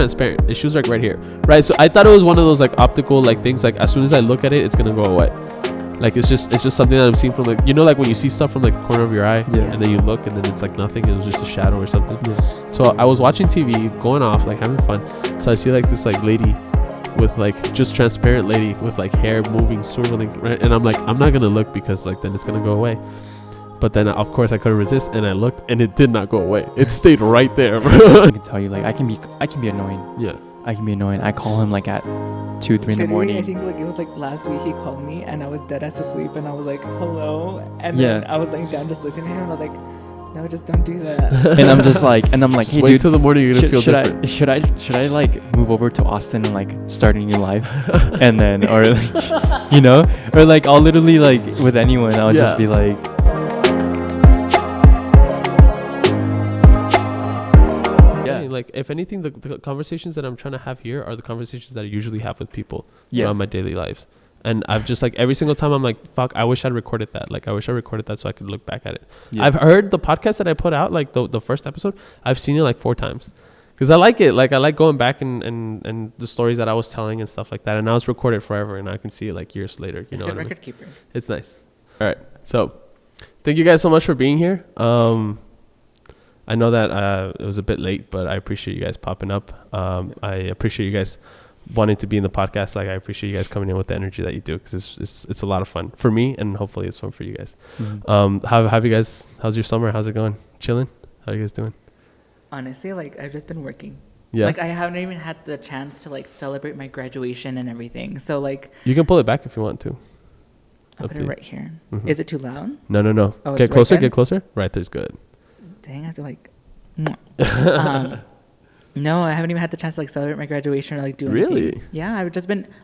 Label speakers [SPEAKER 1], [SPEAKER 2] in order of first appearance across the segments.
[SPEAKER 1] transparent. It shows like right here, right? So I thought it was one of those like optical like things. Like as soon as I look at it, it's gonna go away. Like it's just something that I'm seeing from like, you know, like when you see stuff from like the corner of your eye, and then you look and then it's like nothing. It was just a shadow or something. Yeah. So I was watching TV, going off, like having fun. So I see like this like lady with like just transparent lady with like hair moving, swirling, right? And I'm like, I'm not gonna look because like then it's gonna go away. But then of course I couldn't resist and I looked and it did not go away. It stayed right there, bro.
[SPEAKER 2] I can tell you, like I can be annoying.
[SPEAKER 1] Yeah.
[SPEAKER 2] I can be annoying. I call him like at 2-3 in the morning.
[SPEAKER 3] I think like it was like last week he called me and I was dead ass asleep and I was like, hello, and then I was like down just listening to him and I was like, no, just don't do that.
[SPEAKER 2] And I'm just like, hey
[SPEAKER 1] wait
[SPEAKER 2] dude,
[SPEAKER 1] till the morning, you're gonna feel different.
[SPEAKER 2] Should I like move over to Austin and like start a new life? And then, or like, you know, or like I'll literally like with anyone, I'll just be like,
[SPEAKER 1] like if anything, the conversations that I'm trying to have here are the conversations that I usually have with people around my daily lives. And I've just like every single time I'm like, fuck, I wish I'd recorded that. Like I wish I recorded that so I could look back at it. I've heard the podcast that I put out, like the first episode, I've seen it like 4 times because I like it. Like I like going back and the stories that I was telling and stuff like that. And now it's recorded forever and I can see it like years later. You
[SPEAKER 3] it's
[SPEAKER 1] know
[SPEAKER 3] good
[SPEAKER 1] what
[SPEAKER 3] record
[SPEAKER 1] I mean?
[SPEAKER 3] keepers.
[SPEAKER 1] It's nice. All right. So thank you guys so much for being here. I know that it was a bit late, but I appreciate you guys popping up. I appreciate you guys wanting to be in the podcast. Like I appreciate you guys coming in with the energy that you do because it's a lot of fun for me and hopefully it's fun for you guys. Mm-hmm. How have you guys? How's your summer? How's it going? Chilling? How are you guys doing?
[SPEAKER 3] Honestly, like I've just been working.
[SPEAKER 1] Yeah.
[SPEAKER 3] Like I haven't even had the chance to like celebrate my graduation and everything. So like
[SPEAKER 1] you can pull it back if you want to.
[SPEAKER 3] I'll put it right here. Mm-hmm. Is it too loud?
[SPEAKER 1] No.
[SPEAKER 3] Oh,
[SPEAKER 1] get closer. Get closer. Right there's good.
[SPEAKER 3] Dang, I have to like. No, I haven't even had the chance to like celebrate my graduation or like do anything.
[SPEAKER 1] Really?
[SPEAKER 3] Yeah,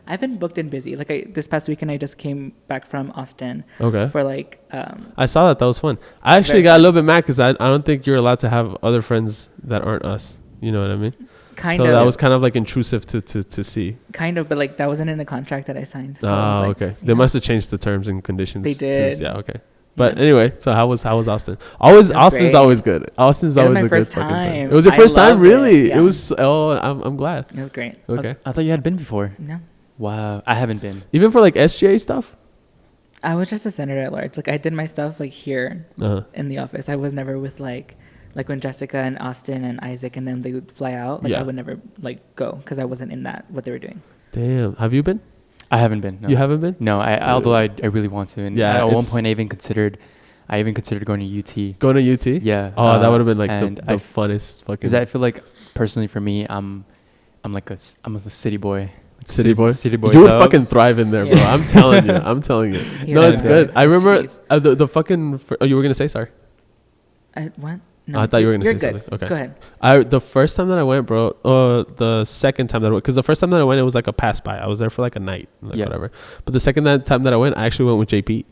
[SPEAKER 3] I've been booked and busy. Like this past weekend, I just came back from Austin.
[SPEAKER 1] Okay.
[SPEAKER 3] For like.
[SPEAKER 1] I saw that was fun. I actually got a little bit mad because I don't think you're allowed to have other friends that aren't us. You know what I mean?
[SPEAKER 3] Kind
[SPEAKER 1] of.
[SPEAKER 3] So
[SPEAKER 1] that was kind of like intrusive to see.
[SPEAKER 3] Kind of, but like that wasn't in the contract that I signed. So
[SPEAKER 1] like, okay. They must have changed the terms and conditions.
[SPEAKER 3] They did.
[SPEAKER 1] Yeah. Okay. But anyway, so how was Austin? Austin's always good. Austin's always a good fucking time. It was your first time, really? It was. Oh, I'm glad.
[SPEAKER 3] It was great.
[SPEAKER 1] Okay.
[SPEAKER 2] I thought you had been before.
[SPEAKER 3] No.
[SPEAKER 2] Wow, I haven't been.
[SPEAKER 1] Even for like SGA stuff.
[SPEAKER 3] I was just a senator at large. Like I did my stuff like here in the office. I was never with like when Jessica and Austin and Isaac and then they would fly out. Like I would never like go because I wasn't in that what they were doing.
[SPEAKER 1] Damn. Have you been?
[SPEAKER 2] I haven't been. No.
[SPEAKER 1] You haven't been?
[SPEAKER 2] No, although I really want to. And at one point I even considered going to UT.
[SPEAKER 1] Going to UT?
[SPEAKER 2] Yeah.
[SPEAKER 1] Oh, that would have been like the funnest fucking.
[SPEAKER 2] Because I feel like personally for me, I'm a city boy.
[SPEAKER 1] City boy.
[SPEAKER 2] City boy.
[SPEAKER 1] You would fucking thrive in there, bro. I'm telling you.
[SPEAKER 3] Yeah,
[SPEAKER 1] no, it's good. I remember the fucking. Oh, you were gonna say sorry.
[SPEAKER 3] What? No,
[SPEAKER 1] I thought you were gonna say
[SPEAKER 3] good.
[SPEAKER 1] something. Okay.
[SPEAKER 3] Go ahead.
[SPEAKER 1] The first time that I went, bro. The second time that I went, because the first time that I went, it was like a pass by. I was there for like a night, whatever. But the second time that I went, I actually went with JP.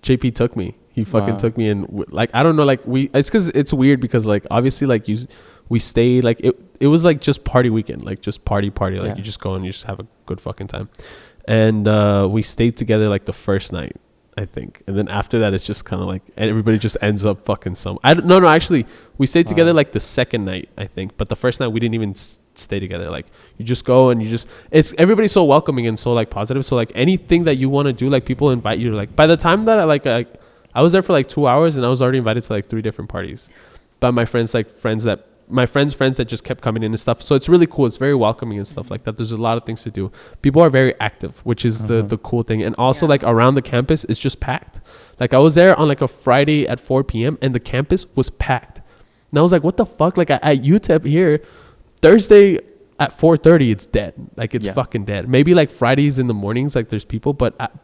[SPEAKER 1] JP took me. He fucking took me, and like I don't know, like it's because it's weird because like obviously like we stayed like it was like just party weekend, like just party like you just go and you just have a good fucking time, and we stayed together like the first night, I think, and then after that it's just kind of like everybody just ends up fucking actually we stayed together like the second night, I think, but the first night we didn't even stay together. Like you just go and it's everybody's so welcoming and so like positive, so like anything that you want to do, like people invite you to, like by the time that I was there for like 2 hours and I was already invited to like 3 different parties by my friends, like friends that just kept coming in and stuff. So it's really cool. It's very welcoming and stuff like that. There's a lot of things to do. People are very active, which is the cool thing. And also like around the campus, it's just packed. Like I was there on like a Friday at 4 p.m. and the campus was packed. And I was like, what the fuck? Like at UTEP here, Thursday at 4:30, it's dead. Like it's fucking dead. Maybe like Fridays in the mornings, like there's people, but at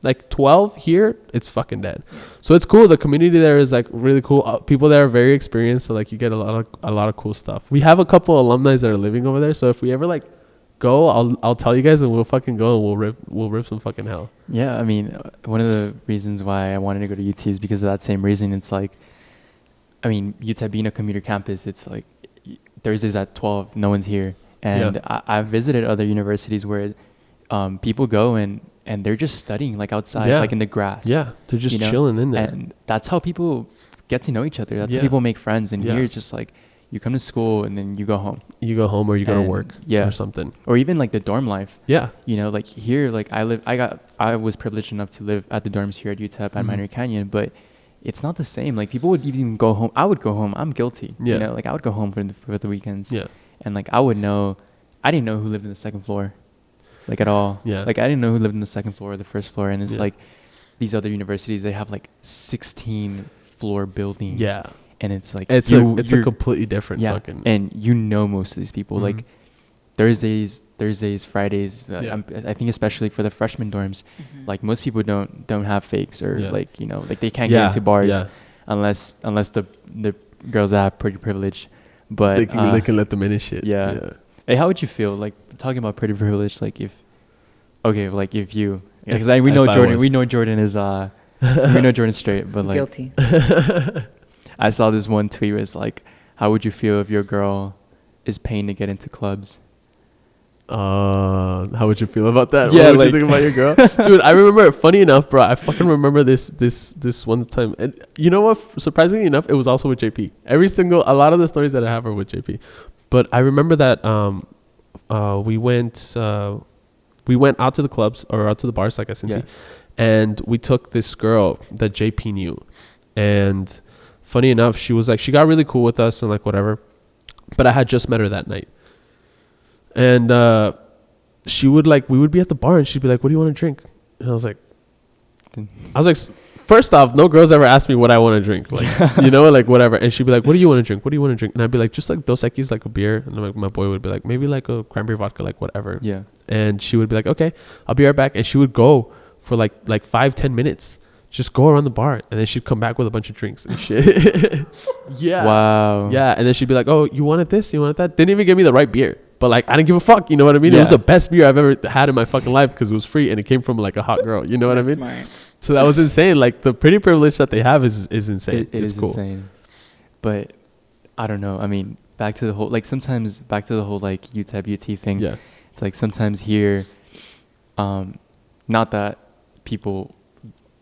[SPEAKER 1] like 12 here, it's fucking dead. So it's cool. The community there is like really cool. People there are very experienced, so like you get a lot of cool stuff. We have a couple alumni that are living over there, so if we ever like go, I'll tell you guys and we'll fucking go and we'll rip some fucking hell.
[SPEAKER 2] Yeah, I mean, one of the reasons why I wanted to go to UT is because of that same reason. It's like, I mean, UTEP being a commuter campus, it's like Thursdays at 12, no one's here. And I've visited other universities where people go and they're just studying like outside, like in the grass.
[SPEAKER 1] Yeah, they're just chilling in there.
[SPEAKER 2] And that's how people get to know each other. That's how people make friends. And here it's just like you come to school and then you go home.
[SPEAKER 1] You go home or you go to work, or something.
[SPEAKER 2] Or even like the dorm life.
[SPEAKER 1] Yeah.
[SPEAKER 2] You know, like here, like I was privileged enough to live at the dorms here at UTEP at Minor Canyon, but it's not the same. Like people would even go home. I would go home. I'm guilty. Yeah. You know, like I would go home for the weekends.
[SPEAKER 1] Yeah.
[SPEAKER 2] And like I didn't know who lived in the second floor, like at all.
[SPEAKER 1] Yeah.
[SPEAKER 2] Like I didn't know who lived in the second floor or the first floor. And it's like these other universities, they have like 16 floor buildings.
[SPEAKER 1] Yeah.
[SPEAKER 2] And it's like
[SPEAKER 1] it's a completely different fucking.
[SPEAKER 2] And you know most of these people. Like Thursdays, Fridays. I think especially for the freshman dorms, like most people don't have fakes or like, you know, like they can't get into bars unless the girls that have pretty privilege. But
[SPEAKER 1] they can let them in and shit.
[SPEAKER 2] Yeah. Hey, how would you feel like talking about pretty privilege? Like if you, because we know Jordan is we know Jordan's straight, but like
[SPEAKER 3] guilty.
[SPEAKER 2] I saw this one tweet where it's like, how would you feel if your girl is paying to get into clubs?
[SPEAKER 1] How would you feel about that?
[SPEAKER 2] Yeah,
[SPEAKER 1] what would you think about your girl? Dude, I remember, funny enough, bro, I fucking remember this one time. And you know what? Surprisingly enough, it was also with JP. A lot of the stories that I have are with JP. But I remember that we went out to the clubs or out to the bars, like I said, and we took this girl that JP knew. And funny enough, she got really cool with us and like whatever. But I had just met her that night. And we would be at the bar and she'd be like, what do you want to drink? And I was like, first off, no girls ever asked me what I want to drink. Like, you know, like whatever. And she'd be like, what do you want to drink? What do you want to drink? And I'd be like, just like Dos Equis, like a beer. And like my boy would be like, maybe like a cranberry vodka, like whatever.
[SPEAKER 2] Yeah.
[SPEAKER 1] And she would be like, okay, I'll be right back. And she would go for like 5-10 minutes. Just go around the bar, and then she'd come back with a bunch of drinks and shit. Yeah.
[SPEAKER 2] Wow.
[SPEAKER 1] Yeah, and then she'd be like, "Oh, you wanted this? You wanted that?" Didn't even give me the right beer, but like I didn't give a fuck. You know what I mean? Yeah. It was the best beer I've ever had in my fucking life because it was free and it came from like a hot girl. You know what I mean?
[SPEAKER 3] Smart.
[SPEAKER 1] So that was insane. Like the pretty privilege that they have is insane.
[SPEAKER 2] It is cool. Insane. But I don't know. I mean, back to the whole like UTEP UT thing. Yeah. It's like sometimes here, not that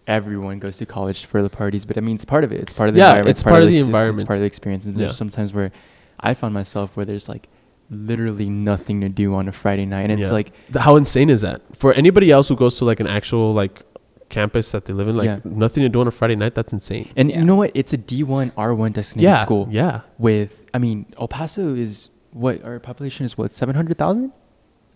[SPEAKER 2] everyone goes to college for the parties, but I mean, it's part of it. It's part of the environment.
[SPEAKER 1] It's part of the environment.
[SPEAKER 2] It's part of the experience. And there's sometimes where I found myself where there's like literally nothing to do on a Friday night. And it's like,
[SPEAKER 1] how insane is that? For anybody else who goes to like an actual like campus that they live in, like nothing to do on a Friday night, that's insane.
[SPEAKER 2] And you know what? It's a D1 R1 designated school.
[SPEAKER 1] Yeah.
[SPEAKER 2] With, I mean, El Paso is what? Our population is what? 700,000?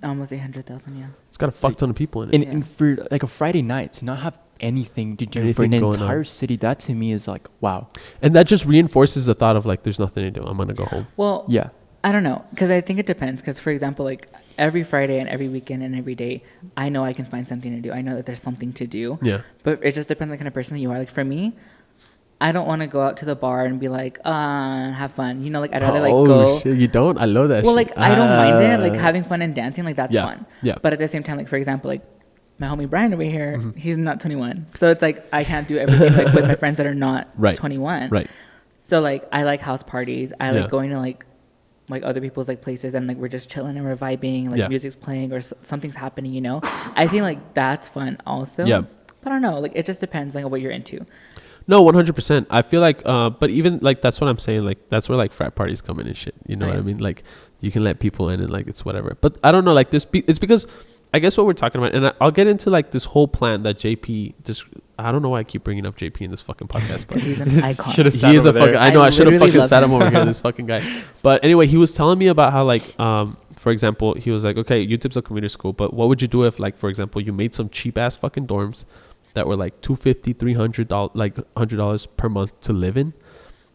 [SPEAKER 3] Almost 800,000, yeah.
[SPEAKER 1] It's got a fuck ton of people in it.
[SPEAKER 2] And for like a Friday night to not have anything to do for an entire city, that to me is like, wow.
[SPEAKER 1] And that just reinforces the thought of like, there's nothing to do. I'm going to go home.
[SPEAKER 3] Well, yeah. I don't know. Because I think it depends. Because for example, like every Friday and every weekend and every day, I know I can find something to do. I know that there's something to do. Yeah. But it just depends on the kind of person that you are. Like for me, I don't want to go out to the bar and be like, have fun. You know, like I'd rather like go.
[SPEAKER 1] Oh shit, you don't? I love that.
[SPEAKER 3] Well, like I don't mind it. Like having fun and dancing, like that's fun. Yeah. But at the same time, like for example, like my homie Bryan over here, he's not 21, so it's like I can't do everything like with my friends that are not 21. Right. So like I like house parties. I like going to like other people's like places and like we're just chilling and we're vibing. Like music's playing or something's happening. You know, I think like that's fun also. Yeah. But I don't know. Like it just depends like on what you're into.
[SPEAKER 1] No, 100%. I feel like, but even like that's what I'm saying. Like that's where like frat parties come in and shit. You know what I mean? Like you can let people in and like it's whatever. But I don't know. Like this, it's because I guess what we're talking about, and I'll get into like this whole plan that JP. I don't know why I keep bringing up JP in this fucking podcast, but
[SPEAKER 3] he's an icon.
[SPEAKER 1] He is a fucking. I know I should have fucking sat him over here. This fucking guy. But anyway, he was telling me about how like, for example, he was like, okay, UTEP's a commuter school, but what would you do if like, for example, you made some cheap ass fucking dorms that were like $250, $300, like $100 per month to live in?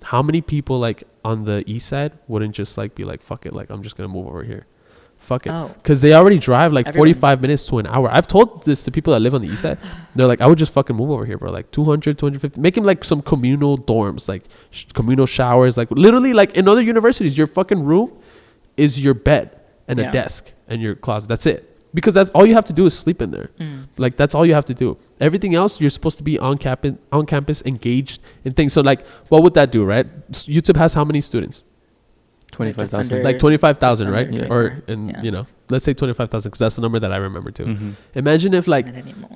[SPEAKER 1] How many people like on the east side wouldn't just like be like, fuck it, like I'm just gonna move over here, fuck it, because they already drive like 45 minutes to an hour. I've told this to people that live on the east side. They're like, I would just fucking move over here, bro. Like 200, 250, make him like some communal dorms, like communal showers, like literally like in other universities, your fucking room is your bed and a desk and your closet. That's it. Because that's all you have to do is sleep in there. Like that's all you have to do. Everything else, you're supposed to be on campus, engaged in things. So like, what would that do, right? UTEP has how many students?
[SPEAKER 2] 25,000.
[SPEAKER 1] Like 25,000, right? Yeah. Or you know, let's say 25,000 because that's the number that I remember too. Imagine if like,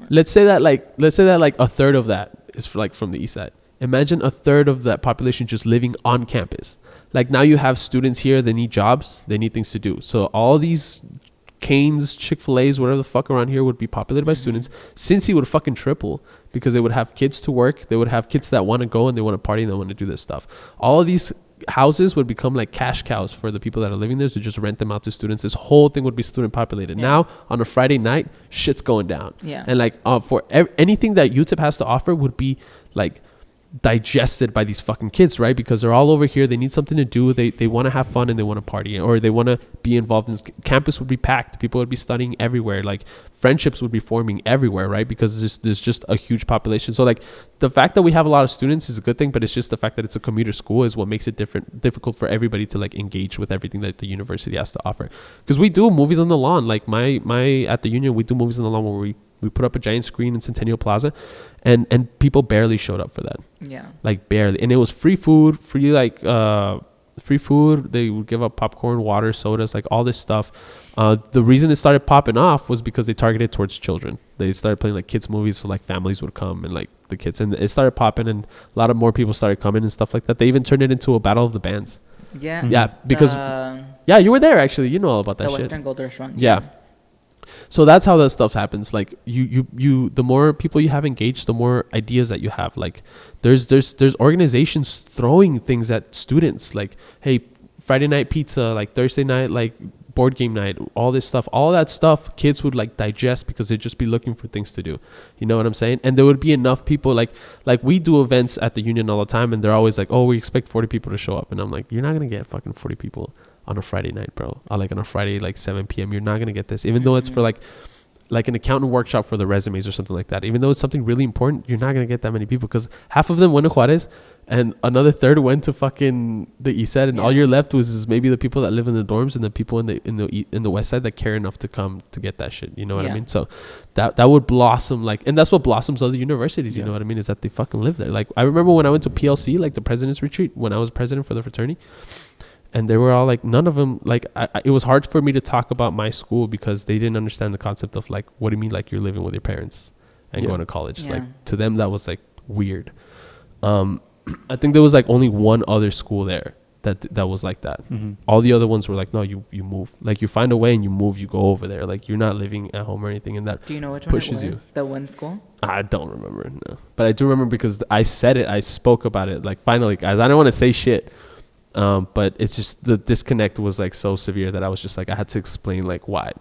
[SPEAKER 1] let's say that like a third of that is for, like from the east side. Imagine a third of that population just living on campus. like now you have students here, they need jobs, they need things to do. So all these Canes, Chick-fil-A's, whatever the fuck around here would be populated by students. Cincy would fucking triple because they would have kids to work. They would have kids that want to go and they want to party and they want to do this stuff. All of these houses would become like cash cows for the people that are living there to just rent them out to students. This whole thing would be student populated. Now on a Friday night, shit's going down. And like for anything that UTEP has to offer would be like digested by these fucking kids, right? Because they're all over here, they need something to do, they want to have fun and they want to party, or they want to be involved in this. Campus would be packed, people would be studying everywhere, like friendships would be forming everywhere, right? Because there's just a huge population. So like the fact that we have a lot of students is a good thing, but it's just the fact that it's a commuter school is what makes it difficult for everybody to like engage with everything that the university has to offer. Because we do movies on the lawn, like my at the Union, we do movies on the lawn where we put up a giant screen in Centennial Plaza, and people barely showed up for that. Like barely. And it was free food, free food. They would give up popcorn, water, sodas, like all this stuff. The reason it started popping off was because they targeted towards children. They started playing like kids movies, so like families would come and like the kids, and it started popping, and a lot of more people started coming and stuff like that. They even turned it into a battle of the bands. Because you were there actually. You know all about that shit. The
[SPEAKER 3] Western Gold Restaurant.
[SPEAKER 1] So that's how that stuff happens. Like you the more people you have engaged, the more ideas that you have. Like there's organizations throwing things at students, like, hey, Friday night pizza, like Thursday night, like board game night, all this stuff, all that stuff kids would like digest because they'd just be looking for things to do. You know what I'm saying? And there would be enough people, like we do events at the Union all the time, and they're always like, oh, we expect 40 people to show up. And I'm like, you're not going to get fucking 40 people on a Friday night, bro. Or like on a Friday, like 7 p.m. You're not going to get this. Even though it's for like an accountant workshop for the resumes or something like that. Even though it's something really important, you're not going to get that many people because half of them went to Juarez and another third went to fucking the east side, and all you're left with is maybe the people that live in the dorms and the people in the west side that care enough to come to get that shit. You know what I mean? So that would blossom, like, and that's what blossoms other universities. You know what I mean? Is that they fucking live there. Like I remember when I went to PLC, like the president's retreat, when I was president for the fraternity. And they were all like, none of them, like, it was hard for me to talk about my school because they didn't understand the concept of, like, what do you mean, like, you're living with your parents and going to college? Like, to them, that was, like, weird. I think there was, like, only one other school there that was like that. All the other ones were like, no, you move. Like, you find a way and you move, you go over there. Like, you're not living at home or anything, and that
[SPEAKER 3] do you know which
[SPEAKER 1] pushes
[SPEAKER 3] one it was?
[SPEAKER 1] You.
[SPEAKER 3] The one school?
[SPEAKER 1] I don't remember, no. But I do remember because I said it. I spoke about it. Like, finally, guys, I don't want to say shit. But it's just the disconnect was like so severe that I was just like, I had to explain like why.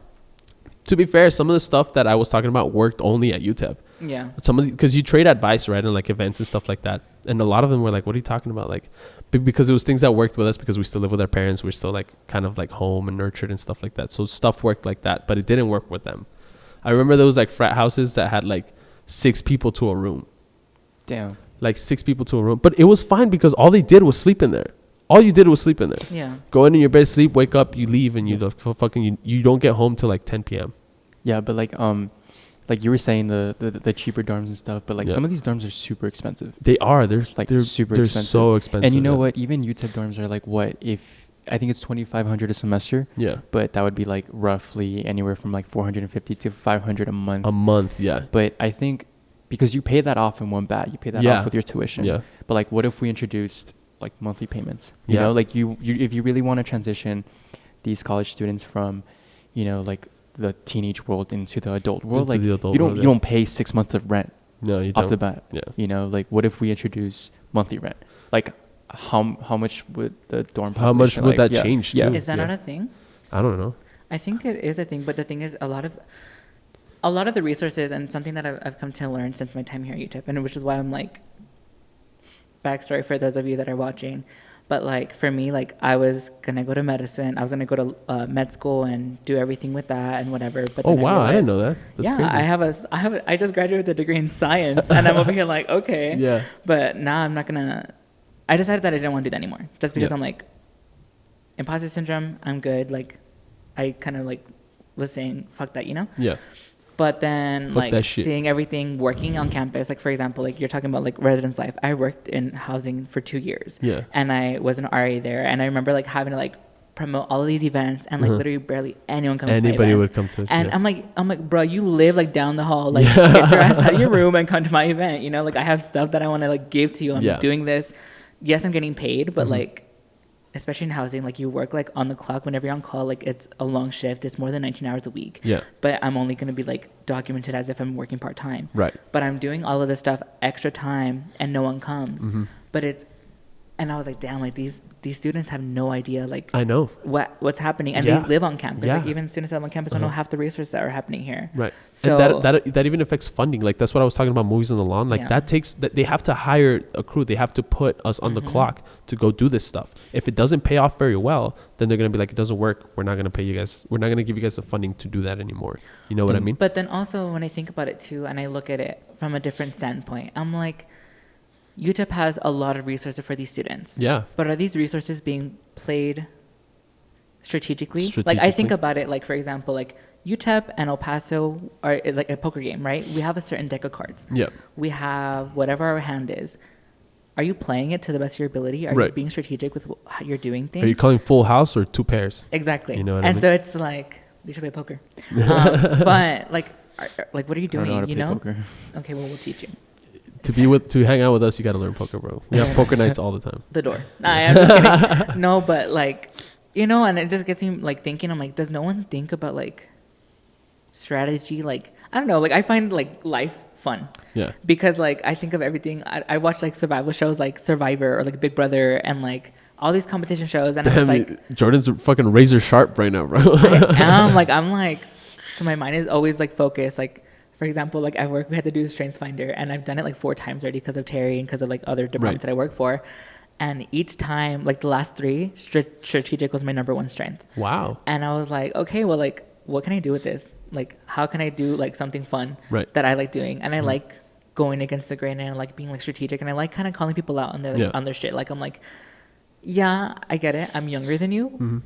[SPEAKER 1] To be fair, some of the stuff that I was talking about worked only at UTEP. Because you trade advice, right, and like events and stuff like that, and a lot of them were like, what are you talking about? Like, because it was things that worked with us because we still live with our parents, we're still like kind of like home and nurtured and stuff like that. So stuff worked like that, but it didn't work with them. I remember there was like frat houses that had like 6 people to a room.
[SPEAKER 2] Damn. Like
[SPEAKER 1] 6 people to a room, but it was fine because all they did was sleep in there. All you did was sleep in there. Go into your bed, sleep, wake up, you leave, and you don't get home till like 10 p.m.
[SPEAKER 2] Yeah, but like you were saying the cheaper dorms and stuff, but like some of these dorms are super expensive.
[SPEAKER 1] They are. They're
[SPEAKER 2] super expensive.
[SPEAKER 1] They're so expensive.
[SPEAKER 2] And you know what? Even UTEP dorms are like what if I think it's $2,500 a semester. Yeah. But that would be like roughly anywhere from like $450 to $500 a month.
[SPEAKER 1] A month, yeah.
[SPEAKER 2] But I think because you pay that off in one bat, you pay that off with your tuition. Yeah. But like, what if we introduced like monthly payments? You know, like you if you really want to transition these college students from, you know, like the teenage world into the adult world, like you don't pay 6 months of rent. No, you don't. Off the bat. Yeah. You know, like what if we introduce monthly rent? Like how much would the dorm population,
[SPEAKER 1] how much would that change too?
[SPEAKER 3] Is that not a thing?
[SPEAKER 1] I don't know.
[SPEAKER 3] I think it is a thing, but the thing is a lot of the resources, and something that I've come to learn since my time here at UTEP, and which is why I'm like, backstory for those of you that are watching, but like for me, like I was gonna go to medicine, I was gonna go to med school and do everything with that and whatever. But
[SPEAKER 1] oh wow, I didn't know that. That's crazy.
[SPEAKER 3] I just graduated with a degree in science, and I'm over here like, okay, yeah. But now I'm not gonna. I decided that I didn't want to do that anymore, just because I'm like, imposter syndrome. I'm good. Like, I kind of like was saying, fuck that, you know. Yeah. But then, like, seeing everything working on campus, like, for example, like, you're talking about, like, residence life. I worked in housing for 2 years. Yeah. And I was an RA there. And I remember, like, having to, like, promote all of these events. And, like, literally barely anyone comes to my events. Anybody would come to it. And I'm like, bro, you live, like, down the hall. Like, get your ass out of your room and come to my event. You know? Like, I have stuff that I want to, like, give to you. I'm doing this. Yes, I'm getting paid. But, like, especially in housing, like you work like on the clock whenever you're on call, like it's a long shift. It's more than 19 hours a week.
[SPEAKER 1] Yeah.
[SPEAKER 3] But I'm only going to be like documented as if I'm working part-time.
[SPEAKER 1] Right.
[SPEAKER 3] But I'm doing all of this stuff extra time and no one comes. But and I was like, damn, like these students have no idea, like
[SPEAKER 1] I know
[SPEAKER 3] what's happening, and they live on campus. Like even students that live on campus don't know half the resources that are happening here.
[SPEAKER 1] Right.
[SPEAKER 3] So
[SPEAKER 1] and that even affects funding. Like that's what I was talking about, movies on the lawn. Like that takes that they have to hire a crew. They have to put us on the clock to go do this stuff. If it doesn't pay off very well, then they're gonna be like, it doesn't work. We're not gonna pay you guys. We're not gonna give you guys the funding to do that anymore. You know what I mean?
[SPEAKER 3] But then also when I think about it too, and I look at it from a different standpoint, I'm like, UTEP has a lot of resources for these students.
[SPEAKER 1] Yeah.
[SPEAKER 3] But are these resources being played strategically? Like I think about it, like for example, like UTEP and El Paso is like a poker game, right? We have a certain deck of cards.
[SPEAKER 1] Yeah.
[SPEAKER 3] We have whatever our hand is. Are you playing it to the best of your ability? Are you being strategic with how you're doing things?
[SPEAKER 1] Are you calling full house or two pairs?
[SPEAKER 3] Exactly.
[SPEAKER 1] You know what I mean?
[SPEAKER 3] So it's like, we should play poker. But like what are you doing?
[SPEAKER 2] I don't know how to
[SPEAKER 3] you
[SPEAKER 2] play
[SPEAKER 3] know?
[SPEAKER 2] Poker.
[SPEAKER 3] Okay, well we'll teach you.
[SPEAKER 1] To hang out with us, you got to learn poker, bro. We have poker nights all the time.
[SPEAKER 3] The door. Nah, I'm just kidding. No, but like, you know, and it just gets me like thinking. I'm like, does no one think about like strategy? Like, I don't know. Like, I find like life fun.
[SPEAKER 1] Yeah.
[SPEAKER 3] Because like I think of everything. I watch like survival shows like Survivor or like Big Brother and like all these competition shows, and I'm just like,
[SPEAKER 1] Jordan's fucking razor sharp right now, bro.
[SPEAKER 3] I'm like, so my mind is always like focused, like. For example, like at work, we had to do the Strengths Finder, and I've done it like 4 times already because of Terry and because of like other departments that I work for. And each time, like the last 3, strategic was my number 1 strength.
[SPEAKER 1] Wow.
[SPEAKER 3] And I was like, okay, well, like, what can I do with this? Like, how can I do like something fun that I like doing? And I like going against the grain, and I like being like strategic, and I like kind of calling people out on their like, on their shit. Like, I'm like, yeah, I get it. I'm younger than you,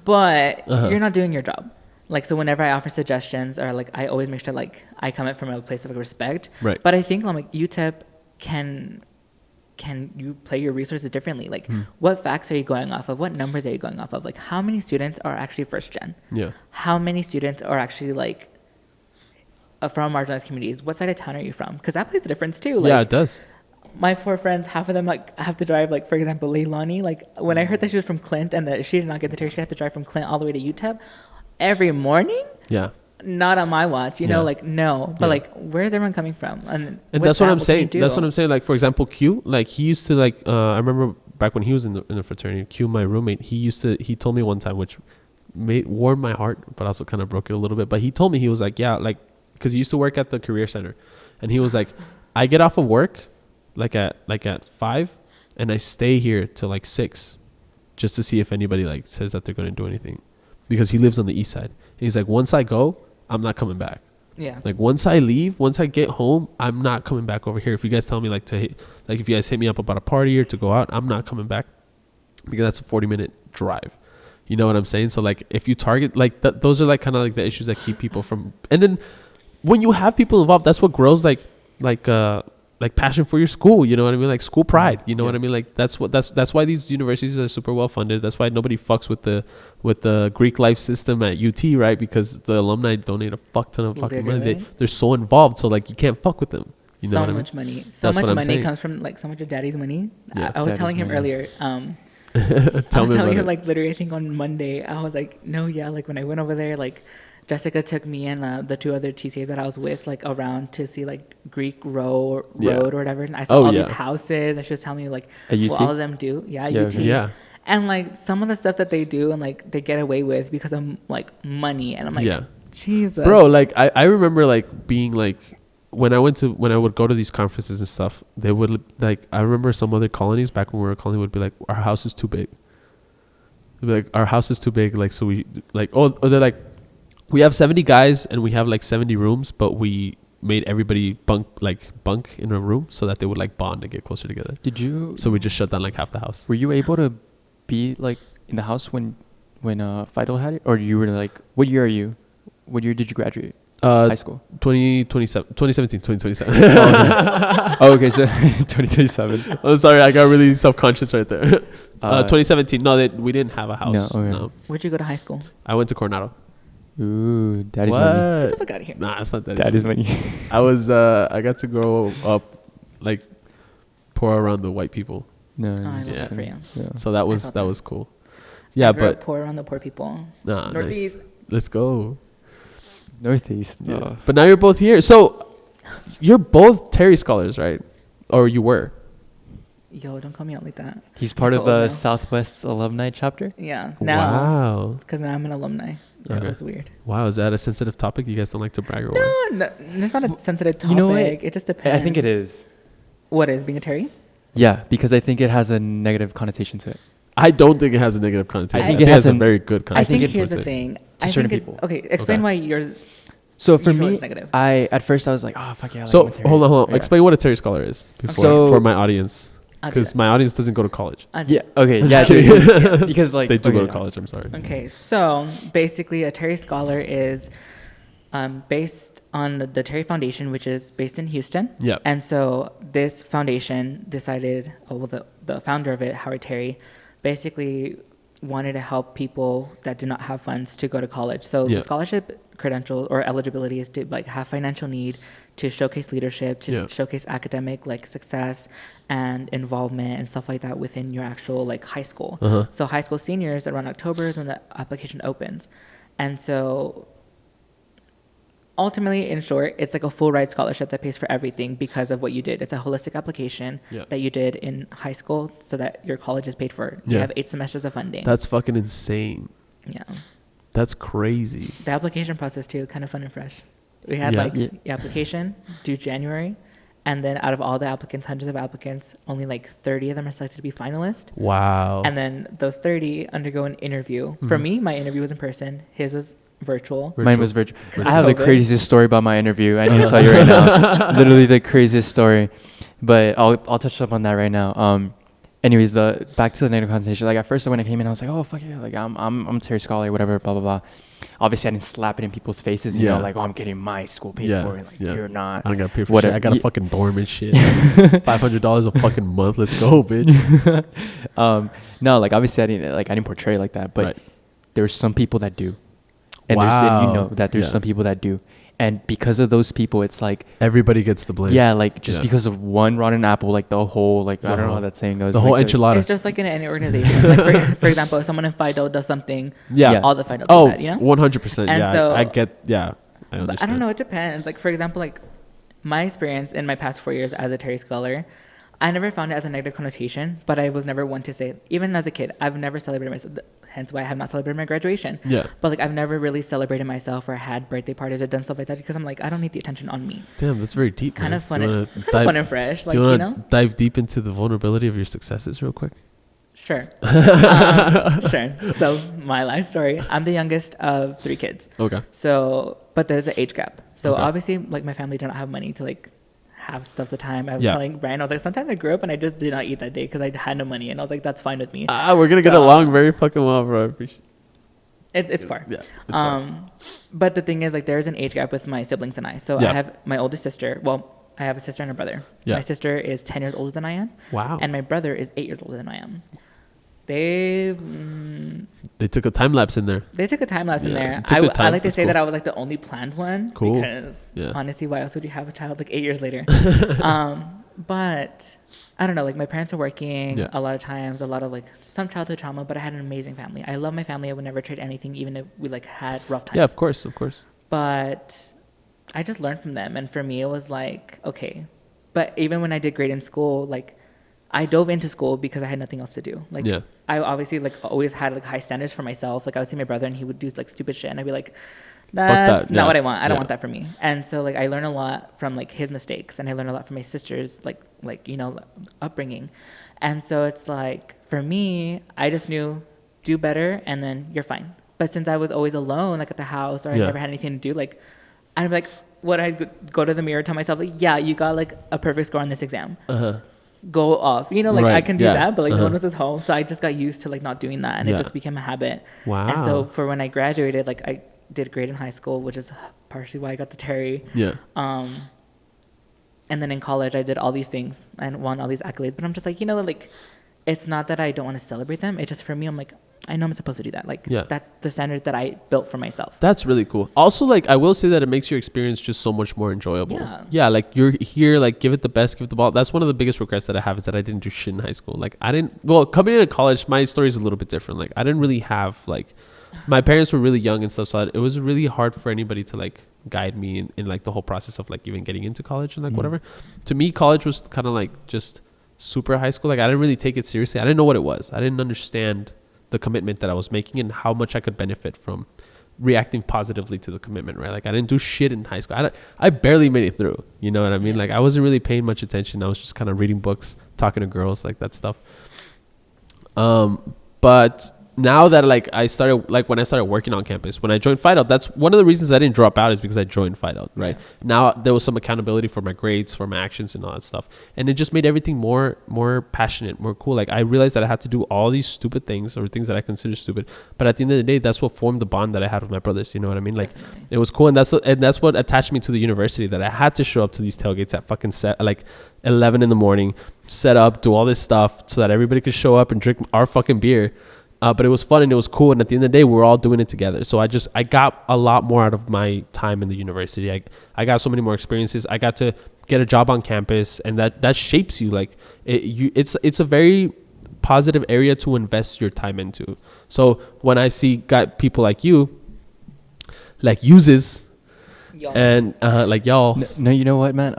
[SPEAKER 3] but you're not doing your job. Like, so whenever I offer suggestions or like, I always make sure like I come in from a place of like, respect.
[SPEAKER 1] Right.
[SPEAKER 3] But I think like UTEP can you play your resources differently? Like, what facts are you going off of? What numbers are you going off of? Like, how many students are actually first gen? Yeah. How many students are actually like from marginalized communities? What side of town are you from? Because that plays a difference too. Like,
[SPEAKER 1] yeah, it does.
[SPEAKER 3] My 4 friends, half of them like have to drive. Like, for example, Leilani. Like, when I heard that she was from Clint and that she did not get the ticket, she had to drive from Clint all the way to UTEP. Every morning? Yeah. Not on my watch, you know, like, no. But, like, where's everyone coming from? And
[SPEAKER 1] that's what I'm saying. That's what I'm saying. Like, for example, Q, like, he used to, like, I remember back when he was in the fraternity, Q, my roommate, he told me one time, which warmed my heart, but also kind of broke it a little bit. But he told me, he was like, yeah, like, because he used to work at the career center. And he was like, I get off of work, like at 5, and I stay here till, like, 6, just to see if anybody, like, says that they're going to do anything. Because he lives on the east side. And he's like, once I go, I'm not coming back. Yeah. Like, once I leave, once I get home, I'm not coming back over here. If you guys tell me like if you guys hit me up about a party or to go out, I'm not coming back, because that's a 40-minute drive. You know what I'm saying? So like, if you target like those are like kind of like the issues that keep people from. And then when you have people involved, that's what grows like passion for your school, you know what I mean? Like school pride, you know what I mean? Like that's why these universities are super well funded. That's why nobody fucks with the Greek life system at UT, right? Because the alumni donate a fuck ton of fucking money. They're so involved, so like you can't fuck with them. You know
[SPEAKER 3] so much money. So much money comes from like so much of daddy's money. Yeah, I was telling him earlier. I was telling him like literally I think on Monday, I was like, no, yeah, like when I went over there, like Jessica took me and the 2 other TCAs that I was with like around to see like Greek Road or whatever, and I saw all these houses, and she was telling me like what all of them do. Yeah, UT. Yeah. And like some of the stuff that they do and like they get away with because of like money, and I'm like, Jesus,
[SPEAKER 1] bro. Like I remember like being like when I would go to these conferences and stuff, they would like, I remember some other colonies back when we were a colony would be like, our house is too big. They'd be like, our house is too big, like, so we like, or they're like, we have 70 guys and we have like 70 rooms, but we made everybody bunk in a room so that they would like bond and get closer together. So we just shut down like half the house.
[SPEAKER 2] Were you able to be like in the house when Fido had it, or you were like, what year did you graduate? High school?
[SPEAKER 1] 2017.
[SPEAKER 2] Okay, so 2027.
[SPEAKER 1] Oh, sorry, I got really self-conscious right there. 2017. No, we didn't have a house. No.
[SPEAKER 3] Where'd you go to high school?
[SPEAKER 1] I went to Coronado.
[SPEAKER 2] Ooh, daddy's money.
[SPEAKER 3] Get the fuck out of here.
[SPEAKER 1] Nah, it's not
[SPEAKER 2] daddy's money.
[SPEAKER 1] I got to grow up, like, pour around the white people.
[SPEAKER 2] No.
[SPEAKER 3] I love that for you.
[SPEAKER 1] Yeah. So that was cool. Yeah,
[SPEAKER 3] I grew
[SPEAKER 1] but
[SPEAKER 3] up poor around the poor people.
[SPEAKER 1] Northeast. Nice. Let's go.
[SPEAKER 2] Northeast.
[SPEAKER 1] Yeah. But now you're both here. So you're both Terry scholars, right? Or you were?
[SPEAKER 3] Yo, don't call me out like that.
[SPEAKER 2] He's part of the Southwest alumni chapter?
[SPEAKER 3] Yeah. Now. Wow. It's because now I'm an alumni. Yeah, that was weird.
[SPEAKER 1] Wow, is that a sensitive topic? You guys don't like to brag or what?
[SPEAKER 3] No, it's not a sensitive topic.
[SPEAKER 2] You know what?
[SPEAKER 3] It just depends.
[SPEAKER 2] I think it is.
[SPEAKER 3] What is being a Terry?
[SPEAKER 2] Yeah, because I think it has a negative connotation to it.
[SPEAKER 1] I don't think it has a negative connotation.
[SPEAKER 2] I think it has
[SPEAKER 1] a very good connotation.
[SPEAKER 3] I think here's the thing.
[SPEAKER 2] To certain people.
[SPEAKER 3] Okay, explain why yours.
[SPEAKER 2] So for me, at first I was like, oh fuck yeah.
[SPEAKER 1] So hold on. Yeah. Explain what a Terry scholar is for my audience, because my audience doesn't go to college.
[SPEAKER 2] Yeah. Okay. Yeah. Because like
[SPEAKER 1] they do go to college. I'm sorry.
[SPEAKER 3] Okay. So basically, a Terry scholar is based on the Terry Foundation, which is based in Houston.
[SPEAKER 1] Yeah.
[SPEAKER 3] And so this foundation decided, the founder of it, Howard Terry, basically wanted to help people that did not have funds to go to college. So the scholarship credential or eligibility is to like have financial need, to showcase leadership, to showcase academic like success and involvement and stuff like that within your actual like high school. So high school seniors around October is when the application opens. And so ultimately, in short, it's like a full ride scholarship that pays for everything because of what you did. It's a holistic application that you did in high school so that your college is paid for. You have 8 semesters of funding.
[SPEAKER 1] That's fucking insane.
[SPEAKER 3] Yeah.
[SPEAKER 1] That's crazy.
[SPEAKER 3] The application process, too, kind of fun and fresh. We had the application due January. And then out of all the applicants, hundreds of applicants, only like 30 of them are selected to be finalists.
[SPEAKER 1] Wow.
[SPEAKER 3] And then those 30 undergo an interview. For me, my interview was in person. His was virtual.
[SPEAKER 2] Mine was virtual. I have the craziest story about my interview. I need to tell you right now. Literally the craziest story. But I'll touch up on that right now. Anyways, back to the negative connotation. Like at first when I came in, I was like, oh fuck yeah, like I'm Terry Scholar, whatever, blah blah blah. Obviously, I didn't slap it in people's faces, you know, like, oh, I'm getting my school paid for it. Like you're not.
[SPEAKER 1] I don't gotta pay for shit. I got a fucking dorm and shit. $500 a fucking month. Let's go, bitch.
[SPEAKER 2] No, like obviously I didn't portray it like that, but there's some people that do. And there's some people that do. And because of those people, it's like
[SPEAKER 1] everybody gets the blame.
[SPEAKER 2] Yeah, like just because of one rotten apple, like the whole, like I don't know how that saying goes.
[SPEAKER 1] The whole enchilada.
[SPEAKER 3] It's just like in any organization. Like for example, if someone in FIDO does something, all the FIDO do that, you know?
[SPEAKER 1] 100%.
[SPEAKER 3] And so
[SPEAKER 1] I get, I understand.
[SPEAKER 3] I don't know, it depends. Like for example, like my experience in my past 4 years as a Terry Scholar, I never found it as a negative connotation, but I was never one to say, even as a kid, I've never celebrated myself. Hence why I have not celebrated my graduation. Yeah. But like I've never really celebrated myself or had birthday parties or done stuff like that because I'm like, I don't need the attention on me.
[SPEAKER 1] Damn, that's very deep.
[SPEAKER 3] Kind of fun. It's kind of fun and fresh. Like,
[SPEAKER 1] you know? Dive deep into the vulnerability of your successes real quick?
[SPEAKER 3] Sure. Sure. So my life story, I'm the youngest of 3 kids. Okay. So, but there's an age gap. So obviously like my family did not have money to like have stuff the time. I was telling Bryan, I was like, sometimes I grew up and I just did not eat that day because I had no money, and I was like, that's fine with me.
[SPEAKER 1] We're gonna get along very fucking well, bro. I appreciate
[SPEAKER 3] it's far. Yeah, it's far. But the thing is, like, there's an age gap with my siblings and I. So I have my oldest sister. Well, I have a sister and a brother. My sister is 10 years older than I am. Wow. And my brother is 8 years older than I am. They
[SPEAKER 1] took a time lapse in there.
[SPEAKER 3] They took a time lapse in there. I like to say that I was like the only planned one. Cool. Because honestly, why else would you have a child like 8 years later? But I don't know. Like my parents are working a lot of times, a lot of like some childhood trauma. But I had an amazing family. I love my family. I would never trade anything, even if we like had rough times.
[SPEAKER 1] Yeah, of course.
[SPEAKER 3] But I just learned from them, and for me, it was like okay. But even when I did great in school, like I dove into school because I had nothing else to do. Like I obviously like always had like high standards for myself. Like I would see my brother and he would do like stupid shit and I'd be like, that's not what I want. I don't want that for me. And so like I learned a lot from like his mistakes, and I learned a lot from my sister's like you know, upbringing. And so it's like for me, I just knew do better and then you're fine. But since I was always alone, like at the house, or I never had anything to do, like I'd be like, what I'd go to the mirror, tell myself like, yeah, you got like a perfect score on this exam. Go off, you know, like I can do that, but like no one else is home, so I just got used to like not doing that, and it just became a habit. Wow. And so for when I graduated, like I did great in high school, which is partially why I got the Terry. And then in college I did all these things and won all these accolades, but I'm just like, you know, like it's not that I don't want to celebrate them, it's just for me I'm like I know I'm supposed to do that. Like, that's the standard that I built for myself.
[SPEAKER 1] That's really cool. Also, like, I will say that it makes your experience just so much more enjoyable. Yeah, like, you're here, like, give it the best, give it the ball. That's one of the biggest regrets that I have, is that I didn't do shit in high school. Like, coming into college, my story is a little bit different. Like, I didn't really have, like, my parents were really young and stuff, so it was really hard for anybody to, like, guide me in like the whole process of, like, even getting into college and, like, whatever. To me, college was kind of, like, just super high school. Like, I didn't really take it seriously. I didn't know what it was. I didn't understand the commitment that I was making and how much I could benefit from reacting positively to the commitment, right? Like, I didn't do shit in high school. I barely made it through. You know what I mean? Like, I wasn't really paying much attention. I was just kind of reading books, talking to girls, like that stuff. But now that, like, when I started working on campus, when I joined Fight Out, that's one of the reasons I didn't drop out, is because I joined Fight Out, right? Now there was some accountability for my grades, for my actions and all that stuff. And it just made everything more passionate, more cool. Like, I realized that I had to do all these stupid things, or things that I consider stupid. But at the end of the day, that's what formed the bond that I had with my brothers. You know what I mean? Like, it was cool. And that's what attached me to the university, that I had to show up to these tailgates at fucking 11 in the morning, set up, do all this stuff so that everybody could show up and drink our fucking beer. But it was fun and it was cool. And at the end of the day, we were all doing it together. So I got a lot more out of my time in the university. I got so many more experiences. I got to get a job on campus, and that shapes you. Like, it's a very positive area to invest your time into. So when I see people like you, like uses, and like y'all.
[SPEAKER 2] No, you know what, man?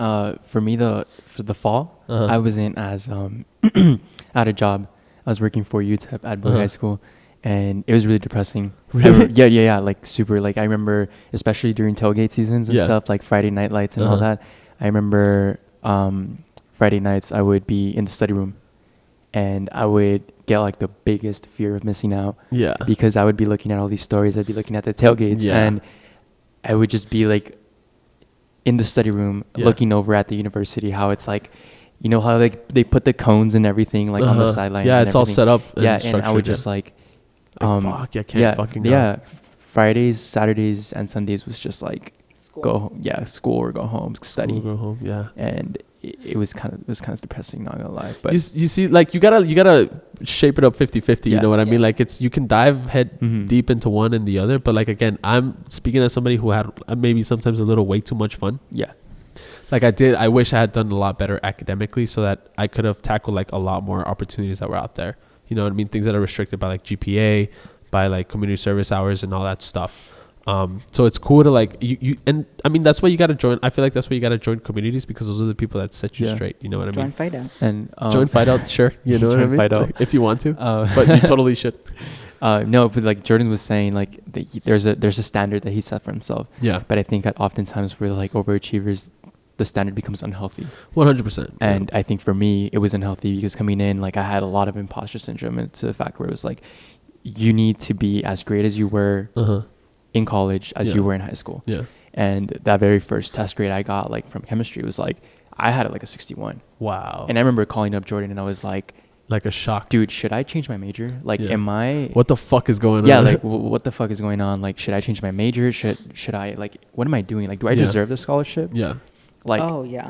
[SPEAKER 2] For me, for the fall, I wasn't as out of job. I was working for UTEP at Bowie High School, and it was really depressing.
[SPEAKER 1] Really?
[SPEAKER 2] Yeah, like super. Like, I remember, especially during tailgate seasons and stuff, like Friday night lights and all that. I remember Friday nights I would be in the study room, and I would get like the biggest fear of missing out. Yeah. Because I would be looking at all these stories. I'd be looking at the tailgates, and I would just be like in the study room looking over at the university, how it's like, you know how they put the cones and everything, like, on the sidelines.
[SPEAKER 1] Yeah, it's all set up.
[SPEAKER 2] And I would just like
[SPEAKER 1] fuck, I can't fucking go.
[SPEAKER 2] Yeah, Fridays, Saturdays, and Sundays was just like school or go home, study.
[SPEAKER 1] School, go home, yeah.
[SPEAKER 2] And it was kind of depressing, not gonna lie. But
[SPEAKER 1] you see, like, you gotta shape it up 50-50. You know what I mean? Like, you can dive head deep into one and the other, but, like, again, I'm speaking as somebody who had maybe sometimes a little way too much fun. Yeah. Like, I wish I had done a lot better academically, so that I could have tackled, like, a lot more opportunities that were out there. You know what I mean? Things that are restricted by, like, GPA, by, like, community service hours and all that stuff. So it's cool to, like, you and I mean, that's why you got to join. I feel like that's why you got to join communities, because those are the people that set you straight. You know what I mean?
[SPEAKER 3] Join Fight Out.
[SPEAKER 2] And
[SPEAKER 1] join Fight Out, sure. You know what I mean? Fight Out. Like, if you want to, but you totally should.
[SPEAKER 2] No, but like Jordan was saying, like, there's a standard that he set for himself. Yeah. But I think that oftentimes we're like overachievers, the standard becomes unhealthy.
[SPEAKER 1] 100%.
[SPEAKER 2] And I think for me, it was unhealthy because coming in, like, I had a lot of imposter syndrome, and to the fact where it was like, you need to be as great as you were in college as you were in high school. Yeah. And that very first test grade I got, like, from chemistry was like, I had like a 61. Wow. And I remember calling up Jordan and I was like
[SPEAKER 1] a shock.
[SPEAKER 2] Dude, should I change my major? Like, am I...
[SPEAKER 1] What the fuck is going on?
[SPEAKER 2] Yeah, like, what the fuck is going on? Like, should I change my major? Should I, like, what am I doing? Like, do I deserve the scholarship? Yeah. Like,
[SPEAKER 3] oh yeah.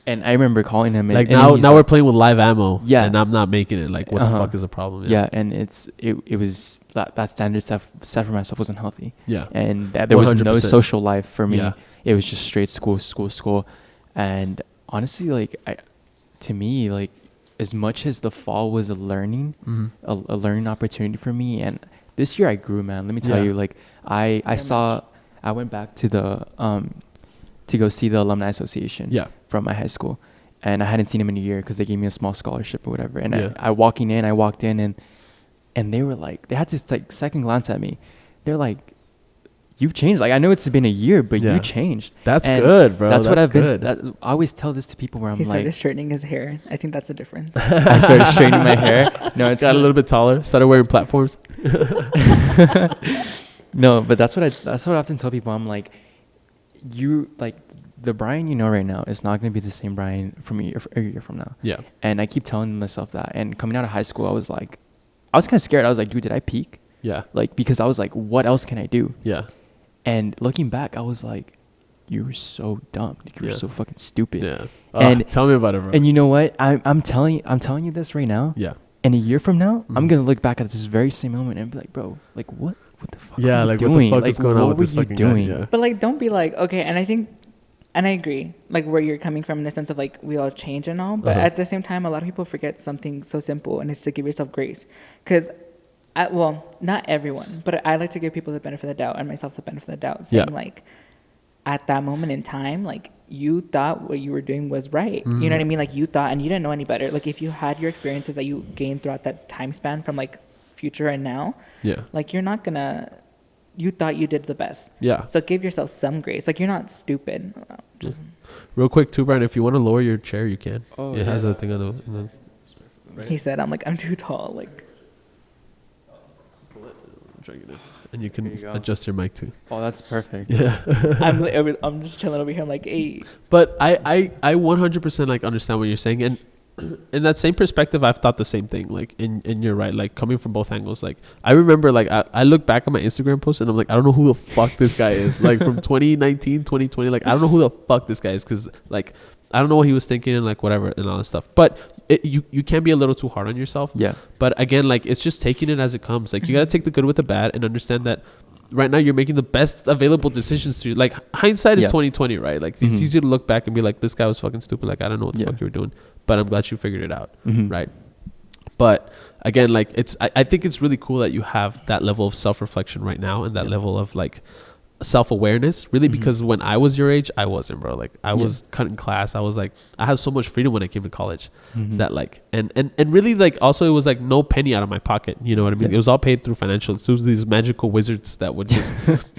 [SPEAKER 2] And I remember calling him, and
[SPEAKER 1] like, now we're playing with live ammo. Yeah. And I'm not making it. Like, what the fuck is the problem?
[SPEAKER 2] Yeah. And it was that standard set for myself wasn't healthy. Yeah. And there was 100%. No social life for me. Yeah. It was just straight school. And honestly, like, to me, like, as much as the fall was a learning opportunity for me, and this year I grew, man. Let me tell you, like, I went back to the to go see the alumni association from my high school, and I hadn't seen him in a year because they gave me a small scholarship or whatever. And I walked in and they were like, they had to, like, second glance at me. They're like, you've changed. Like, I know it's been a year, but you changed.
[SPEAKER 1] That's good, bro.
[SPEAKER 2] That's what I've been. I always tell this to people where I'm like...
[SPEAKER 3] He started straightening his hair. I think that's the difference.
[SPEAKER 2] I started straightening my hair.
[SPEAKER 1] No, it's got a little bit taller. Started wearing platforms.
[SPEAKER 2] No, but that's what I often tell people. I'm like, you, like, the Bryan you know right now is not going to be the same Bryan from a year from now. Yeah. And I keep telling myself that. And coming out of high school, I was kind of scared. I was like, dude, did I peak? Yeah. Like, because I was like, what else can I do? Yeah. And looking back, I was like, you were so dumb. You were so fucking stupid. Yeah.
[SPEAKER 1] And tell me about it, bro.
[SPEAKER 2] And you know what? I'm telling you this right now. Yeah. And a year from now, I'm going to look back at this very same moment and be like, bro, like what the fuck
[SPEAKER 1] yeah,
[SPEAKER 2] are you
[SPEAKER 1] like
[SPEAKER 2] doing?
[SPEAKER 1] what the fuck is going on with this fucking
[SPEAKER 2] doing?
[SPEAKER 1] guy? Yeah.
[SPEAKER 3] But like, don't be like, okay, and I think, and I agree, like where you're coming from in the sense of like we all change and all, but at the same time, a lot of people forget something so simple, and it's to give yourself grace. Because, well, not everyone, but I like to give people the benefit of the doubt and myself the benefit of the doubt, saying like, at that moment in time, like you thought what you were doing was right. You know what I mean? Like you thought, and you didn't know any better. Like if you had your experiences that you gained throughout that time span from like future and now, like you're not gonna. You thought you did the best. Yeah. So give yourself some grace. Like, you're not stupid. Just
[SPEAKER 1] real quick, too, Bryan, if you want to lower your chair, you can. Oh, it has a thing on the...
[SPEAKER 3] He said, I'm too tall. Like...
[SPEAKER 1] And you can adjust your mic, too.
[SPEAKER 2] Oh, that's perfect.
[SPEAKER 1] Yeah.
[SPEAKER 3] I'm just chilling over here. I'm like, hey.
[SPEAKER 1] But I 100% like understand what you're saying. And in that same perspective, I've thought the same thing. Like, and you're right. Like, coming from both angles. Like, I remember, like, I look back at my Instagram post and I'm like, I don't know who the fuck this guy is. Like, from 2019, 2020, like, I don't know who the fuck this guy is. Because, like, I don't know what he was thinking and, like, whatever and all this stuff. But you can be a little too hard on yourself. Yeah. But, again, like, it's just taking it as it comes. Like, you got to take the good with the bad and understand that right now you're making the best available decisions to you. Like, hindsight is 2020, right? Like, it's easy to look back and be like, this guy was fucking stupid. Like, I don't know what the fuck you were doing. But I'm glad you figured it out, right? But again, like I think it's really cool that you have that level of self-reflection right now and that level of like self-awareness, really, because when I was your age, I wasn't, bro. Like I was cutting class. I was like, I had so much freedom when I came to college that like, and really like also it was like no penny out of my pocket. You know what I mean? It was all paid through financials. It was these magical wizards that would just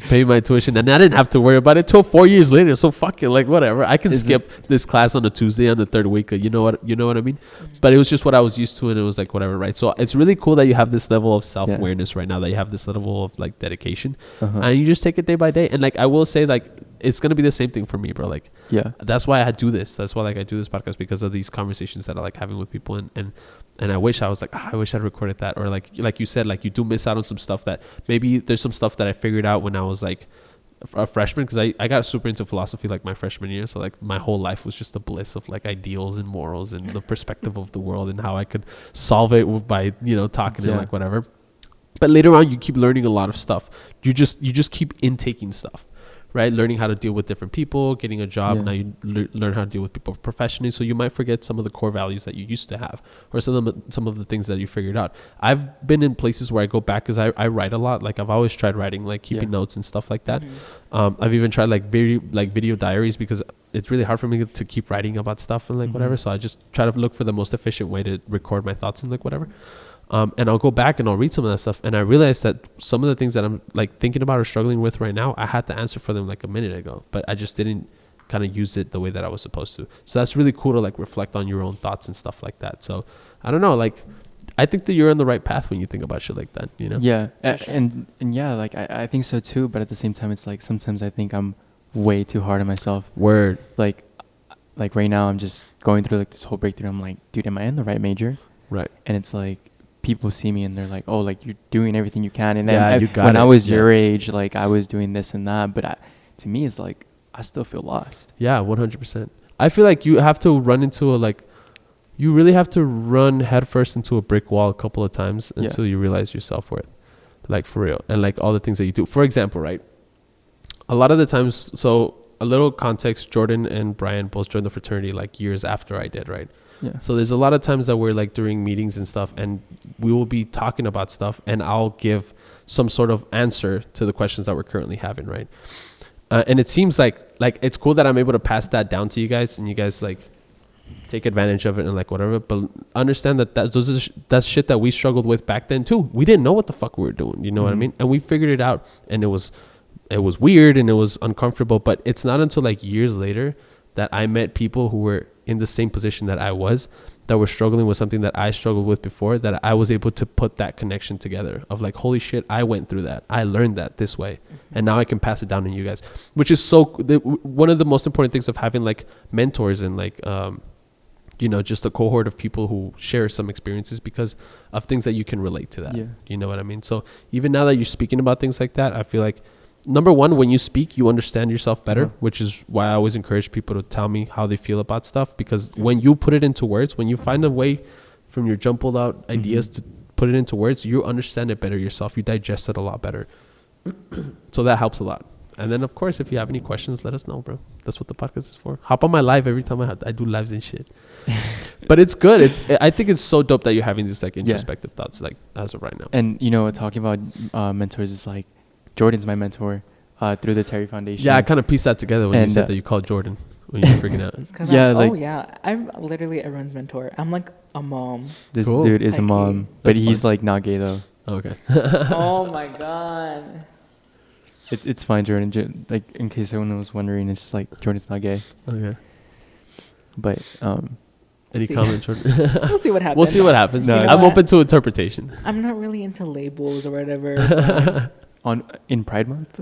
[SPEAKER 1] pay my tuition, and I didn't have to worry about it till 4 years later. So fuck it, like whatever. I can skip this class on a Tuesday on the third week. You know what I mean? But it was just what I was used to, and it was like whatever, right? So it's really cool that you have this level of self-awareness right now. That you have this level of like dedication, and you just take it day by day. And like I will say, like it's gonna be the same thing for me, bro. Like that's why I do this. That's why like I do this podcast, because of these conversations that I like having with people, and I wish I was like, I wish I'd recorded that, or like you said, like you do miss out on some stuff that maybe there's some stuff that I figured out when I was like a freshman, because I got super into philosophy like my freshman year. So like my whole life was just the bliss of like ideals and morals and the perspective of the world and how I could solve it by talking and like whatever. But later on, you keep learning a lot of stuff. You just keep intaking stuff, right? Learning how to deal with different people, getting a job. Now you learn how to deal with people professionally. So you might forget some of the core values that you used to have, or some of the things that you figured out. I've been in places where I go back because I write a lot. Like I've always tried writing, like keeping notes and stuff like that. I've even tried like video diaries, because it's really hard for me to keep writing about stuff and like whatever. So I just try to look for the most efficient way to record my thoughts and like whatever. And I'll go back and I'll read some of that stuff, and I realize that some of the things that I'm like thinking about or struggling with right now, I had the answer for them like a minute ago, but I just didn't kind of use it the way that I was supposed to. So that's really cool to like reflect on your own thoughts and stuff like that. So I don't know, like I think that you're on the right path when you think about shit like that,
[SPEAKER 2] Yeah, and yeah, like I think so too. But at the same time, it's like sometimes I think I'm way too hard on myself.
[SPEAKER 1] Word.
[SPEAKER 2] Like right now, I'm just going through like this whole breakthrough. I'm like, dude, am I in the right major?
[SPEAKER 1] Right.
[SPEAKER 2] And it's like, people see me and they're like, oh, like you're doing everything you can. And then when I was your age, like I was doing this and that. But to me, it's like, I still feel lost.
[SPEAKER 1] Yeah, 100%. I feel like you have to run into you really have to run headfirst into a brick wall a couple of times until you realize your self-worth. Like for real. And like all the things that you do. For example, right? A lot of the times, so a little context, Jordan and Bryan both joined the fraternity like years after I did, right? Yeah. So there's a lot of times that we're like during meetings and stuff, and we will be talking about stuff, and I'll give some sort of answer to the questions that we're currently having, right? And it seems like it's cool that I'm able to pass that down to you guys, and you guys like take advantage of it and like whatever. But understand that that's shit that we struggled with back then too. We didn't know what the fuck we were doing. You know what I mean? And we figured it out, and it was weird and it was uncomfortable. But it's not until like years later that I met people who were in the same position that I was, that were struggling with something that I struggled with before, that I was able to put that connection together of like, holy shit, I went through that. I learned that this way. And now I can pass it down to you guys, which is one of the most important things of having like mentors and like, just a cohort of people who share some experiences because of things that you can relate to that. Yeah. You know what I mean? So even now that you're speaking about things like that, I feel like, number one, when you speak, you understand yourself better, which is why I always encourage people to tell me how they feel about stuff. Because when you put it into words, when you find a way from your jumbled out ideas to put it into words, you understand it better yourself. You digest it a lot better. So that helps a lot. And then, of course, if you have any questions, let us know, bro. That's what the podcast is for. Hop on my live every time I do lives and shit. But it's good. I think it's so dope that you're having these like introspective thoughts, like as of right now.
[SPEAKER 2] And you know, talking about mentors is like Jordan's my mentor through the Terry Foundation.
[SPEAKER 1] Yeah, I kind of pieced that together when you said that you called Jordan when you were freaking out.
[SPEAKER 3] I'm literally everyone's mentor. I'm like a mom.
[SPEAKER 2] This dude is a mom, but he's like not gay though.
[SPEAKER 1] Okay.
[SPEAKER 3] Oh my god.
[SPEAKER 2] It's fine, Jordan. Like, in case anyone was wondering, it's like Jordan's not gay.
[SPEAKER 1] Okay.
[SPEAKER 2] But
[SPEAKER 1] any comment, Jordan?
[SPEAKER 3] We'll see what happens.
[SPEAKER 1] We'll see what happens. No, I'm open to interpretation.
[SPEAKER 3] I'm not really into labels or whatever.
[SPEAKER 2] In Pride Month,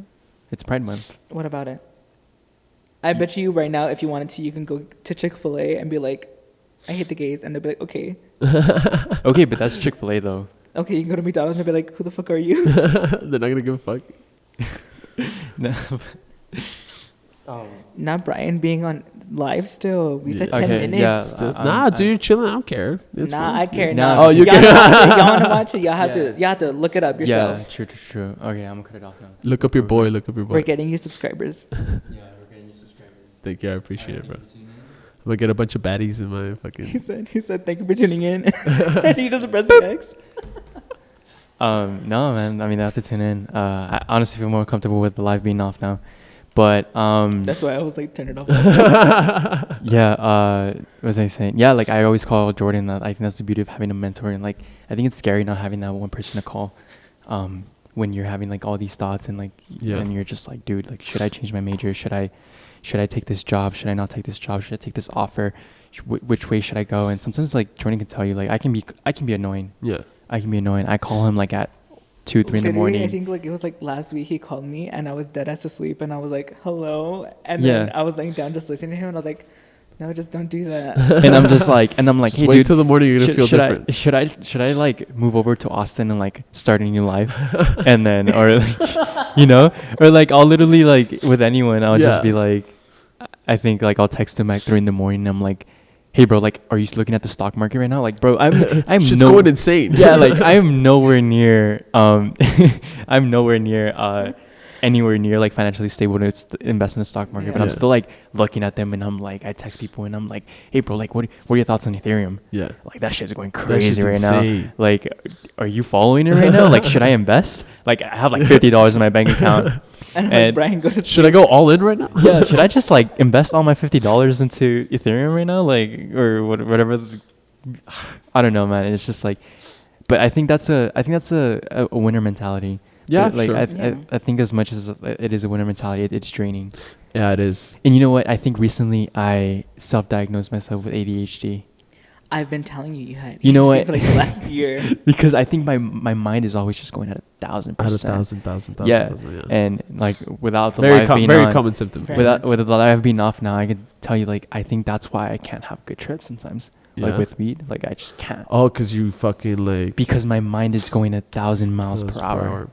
[SPEAKER 2] it's Pride Month.
[SPEAKER 3] What about it? I bet you right now, if you wanted to, you can go to Chick-fil-A and be like, "I hate the gays," and they'll be like, "Okay."
[SPEAKER 2] Okay, but that's Chick-fil-A though.
[SPEAKER 3] Okay, you can go to McDonald's and be like, "Who the fuck are you?"
[SPEAKER 1] They're not gonna give a fuck.
[SPEAKER 2] No.
[SPEAKER 3] Not Bryan being on live still. We said 10 minutes.
[SPEAKER 1] Yeah, dude, chilling. I don't care. It's fun.
[SPEAKER 3] I care.
[SPEAKER 2] Nah.
[SPEAKER 1] Oh, you care?
[SPEAKER 3] Y'all want to watch it? Y'all have to look it up yourself.
[SPEAKER 2] Yeah, true. Okay, I'm gonna cut it off now.
[SPEAKER 1] Look up your boy.
[SPEAKER 3] We're getting you subscribers.
[SPEAKER 2] Yeah, we're getting you subscribers.
[SPEAKER 1] Thank you. I appreciate it, bro. I'm gonna get a bunch of baddies in my fucking.
[SPEAKER 3] He said, "Thank you for tuning in." And he doesn't press the X.
[SPEAKER 2] No, man. I mean, I have to tune in. I honestly feel more comfortable with the live being off now. But
[SPEAKER 3] that's why I was like, turn it off.
[SPEAKER 2] Yeah. What was I saying? Yeah, like I always call Jordan. I think that's the beauty of having a mentor, and like I think it's scary not having that one person to call. When you're having like all these thoughts and like and you're just like, dude, like should I change my major? Should I take this job? Should I not take this job? Should I take this offer? Which way should I go? And sometimes like Jordan can tell you like I can be annoying.
[SPEAKER 1] Yeah.
[SPEAKER 2] I can be annoying. I call him like at 2-3 in the morning.
[SPEAKER 3] I think like it was like last week he called me and I was dead ass asleep and I was like, hello, and then I was laying down just listening to him and I was like, no, just don't do that.
[SPEAKER 2] And I'm just like, hey,
[SPEAKER 1] wait dude, till the morning you're gonna feel different.
[SPEAKER 2] Should I like move over to Austin and like start a new life, and then or like, or like I'll literally like with anyone I'll just be like, I think like I'll text him at 3 in the morning. And I'm like, hey bro, like are you looking at the stock market right now? Like bro, I'm
[SPEAKER 1] shit's going insane.
[SPEAKER 2] Yeah, like I am nowhere near anywhere near like financially stable to invest in the stock market, but I'm still like looking at them and I'm like, I text people and I'm like, hey bro, like what are your thoughts on Ethereum?
[SPEAKER 1] Yeah,
[SPEAKER 2] like that shit's going crazy right now. Like, are you following it right now? Like, should I invest? Like I have like $50 in my bank account.
[SPEAKER 3] And like, Bryan,
[SPEAKER 1] should I go all in right now?
[SPEAKER 2] Yeah, should I just like invest all my $50 into Ethereum right now? Like, or whatever. I don't know, man. It's just like, but I think that's a winner mentality.
[SPEAKER 1] Yeah,
[SPEAKER 2] like
[SPEAKER 1] sure.
[SPEAKER 2] I think as much as it is a winner mentality, it's draining.
[SPEAKER 1] Yeah, it is.
[SPEAKER 2] And you know what? I think recently I self-diagnosed myself with ADHD.
[SPEAKER 3] I've been telling you had.
[SPEAKER 2] You know what?
[SPEAKER 3] For like the last year.
[SPEAKER 2] Because I think my mind is always just going at 1,000%. Yeah, and like without the live being
[SPEAKER 1] very
[SPEAKER 2] on,
[SPEAKER 1] common symptom.
[SPEAKER 2] With the live being off now, I can tell you like I think that's why I can't have good trips sometimes. Like with weed, like I just can't.
[SPEAKER 1] Oh, because you fucking like.
[SPEAKER 2] Because my mind is going 1,000 miles per hour.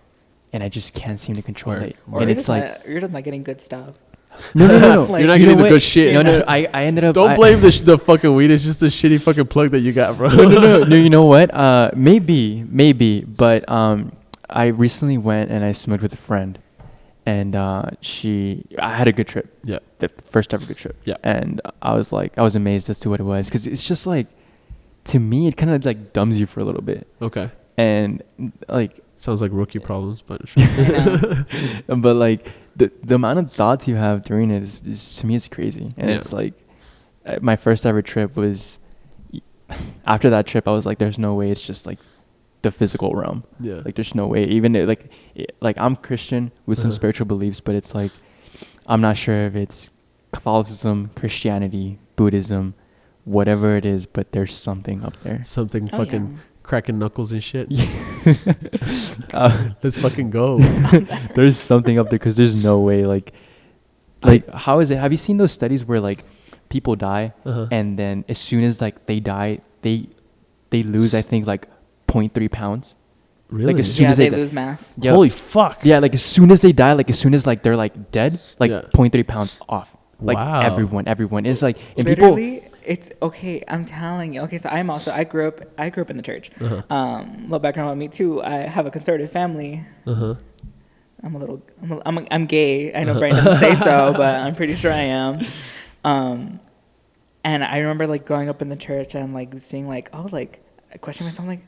[SPEAKER 2] And I just can't seem to control it.
[SPEAKER 3] Or
[SPEAKER 2] and it's like
[SPEAKER 3] you're just not getting good stuff.
[SPEAKER 2] No.
[SPEAKER 1] Like, you're not getting the good shit.
[SPEAKER 2] No. I ended up.
[SPEAKER 1] Don't blame the fucking weed. It's just a shitty fucking plug that you got, bro.
[SPEAKER 2] No. You know what? Maybe. But I recently went and I smoked with a friend, and I had a good trip.
[SPEAKER 1] Yeah.
[SPEAKER 2] The first ever good trip.
[SPEAKER 1] Yeah.
[SPEAKER 2] And I was amazed as to what it was, because it's just like, to me, it kind of like dumbs you for a little bit.
[SPEAKER 1] Okay.
[SPEAKER 2] And like.
[SPEAKER 1] Sounds like rookie problems, but sure.
[SPEAKER 2] But like the amount of thoughts you have during it is to me is crazy. And it's like my first ever trip was, after that trip I was like, there's no way it's just like the physical realm. Yeah. Like there's no way, even like I'm Christian with some spiritual beliefs, but it's like I'm not sure if it's Catholicism, Christianity, Buddhism, whatever it is, but there's something up there.
[SPEAKER 1] Something fucking cracking knuckles and shit. Let's fucking go.
[SPEAKER 2] There's something up there, because there's no way like how is it? Have you seen those studies where like people die and then as soon as like they die, they lose, I think, like 0.3 pounds.
[SPEAKER 1] Really?
[SPEAKER 2] Like as soon as they
[SPEAKER 3] lose mass.
[SPEAKER 2] Yeah.
[SPEAKER 1] Holy fuck.
[SPEAKER 2] Yeah, like as soon as they die, like as soon as like they're like dead, like 0.3 pounds off. Like
[SPEAKER 1] wow.
[SPEAKER 2] everyone. It's like, and
[SPEAKER 3] literally,
[SPEAKER 2] people.
[SPEAKER 3] It's okay. I'm telling you. Okay, so I grew up in the church. Little background about me too. I have a conservative family. I'm gay. I know Bryan doesn't say so, but I'm pretty sure I am. And I remember like growing up in the church and like seeing like, oh, like I questioned myself, like,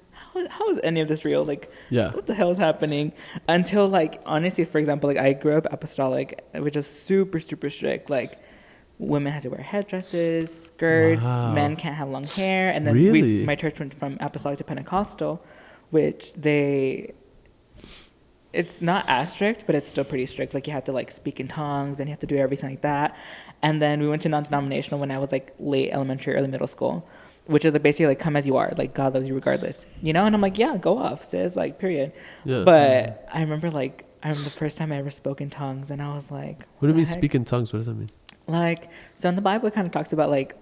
[SPEAKER 3] how is any of this real? Like, what the hell is happening? Until like, honestly, for example, like I grew up apostolic, which is super, super strict. Like, women had to wear headdresses, skirts, men can't have long hair. And then my church went from apostolic to Pentecostal, which it's not as strict, but it's still pretty strict. Like, you have to like speak in tongues and you have to do everything like that. And then we went to non-denominational when I was like late elementary, early middle school, which is like basically like come as you are, like God loves you regardless, you know? And I'm like, yeah, go off, sis, like period. Yeah. But I remember the first time I ever spoke in tongues, and I was like,
[SPEAKER 1] what do you mean speak in tongues? What does that mean?
[SPEAKER 3] Like, so in the Bible, it kind of talks about like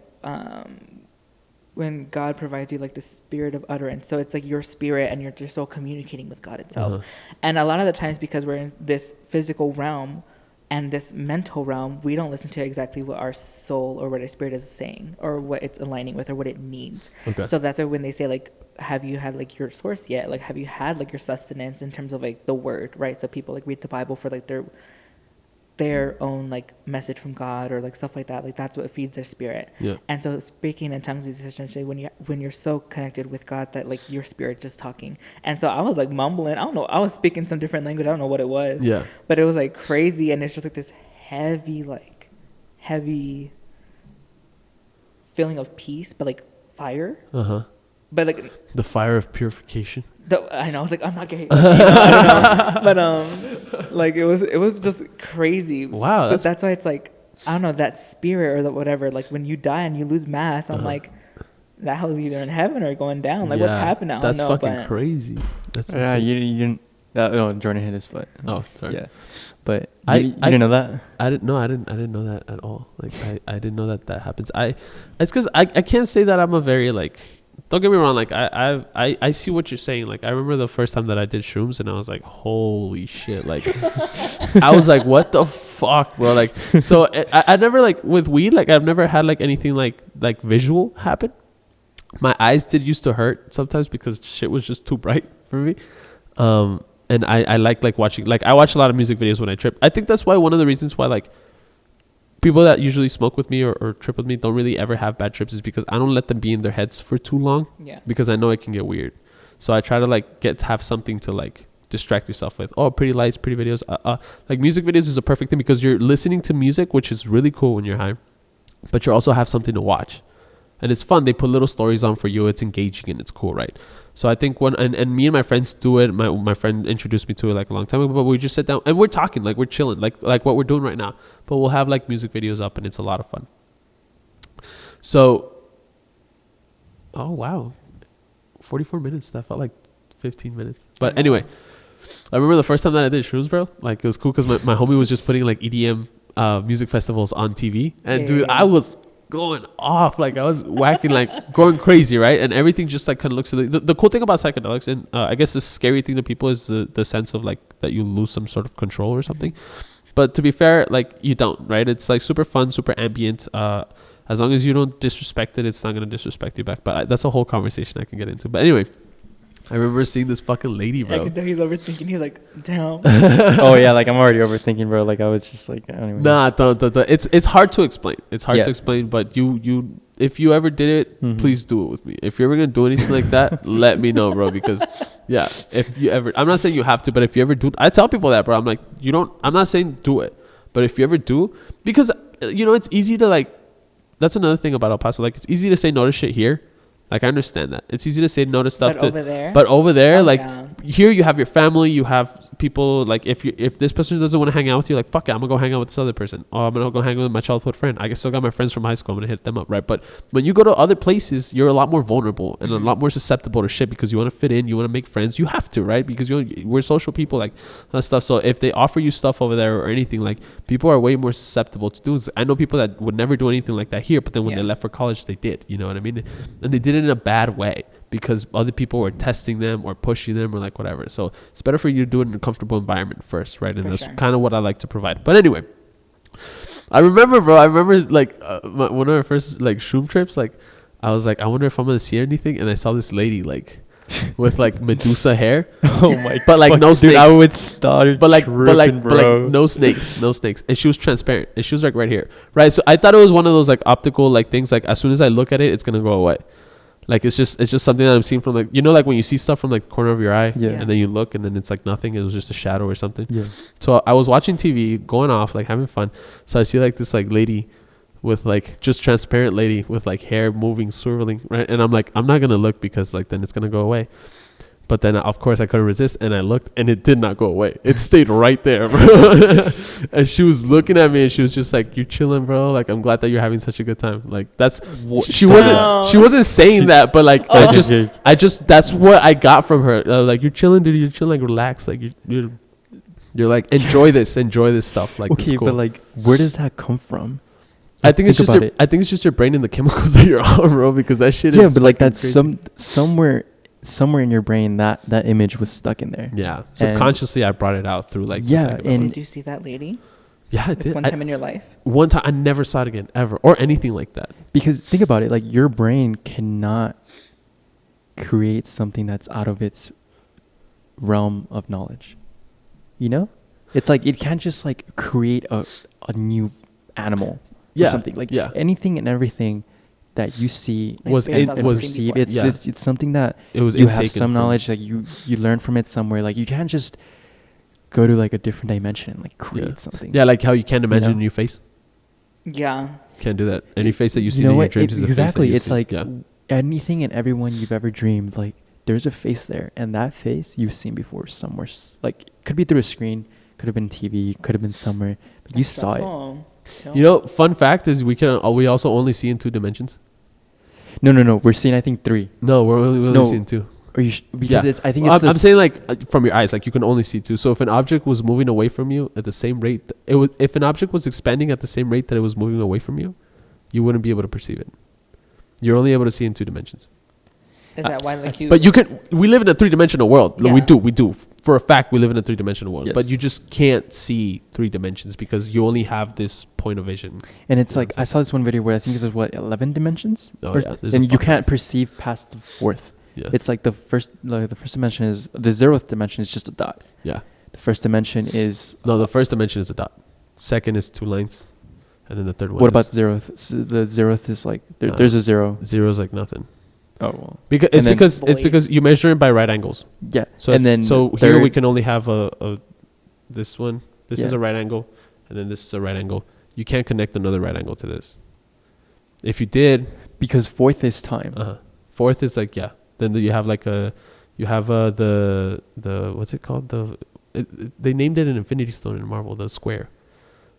[SPEAKER 3] when God provides you like the spirit of utterance. So it's like your spirit and your soul communicating with God itself. And a lot of the times, because we're in this physical realm and this mental realm, we don't listen to exactly what our soul or what our spirit is saying or what it's aligning with or what it needs. So that's why when they say like, have you had like your source yet? Like, have you had like your sustenance in terms of like the word, right? So people like read the Bible for like their own like message from God or like stuff like that. Like, that's what feeds their spirit. And so speaking in tongues is essentially when you're so connected with God that like your spirit just talking. And so I was like mumbling, I don't know, I was speaking some different language, I don't know what it was, but it was like crazy. And it's just like this heavy feeling of peace, but like fire. But like
[SPEAKER 1] the fire of purification.
[SPEAKER 3] I know, I was like, I'm not gay. I don't know. But like it was just crazy.
[SPEAKER 1] Wow.
[SPEAKER 3] But that's why it's like, I don't know, that spirit or that whatever, like when you die and you lose mass, I'm like, that hell's either in heaven or going down. Like, what's happening? I don't know.
[SPEAKER 1] That's fucking crazy. That's insane.
[SPEAKER 2] You didn't. No, Jordan hit his foot.
[SPEAKER 1] Oh, sorry.
[SPEAKER 2] Yeah, but I didn't know that.
[SPEAKER 1] I didn't know that at all. Like, I didn't know that happens. It's because I can't say that I'm a very like. Don't get me wrong. Like, I see what you're saying. Like, I remember the first time that I did shrooms, and I was like, holy shit! Like, I was like, what the fuck, bro? Like, so I never like with weed. Like, I've never had like anything like visual happen. My eyes did used to hurt sometimes because shit was just too bright for me. And I like watching. Like, I watch a lot of music videos when I trip. I think that's why one of the reasons why like people that usually smoke with me or trip with me don't really ever have bad trips is because I don't let them be in their heads for too long. Because I know it can get weird. So I try to like have something to like distract yourself with. Oh, pretty lights, pretty videos. Like, music videos is a perfect thing because you're listening to music, which is really cool when you're high, but you also have something to watch. And it's fun. They put little stories on for you. It's engaging and it's cool, right? So I think and me and my friends do it. My friend introduced me to it like a long time ago. But we just sit down and we're talking, like we're chilling, like what we're doing right now. But we'll have like music videos up and it's a lot of fun. So, oh wow, 44 minutes. That felt like 15 minutes. But anyway, I remember the first time that I did shrooms, bro. Like, it was cool because my homie was just putting like EDM music festivals on TV, and dude, I was going off. Like, I was whacking, like going crazy, right? And everything just like kind of looks the cool thing about psychedelics, and I guess the scary thing to people is the sense of like that you lose some sort of control or something. But to be fair, like, you don't, right? It's like super fun, super ambient. As long as you don't disrespect it, it's not going to disrespect you back. But that's a whole conversation I can get into. But anyway, I remember seeing this fucking lady, bro.
[SPEAKER 3] I can tell he's overthinking. He's like, damn.
[SPEAKER 2] Oh yeah, like I'm already overthinking, bro. Like, I was just like, I don't even.
[SPEAKER 1] Nah, don't. It's hard to explain. It's hard to explain. But you, if you ever did it, please do it with me. If you're ever gonna do anything like that, let me know, bro. Because yeah, if you ever, I'm not saying you have to, but if you ever do, I tell people that, bro. I'm like, you don't. I'm not saying do it, but if you ever do, because it's easy to like. That's another thing about El Paso. Like, it's easy to say no to shit here. Like, I understand that. It's easy to say no to stuff. But over there, like, here you have your family, you have people, like, if this person doesn't want to hang out with you, like, fuck it, I'm going to go hang out with this other person. Oh, I'm going to go hang out with my childhood friend. I still got my friends from high school. I'm going to hit them up, right? But when you go to other places, you're a lot more vulnerable and a lot more susceptible to shit because you want to fit in, you want to make friends. You have to, right? Because we're social people, like, that stuff. So if they offer you stuff over there or anything, like, people are way more susceptible to do. I know people that would never do anything like that here, but then when they left for college, they did. You know what I mean? And they did it in a bad way because other people were testing them or pushing them or like whatever. So it's better for you to do it in a comfortable environment first, right? And that's kind of what I like to provide. But anyway, I remember, bro. I remember like one of our first like shroom trips. Like, I was like, I wonder if I'm gonna see anything, and I saw this lady like with like Medusa hair.
[SPEAKER 2] Oh my!
[SPEAKER 1] But like no snakes.
[SPEAKER 2] Dude, I would start.
[SPEAKER 1] But like no snakes, and she was transparent, and she was like right here, right. So I thought it was one of those like optical like things. Like as soon as I look at it, it's gonna go away. Like it's just something that I'm seeing from like, you know, like when you see stuff from like the corner of your eye, and then you look and then it's like nothing. It was just a shadow or something. Yeah. So I was watching TV, going off, like having fun. So I see like this like lady with like just transparent lady with like hair moving, swirling, right? And I'm like, I'm not gonna look because like then it's gonna go away. But then of course I couldn't resist, and I looked, and it did not go away. It stayed right there, bro. And she was looking at me, and she was just like, "You're chilling, bro. Like I'm glad that you're having such a good time." Like that's she wasn't saying that, but like I just that's what I got from her. Like you're chilling, dude. You're chilling. Like relax. Like you're like enjoy this stuff. Like
[SPEAKER 2] okay,
[SPEAKER 1] cool.
[SPEAKER 2] But like where does that come from?
[SPEAKER 1] I think it's just your brain and the chemicals that you're on, bro. Because that shit is
[SPEAKER 2] but like that's crazy. Somewhere in your brain that image was stuck in there.
[SPEAKER 1] Yeah. So consciously I brought it out through like
[SPEAKER 3] and did you see that lady?
[SPEAKER 1] Yeah, I did.
[SPEAKER 3] One time in your life?
[SPEAKER 1] One time. I never saw it again, ever. Or anything like that.
[SPEAKER 2] Because think about it. Like your brain cannot create something that's out of its realm of knowledge. You know? It's like it can't just like create a new animal or something. Like anything and everything that you see it's something that you have some knowledge that you learn from it somewhere. Like you can't just go to like a different dimension and like create something.
[SPEAKER 1] Yeah, like how you can't imagine a new face.
[SPEAKER 3] Yeah.
[SPEAKER 1] Can't do that. Any face that you see in your dreams is a face that you
[SPEAKER 2] it's like anything and everyone you've ever dreamed, like there's a face there, and that face you've seen before somewhere. Like could be through a screen, could have been TV, could have been somewhere, but you saw it.
[SPEAKER 1] You know, fun fact is we also only see in 2 dimensions.
[SPEAKER 2] No. We're seeing I think 3.
[SPEAKER 1] No, we're only seeing 2.
[SPEAKER 2] Are you because
[SPEAKER 1] I'm saying like from your eyes, like you can only see 2. So if an object was moving away from you at the same rate, if an object was expanding at the same rate that it was moving away from you, you wouldn't be able to perceive it. You're only able to see in 2 dimensions.
[SPEAKER 3] Is that why like you?
[SPEAKER 1] But we live in a 3-dimensional world. Yeah. We do. For a fact, we live in a 3-dimensional world. Yes. But you just can't see 3 dimensions because you only have this point of vision.
[SPEAKER 2] And it's like I saw this one video where I think there's 11 dimensions.
[SPEAKER 1] Oh yeah.
[SPEAKER 2] And you can't perceive past the 4th.
[SPEAKER 1] Yeah.
[SPEAKER 2] It's like the first dimension is the 0th dimension is just a dot.
[SPEAKER 1] Yeah.
[SPEAKER 2] The first dimension is
[SPEAKER 1] the first dimension is a dot. Second is 2 lines, and then the third one.
[SPEAKER 2] What about 0th? So the 0th is like there's a 0.
[SPEAKER 1] 0 is like nothing.
[SPEAKER 2] Oh well.
[SPEAKER 1] Because it's because you measure it by right angles.
[SPEAKER 2] Yeah.
[SPEAKER 1] So here we can only have a this one. This is a right angle, and then this is a right angle. You can't connect another right angle to this. If you did,
[SPEAKER 2] because 4th is time.
[SPEAKER 1] 4th is like Then you have like the what's it called? They named it an Infinity Stone in Marvel. The square.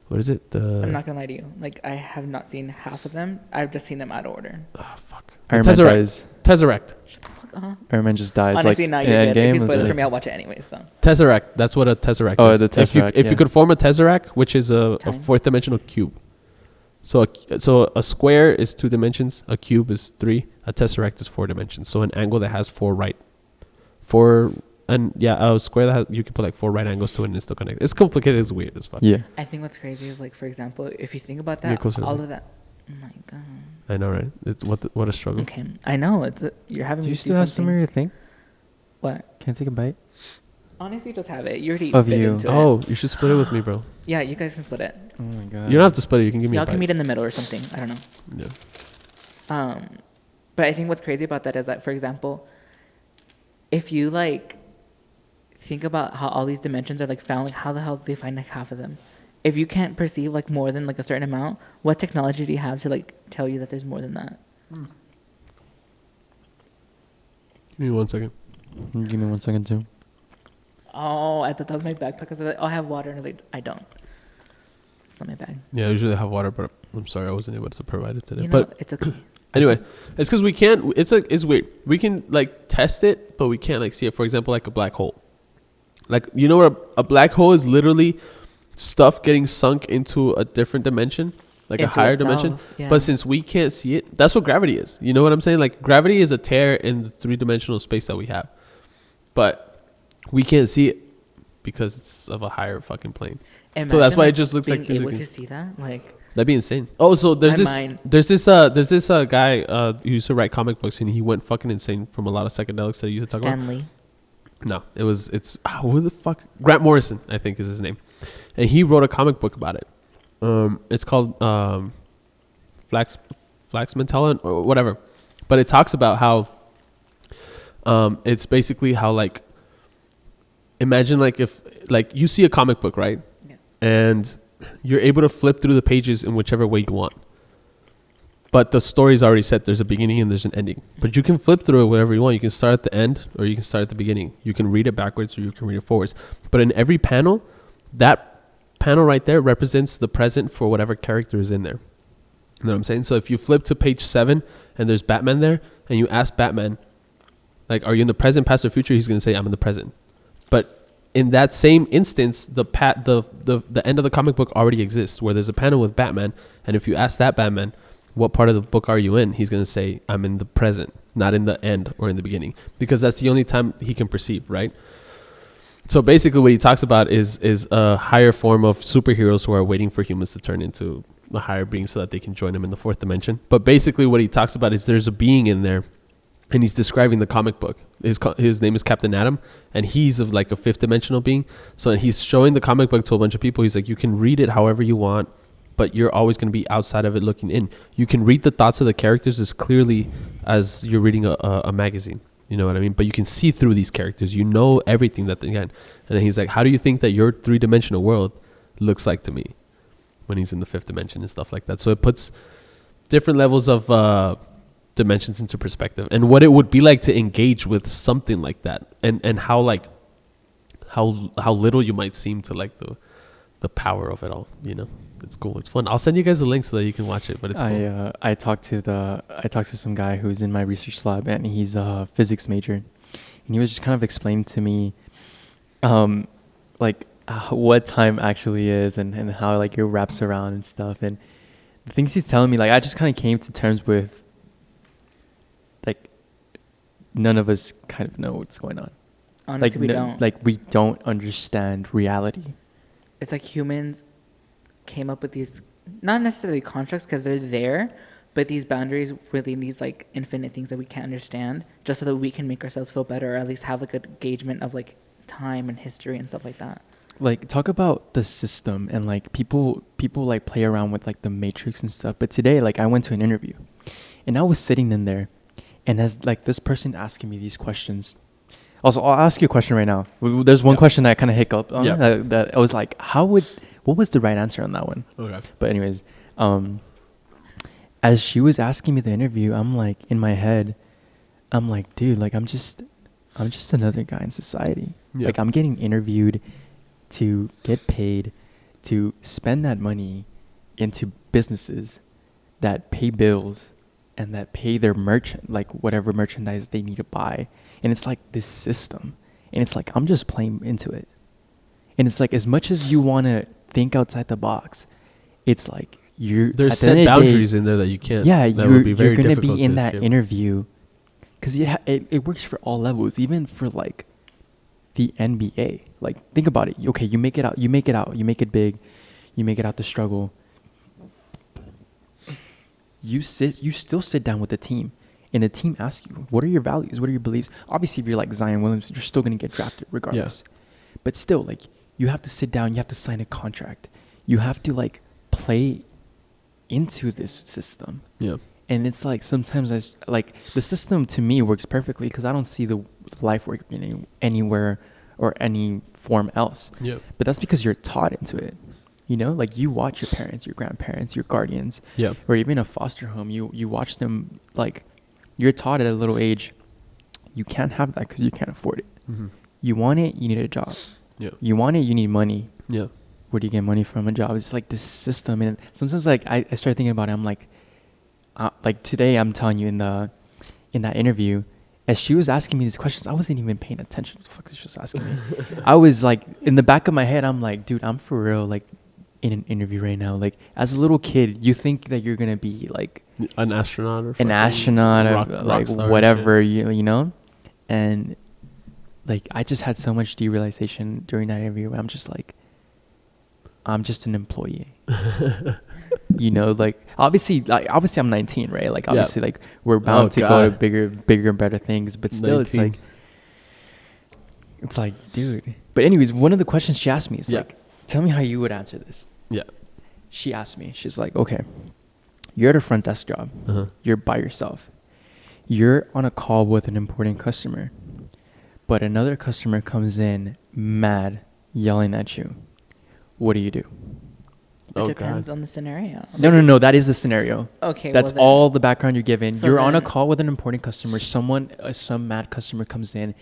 [SPEAKER 1] What is it?
[SPEAKER 3] I'm not gonna lie to you. Like I have not seen half of them. I've just seen them out of order.
[SPEAKER 1] Oh fuck.
[SPEAKER 2] Iron Man dies.
[SPEAKER 1] Tesseract.
[SPEAKER 3] Shut the fuck up.
[SPEAKER 2] Iron Man just dies.
[SPEAKER 3] Honestly,
[SPEAKER 2] like
[SPEAKER 3] now you're good. If you spoil it for me, I'll watch it anyway. So.
[SPEAKER 1] Tesseract. That's what a tesseract is.
[SPEAKER 2] Oh, the tesseract.
[SPEAKER 1] If you could form a tesseract, which is a 4th dimensional cube. So a square is 2 dimensions. A cube is 3. A tesseract is 4 dimensions. So an angle that has 4 a square that you can put like 4 right angles to it and it's still connected. It's complicated. It's weird as fuck.
[SPEAKER 2] Yeah.
[SPEAKER 3] I think what's crazy is like, for example, if you think about that, all of that. Oh my god.
[SPEAKER 1] I know, right? It's what a struggle.
[SPEAKER 3] Okay, I know. You're having.
[SPEAKER 2] Do you still have some of your thing?
[SPEAKER 3] What?
[SPEAKER 2] Can I take a bite?
[SPEAKER 3] Honestly, just have it. You already
[SPEAKER 2] of
[SPEAKER 3] bit
[SPEAKER 2] you.
[SPEAKER 3] into it.
[SPEAKER 1] Oh, you should split it with me, bro.
[SPEAKER 3] Yeah, you guys can split it.
[SPEAKER 2] Oh my god.
[SPEAKER 1] You don't have to split it. You can give me.
[SPEAKER 3] Y'all can meet in the middle or something. I don't know.
[SPEAKER 1] Yeah.
[SPEAKER 3] But I think what's crazy about that is that, for example, if you like think about how all these dimensions are like found, like how the hell do they find like half of them? If you can't perceive like more than like a certain amount, what technology do you have to like tell you that there's more than that?
[SPEAKER 1] Give me 1 second.
[SPEAKER 2] Give me 1 second too.
[SPEAKER 3] Oh, I thought that was my backpack. I was like, oh, I have water, and I was like, I don't. It's not my bag.
[SPEAKER 1] Yeah, I usually have water, but I'm sorry I wasn't able to provide it today.
[SPEAKER 3] You know,
[SPEAKER 1] but
[SPEAKER 3] it's okay.
[SPEAKER 1] Anyway, it's because we can't. It's weird. We can like test it, but we can't like see it. For example, like a black hole. Like you know what a black hole is? Literally stuff getting sunk into a different dimension, like into a higher dimension. Yeah. But since we can't see it, that's what gravity is. You know what I'm saying? Like gravity is a tear in the 3-dimensional space that we have, but we can't see it because it's of a higher fucking plane.
[SPEAKER 3] Imagine,
[SPEAKER 1] so that's why it just looks
[SPEAKER 3] being
[SPEAKER 1] like
[SPEAKER 3] able to see that. Like
[SPEAKER 1] that'd be insane. Oh, so there's this guy who used to write comic books, and he went fucking insane from a lot of psychedelics that he used to talk about.
[SPEAKER 3] Stanley.
[SPEAKER 1] No, it's who the fuck? Grant Morrison, I think is his name, and he wrote a comic book about it. It's called Flax Mentala or whatever, but it talks about how it's basically how like imagine like if like you see a comic book, right? Yeah. And you're able to flip through the pages in whichever way you want. But the story's already set. There's a beginning and there's an ending. But you can flip through it whatever you want. You can start at the end or you can start at the beginning. You can read it backwards or you can read it forwards. But in every panel, that panel right there represents the present for whatever character is in there. You know what I'm saying? So if you flip to page 7 and there's Batman there and you ask Batman, like, are you in the present, past, or future? He's going to say, I'm in the present. But in that same instance, the end of the comic book already exists where there's a panel with Batman. And if you ask that Batman, what part of the book are you in? He's going to say, I'm in the present, not in the end or in the beginning, because that's the only time he can perceive, right? So basically what he talks about is a higher form of superheroes who are waiting for humans to turn into a higher being so that they can join him in the fourth dimension. But basically what he talks about is there's a being in there and he's describing the comic book. His name is Captain Atom and he's of like a fifth dimensional being. So he's showing the comic book to a bunch of people. He's like, you can read it however you want, but you're always going to be outside of it looking in. You can read the thoughts of the characters as clearly as you're reading a magazine. You know what I mean? But you can see through these characters. You know everything that they can. And then he's like, how do you think that your three-dimensional world looks like to me when he's in the fifth dimension and stuff like that? So it puts different levels of dimensions into perspective and what it would be like to engage with something like that and how like how little you might seem to like the power of it all, you know? It's cool. It's fun. I'll send you guys a link so that you can watch it. But it's cool.
[SPEAKER 2] I talked to some guy who's in my research lab, and he's a physics major, and he was just kind of explaining to me, like what time actually is, and how like it wraps around and stuff. And the things he's telling me, like I just kind of came to terms with, like none of us kind of know what's going on.
[SPEAKER 3] Honestly,
[SPEAKER 2] we don't. Like we don't understand reality.
[SPEAKER 3] It's like humans came up with these, not necessarily constructs because they're there, but these boundaries within these like infinite things that we can't understand, just so that we can make ourselves feel better, or at least have like a engagement of like time and history and stuff like that.
[SPEAKER 2] Like talk about the system and like people like play around with like the matrix and stuff. But today, like I went to an interview, and I was sitting in there, and as like this person asking me these questions. Also, I'll ask you a question right now. There's one question that I kind of hiccuped on that I was like, what was the right answer on that one? Okay. But anyways, as she was asking me the interview, I'm like, in my head, I'm like, dude, like I'm just another guy in society. Yeah. Like I'm getting interviewed to get paid to spend that money into businesses that pay bills and that pay their merchant, like whatever merchandise they need to buy. And it's like this system. And it's like, I'm just playing into it. And it's like, as much as you want to think outside the box, it's like
[SPEAKER 1] there's set boundaries in there that you can't.
[SPEAKER 2] Yeah, you're going to be in that interview because it works for all levels, even for like the NBA. Like think about it. Okay, you make it out, you make it big, you make it out the struggle. You still sit down with the team, and the team asks you, what are your values? What are your beliefs? Obviously, if you're like Zion Williamson, you're still going to get drafted regardless. Yeah. But still, like, you have to sit down. You have to sign a contract. You have to, like, play into this system. Yeah. And it's, like, sometimes the system to me works perfectly because I don't see the life working anywhere or any form else. Yeah. But that's because you're taught into it. You know, like you watch your parents, your grandparents, your guardians, or even a foster home. You watch them, like, you're taught at a little age, you can't have that because you can't afford it. Mm-hmm. You want it, you need a job. Yeah. You want it, you need money. Yeah. Where do you get money from? A job. It's like this system, and sometimes like I start thinking about it. I'm like today, I'm telling you in that interview, as she was asking me these questions, I wasn't even paying attention to what the fuck she was asking me. I was like, in the back of my head, I'm like, dude, I'm for real, like, in an interview right now. Like, as a little kid, you think that you're gonna be like
[SPEAKER 1] an astronaut or
[SPEAKER 2] like whatever, you know. And like I just had so much derealization during that interview. I'm just like, I'm just an employee. You know, like obviously I'm 19, right? Like obviously, like we're bound to go to bigger and better things, but still, 19. It's like, dude. But anyways, one of the questions she asked me is like, tell me how you would answer this. Yeah. She asked me, she's like, okay, you're at a front desk job. You're by yourself. You're on a call with an important customer, but another customer comes in mad, yelling at you. What do you do?
[SPEAKER 3] It depends on the scenario.
[SPEAKER 2] No. That is the scenario.
[SPEAKER 3] Okay.
[SPEAKER 2] That's all the background you're given. So you're on a call with an important customer. Some mad customer comes in,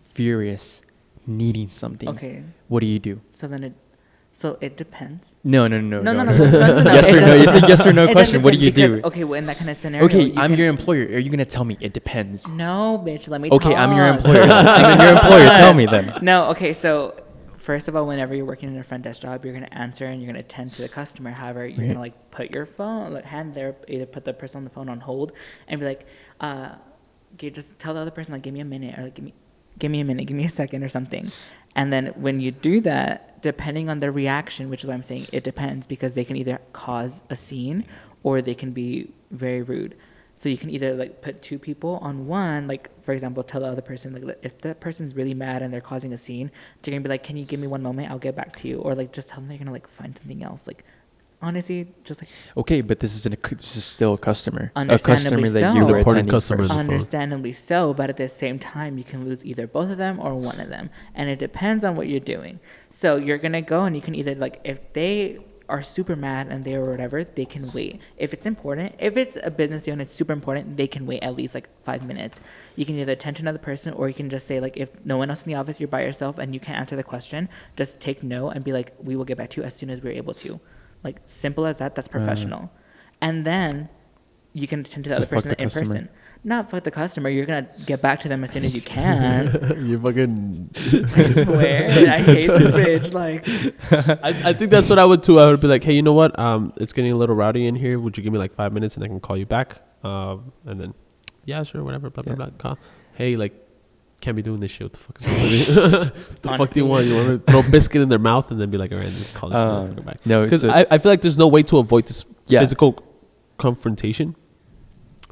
[SPEAKER 2] furious, needing something. Okay. What do you do?
[SPEAKER 3] So it depends.
[SPEAKER 2] No. Yes or no? It's a yes or no question. What do you do?
[SPEAKER 3] Okay, well, in that kind of scenario.
[SPEAKER 2] Okay, I'm your employer. Are you gonna tell me it depends?
[SPEAKER 3] No, bitch. Let me talk.
[SPEAKER 2] Okay, I'm your employer. I'm your employer. Tell me then.
[SPEAKER 3] No. Okay, so first of all, whenever you're working in a front desk job, you're gonna answer and you're gonna attend to the customer. However, you're gonna like put your phone, like hand there, either put the person on the phone on hold, and be like, you just tell the other person like, give me a minute, or like give me a minute, give me a second, or something. And then when you do that, depending on their reaction, which is what I'm saying, it depends, because they can either cause a scene or they can be very rude. So you can either like put two people on one, like for example, tell the other person, like if that person's really mad and they're causing a scene, you're gonna be like, can you give me 1 moment? I'll get back to you. Or like just tell them they're gonna like find something else. Like honestly, just like.
[SPEAKER 2] Okay, but this is still a customer.
[SPEAKER 3] Understandably
[SPEAKER 2] a customer that you were attending
[SPEAKER 1] customer.
[SPEAKER 3] Understandably so, but at the same time, you can lose either both of them or one of them, and it depends on what you're doing. So you're gonna go, and you can either like, if they are super mad and they or whatever, they can wait. If it's important, if it's a business deal and it's super important, they can wait at least like 5 minutes. You can either attend to another person, or you can just say like, if no one else in the office, you're by yourself and you can't answer the question, just take no and be like, we will get back to you as soon as we're able to. Like simple as that. That's professional. And then you can attend to the other person in person. Not fuck the customer. You're gonna get back to them as soon as you can.
[SPEAKER 1] You fucking.
[SPEAKER 3] I swear, I hate this bitch. Like,
[SPEAKER 1] I think that's what I would too. I would be like, hey, you know what? It's getting a little rowdy in here. Would you give me like 5 minutes and I can call you back? And then, yeah, sure, whatever. Blah blah blah. Call. Hey, like, can't be doing this shit. What the fuck is wrong with you? The fuck do you want? You want to throw a biscuit in their mouth and then be like, all right, just call this motherfucker back? No, because I feel like there's no way to avoid this physical confrontation.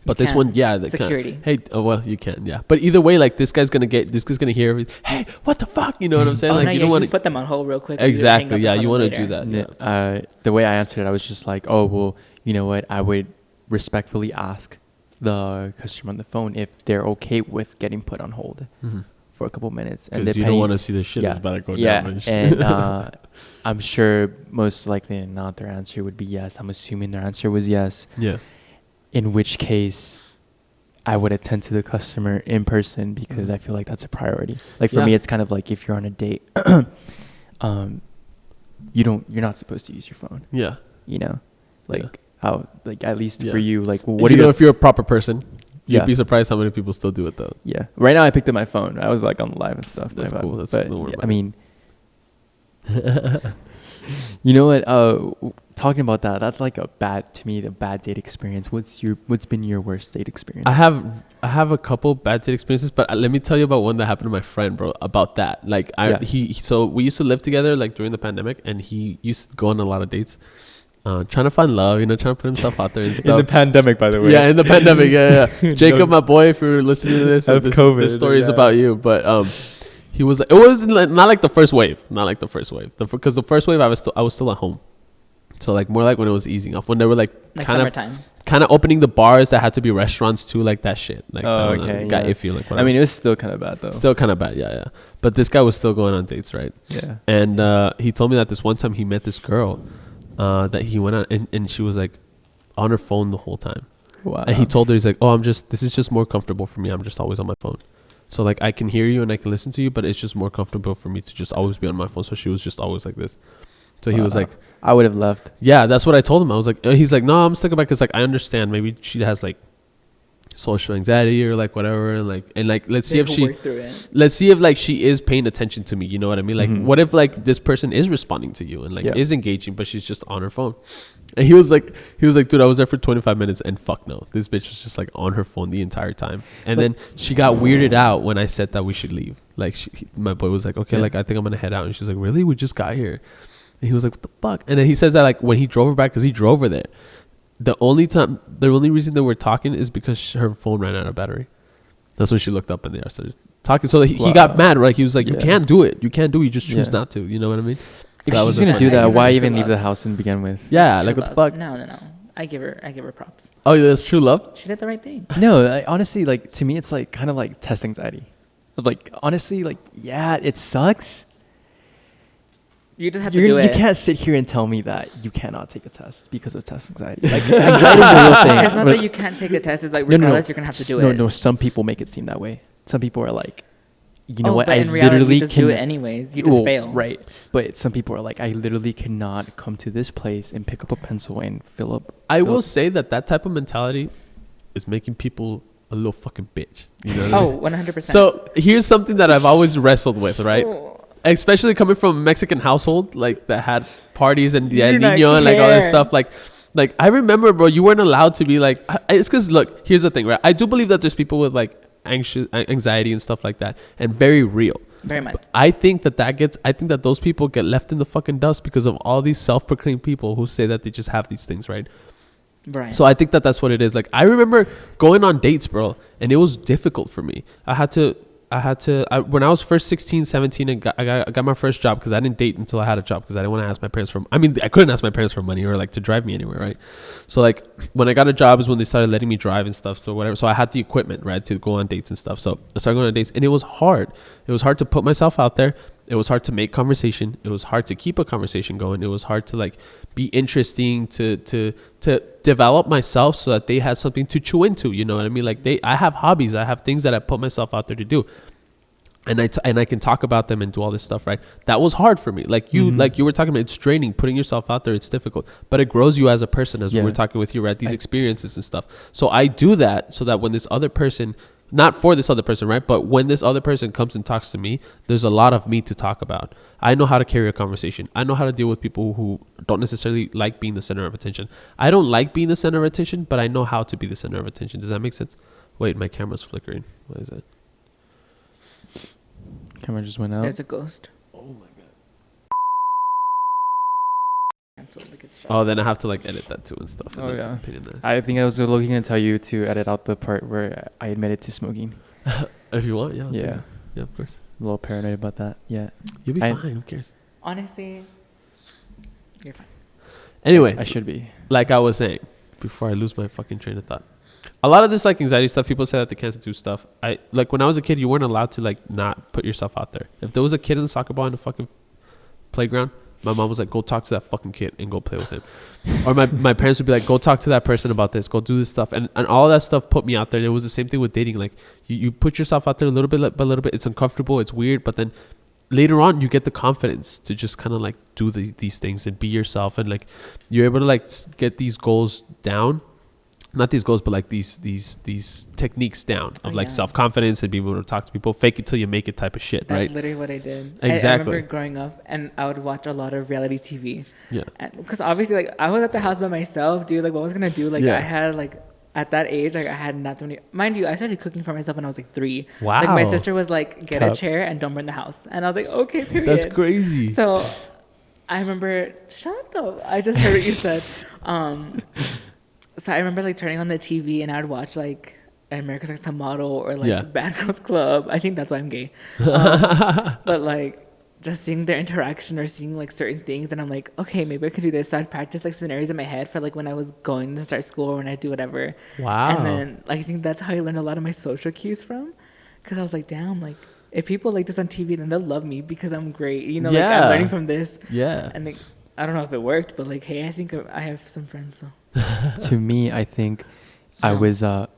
[SPEAKER 1] But this one,
[SPEAKER 3] security.
[SPEAKER 1] Hey, well, you can, yeah. But either way, like this guy's gonna hear everything. Hey, what the fuck? You know what I'm saying? Like,
[SPEAKER 3] you don't want to put them on hold real quick.
[SPEAKER 1] Exactly. Yeah, you want to do that.
[SPEAKER 2] Yeah. The way I answered it, I was just like, oh well, you know what? I would respectfully ask the customer on the phone if they're okay with getting put on hold for a couple minutes, and
[SPEAKER 1] you don't want to see the shit that's about to go down.
[SPEAKER 2] And I'm sure most likely not their answer would be yes. I'm assuming their answer was yes.
[SPEAKER 1] Yeah.
[SPEAKER 2] In which case, I would attend to the customer in person, because I feel like that's a priority. Like for me, it's kind of like if you're on a date, you're not supposed to use your phone.
[SPEAKER 1] Yeah.
[SPEAKER 2] You know, like how, like at least for you, like
[SPEAKER 1] what do you know? If you're a proper person, you'd be surprised how many people still do it though.
[SPEAKER 2] Yeah. Right now, I picked up my phone. I was like on the live and stuff.
[SPEAKER 1] That's cool. That's
[SPEAKER 2] cool. I mean, you know what? Talking about that's like the bad date experience. What's been your worst date experience?
[SPEAKER 1] I have a couple bad date experiences, but let me tell you about one that happened to my friend, bro. About that, like so we used to live together like during the pandemic, and he used to go on a lot of dates, trying to find love, trying to put himself out there and stuff.
[SPEAKER 2] In the pandemic, by the way.
[SPEAKER 1] Yeah, in the pandemic. Yeah. Jacob, my boy, if you're listening to this, this story is about you, but he was. It was not like the first wave, because the first wave I was still at home. So like more like when it was easing off, when they were like kind of opening the bars that had to be restaurants too, like that shit. Like got iffy, like whatever.
[SPEAKER 2] I mean, it was still kind of bad though.
[SPEAKER 1] Still kind of bad, yeah. But this guy was still going on dates, right?
[SPEAKER 2] Yeah.
[SPEAKER 1] And he told me that this one time he met this girl that he went on, and she was like on her phone the whole time.
[SPEAKER 2] Wow.
[SPEAKER 1] And he told her, he's like, oh, this is just more comfortable for me. I'm just always on my phone. So like I can hear you and I can listen to you, but it's just more comfortable for me to just always be on my phone. So she was just always like this. So he was like,
[SPEAKER 2] I would have left.
[SPEAKER 1] Yeah, that's what I told him. I was like, he's like, no, I'm sticking back, because like I understand maybe she has like social anxiety or like whatever, and like let's see if she is paying attention to me. You know what I mean? Like, what if like this person is responding to you and like is engaging, but she's just on her phone? And he was like, dude, I was there for 25 minutes and fuck no, this bitch was just like on her phone the entire time. And then she got weirded out when I said that we should leave. Like my boy was like, okay, like I think I'm gonna head out, and she's like, really? We just got here. And he was like, what the fuck? And then he says that like when he drove her back, because he drove her there, the only reason that we're talking is because her phone ran out of battery. That's when she looked up and they started talking. So he got mad, right? He was like, you can't do it. You can't do it. You just choose not to. You know what I mean? So
[SPEAKER 2] if she's going to do that, why even leave the house and begin with?
[SPEAKER 1] Yeah, like what the fuck?
[SPEAKER 3] No. I give her props.
[SPEAKER 1] Oh, yeah, that's true love?
[SPEAKER 3] She did the right thing.
[SPEAKER 2] No, honestly, like, to me, it's like kind of like test anxiety. Like, honestly, like, yeah, it sucks.
[SPEAKER 3] You just have to do it.
[SPEAKER 2] You can't sit here and tell me that you cannot take a test because of test anxiety. Like, anxiety is a real thing.
[SPEAKER 3] It's not that you can't take a test. It's like regardless, you're going to have to do it.
[SPEAKER 2] No, some people make it seem that way. Some people are like, you know what?
[SPEAKER 3] But in reality, you just do it anyways. You just fail.
[SPEAKER 2] Right. But some people are like, I literally cannot come to this place and pick up a pencil and fill up.
[SPEAKER 1] I will say that type of mentality is making people a little fucking bitch. You know what I mean?
[SPEAKER 3] 100%.
[SPEAKER 1] So here's something that I've always wrestled with, right? Especially coming from a Mexican household, like that had parties and the El Niño and like all this stuff. Like I remember, bro, you weren't allowed to be like, it's because look, here's the thing, right? I do believe that there's people with like anxiety and stuff like that, and very real.
[SPEAKER 3] Very much.
[SPEAKER 1] But I think that those people get left in the fucking dust because of all these self-proclaimed people who say that they just have these things, right?
[SPEAKER 3] Right.
[SPEAKER 1] So I think that that's what it is. Like I remember going on dates, bro, and it was difficult for me. When I was first 16, 17 and I got my first job, because I didn't date until I had a job, because I didn't want to ask my parents I couldn't ask my parents for money or like to drive me anywhere, right? So like when I got a job is when they started letting me drive and stuff. So whatever. So I had the equipment, right, to go on dates and stuff. So I started going on dates, and it was hard. It was hard to put myself out there. It was hard to make conversation. It was hard to keep a conversation going. It was hard to like be interesting, to develop myself so that they had something to chew into. You know what I mean? Like I have hobbies. I have things that I put myself out there to do. And I can talk about them and do all this stuff, right? That was hard for me. Like you were talking about, it's draining, putting yourself out there. It's difficult, but it grows you as a person, as we were talking with you, right? These experiences and stuff. So I do that so that when this other person, not for this other person, right? But when this other person comes and talks to me, there's a lot of me to talk about. I know how to carry a conversation. I know how to deal with people who don't necessarily like being the center of attention. I don't like being the center of attention, but I know how to be the center of attention. Does that make sense? Wait, my camera's flickering. What is that?
[SPEAKER 2] Camera just went out.
[SPEAKER 3] There's a ghost.
[SPEAKER 1] Oh my god. Oh, then I have to like edit that too and stuff. And
[SPEAKER 2] I think I was looking to tell you to edit out the part where I admitted to smoking.
[SPEAKER 1] If you want,
[SPEAKER 2] yeah,
[SPEAKER 1] of course.
[SPEAKER 2] A little paranoid about that. Yeah,
[SPEAKER 1] you'll be fine. Who cares?
[SPEAKER 3] Honestly, you're fine.
[SPEAKER 1] Anyway,
[SPEAKER 2] I should be.
[SPEAKER 1] Like I was saying before I lose my fucking train of thought. A lot of this like anxiety stuff, people say that they can't do stuff. I like when I was a kid, you weren't allowed to like not put yourself out there. If there was a kid in the soccer ball in the fucking playground, my mom was like, go talk to that fucking kid and go play with him. Or my parents would be like, go talk to that person about this, go do this stuff. And all that stuff put me out there. And it was the same thing with dating. Like you put yourself out there a little bit by a little bit. It's uncomfortable, it's weird, but then later on you get the confidence to just kind of like do these things and be yourself, and like you're able to like get these goals down. Not these goals, but like these techniques down of like self-confidence and being able to talk to people, fake it till you make it type of shit, right?
[SPEAKER 3] That's literally what I did.
[SPEAKER 1] Exactly.
[SPEAKER 3] I remember growing up and I would watch a lot of reality TV.
[SPEAKER 1] Yeah.
[SPEAKER 3] Because obviously like I was at the house by myself, dude. Like what was I going to do? Like I had like at that age, like I had not too many. Mind you, I started cooking for myself when I was like 3.
[SPEAKER 1] Wow.
[SPEAKER 3] Like my sister was like, get a chair and don't burn the house. And I was like, okay, period.
[SPEAKER 1] That's crazy.
[SPEAKER 3] So I remember, shut up. I just heard what you said. So I remember like turning on the TV and I would watch like America's Next Top Model or like Bad Girls Club. I think that's why I'm gay. But like just seeing their interaction or seeing like certain things, and I'm like, okay, maybe I could do this. So I'd practice like scenarios in my head for like when I was going to start school or when I do whatever.
[SPEAKER 1] Wow.
[SPEAKER 3] And then like, I think that's how I learned a lot of my social cues from, because I was like, damn, like if people like this on TV, then they'll love me because I'm great. You know, like I'm learning from this.
[SPEAKER 1] Yeah.
[SPEAKER 3] And like, I don't know if it worked, but like, hey, I think I have some friends. So.
[SPEAKER 2] To me, I think I was an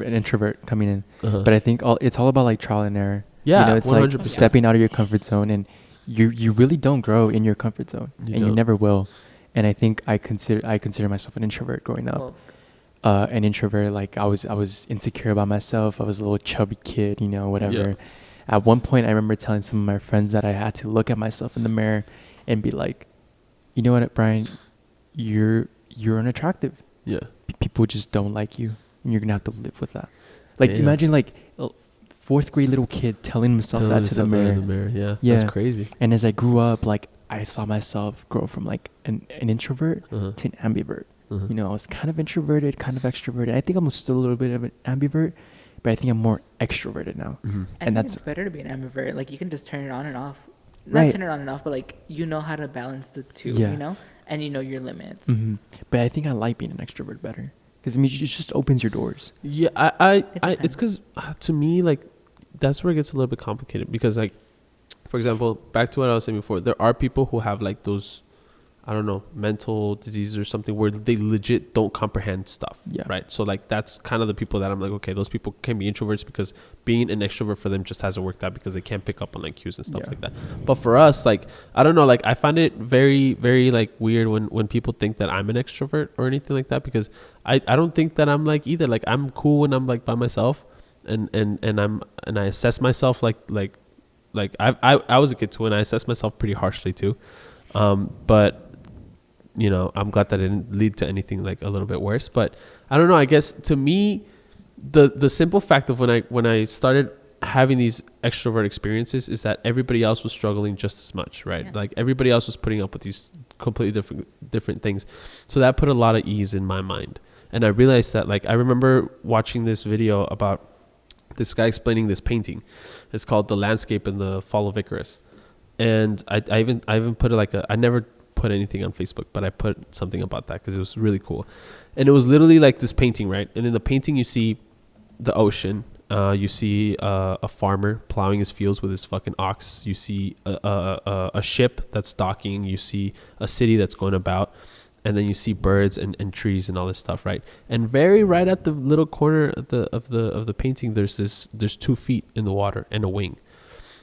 [SPEAKER 2] introvert coming in, but I think it's all about like trial and error.
[SPEAKER 1] Yeah,
[SPEAKER 2] you know, it's
[SPEAKER 1] 100%.
[SPEAKER 2] like stepping out of your comfort zone, and you really don't grow in your comfort zone, you never will. And I think I consider myself an introvert growing up. An introvert, like I was insecure about myself. I was a little chubby kid, you know, whatever. Yeah. At one point, I remember telling some of my friends that I had to look at myself in the mirror and be like, you know what, Bryan, you're unattractive. Yeah. People just don't like you, and you're gonna have to live with that. Like, imagine like fourth grade little kid telling himself that to the mirror.
[SPEAKER 1] Yeah, that's crazy.
[SPEAKER 2] And as I grew up, like I saw myself grow from like an introvert to an ambivert. You know, I was kind of introverted, kind of extroverted. I think I'm still a little bit of an ambivert, but I think I'm more extroverted now.
[SPEAKER 3] And that's better to be an ambivert. Like you can just turn it on and off. Not turn it on and off, but like you know how to balance the two, you know, and you know your limits.
[SPEAKER 2] But I think I like being an extrovert better because I mean it just opens your doors.
[SPEAKER 1] Yeah, it's because to me like that's where it gets a little bit complicated because like, for example, back to what I was saying before, there are people who have like those, I don't know, mental diseases or something where they legit don't comprehend stuff. Yeah. Right. So like that's kind of the people that I'm like, okay, those people can be introverts because being an extrovert for them just hasn't worked out because they can't pick up on like cues and stuff like that. But for us, like, I don't know, like I find it very, very like weird when people think that I'm an extrovert or anything like that because I don't think that I'm like either. Like I'm cool when I'm like by myself and I assess myself like I was a kid too and I assessed myself pretty harshly too. But you know, I'm glad that it didn't lead to anything like a little bit worse. But I don't know. I guess to me, the simple fact of when I started having these extrovert experiences is that everybody else was struggling just as much, right? Yeah. Like everybody else was putting up with these completely different things. So that put a lot of ease in my mind. And I realized that, like, I remember watching this video about this guy explaining this painting. It's called The Landscape in the Fall of Icarus. And I even put it like I never put anything on Facebook, but I put something about that because it was really cool. And it was literally like this painting, right? And in the painting, you see the ocean. You see a farmer plowing his fields with his fucking ox. You see a ship that's docking. You see a city that's going about. And then you see birds and trees and all this stuff, right? And very right at the little corner of the painting, there's 2 feet in the water and a wing.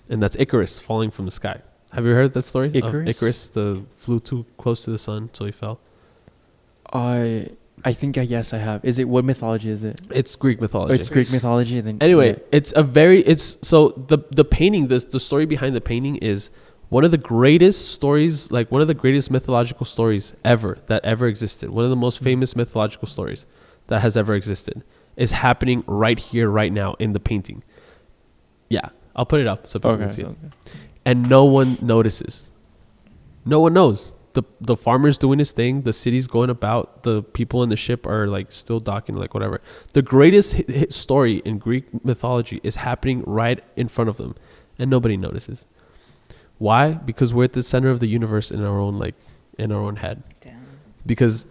[SPEAKER 1] And that's Icarus falling from the sky. Have you heard that story? Icarus, flew too close to the sun, so he fell.
[SPEAKER 2] I think yes, I have. What mythology is it?
[SPEAKER 1] It's Greek mythology.
[SPEAKER 2] Oh, it's Greek mythology. Then
[SPEAKER 1] anyway, the painting. The story behind the painting is one of the greatest stories, like one of the greatest mythological stories that ever existed. One of the most famous mythological stories that has ever existed is happening right here, right now in the painting. Yeah, I'll put it up so people can see it. And no one notices. No one knows. The farmer's doing his thing. The city's going about. The people in the ship are like still docking, like whatever. The greatest hit story in Greek mythology is happening right in front of them, and nobody notices. Why? Because we're at the center of the universe in our own head. Damn. Because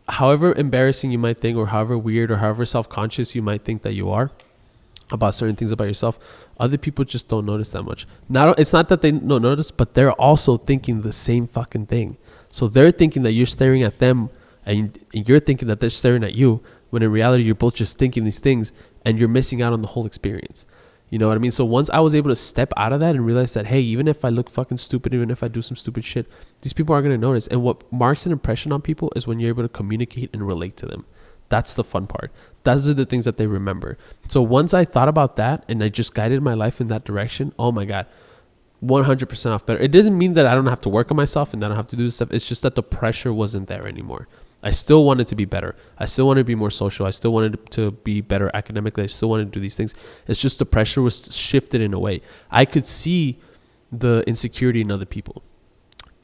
[SPEAKER 1] however embarrassing you might think, or however weird, or however self-conscious you might think that you are about certain things about yourself, other people just don't notice that much. It's not that they don't notice, but they're also thinking the same fucking thing. So they're thinking that you're staring at them, and you're thinking that they're staring at you, when in reality you're both just thinking these things, and you're missing out on the whole experience. You know what I mean? So once I was able to step out of that and realize that, hey, even if I look fucking stupid, even if I do some stupid shit, these people are going to notice. And what marks an impression on people is when you're able to communicate and relate to them. That's the fun part. Those are the things that they remember. So once I thought about that and I just guided my life in that direction, oh my God, 100% off better. It doesn't mean that I don't have to work on myself and that I don't have to do this stuff. It's just that the pressure wasn't there anymore. I still wanted to be better. I still wanted to be more social. I still wanted to be better academically. I still wanted to do these things. It's just the pressure was shifted in a way. I could see the insecurity in other people.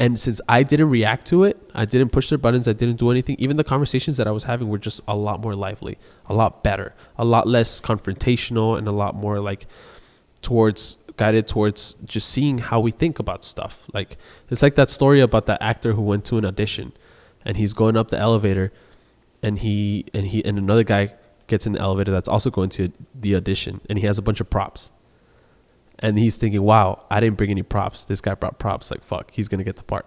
[SPEAKER 1] And since I didn't react to it, I didn't push their buttons, I didn't do anything, even the conversations that I was having were just a lot more lively, a lot better, a lot less confrontational, and a lot more like guided towards just seeing how we think about stuff. Like, it's like that story about that actor who went to an audition and he's going up the elevator and another guy gets in the elevator that's also going to the audition, and he has a bunch of props. And he's thinking, wow, I didn't bring any props. This guy brought props. Like, fuck, he's going to get the part.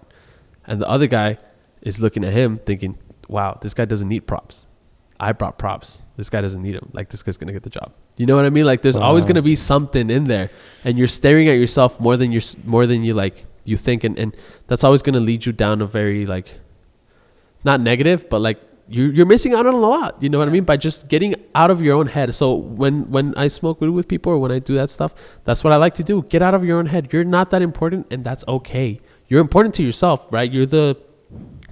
[SPEAKER 1] And the other guy is looking at him thinking, wow, this guy doesn't need props. I brought props. This guy doesn't need them. Like, this guy's going to get the job. You know what I mean? Like, there's always going to be something in there. And you're staring at yourself more than you think. And that's always going to lead you down a very, like, not negative, but like, you're missing out on a lot, you know what I mean? By just getting out of your own head. So when I smoke weed with people or when I do that stuff, that's what I like to do. Get out of your own head. You're not that important, and that's okay. You're important to yourself, right? You're the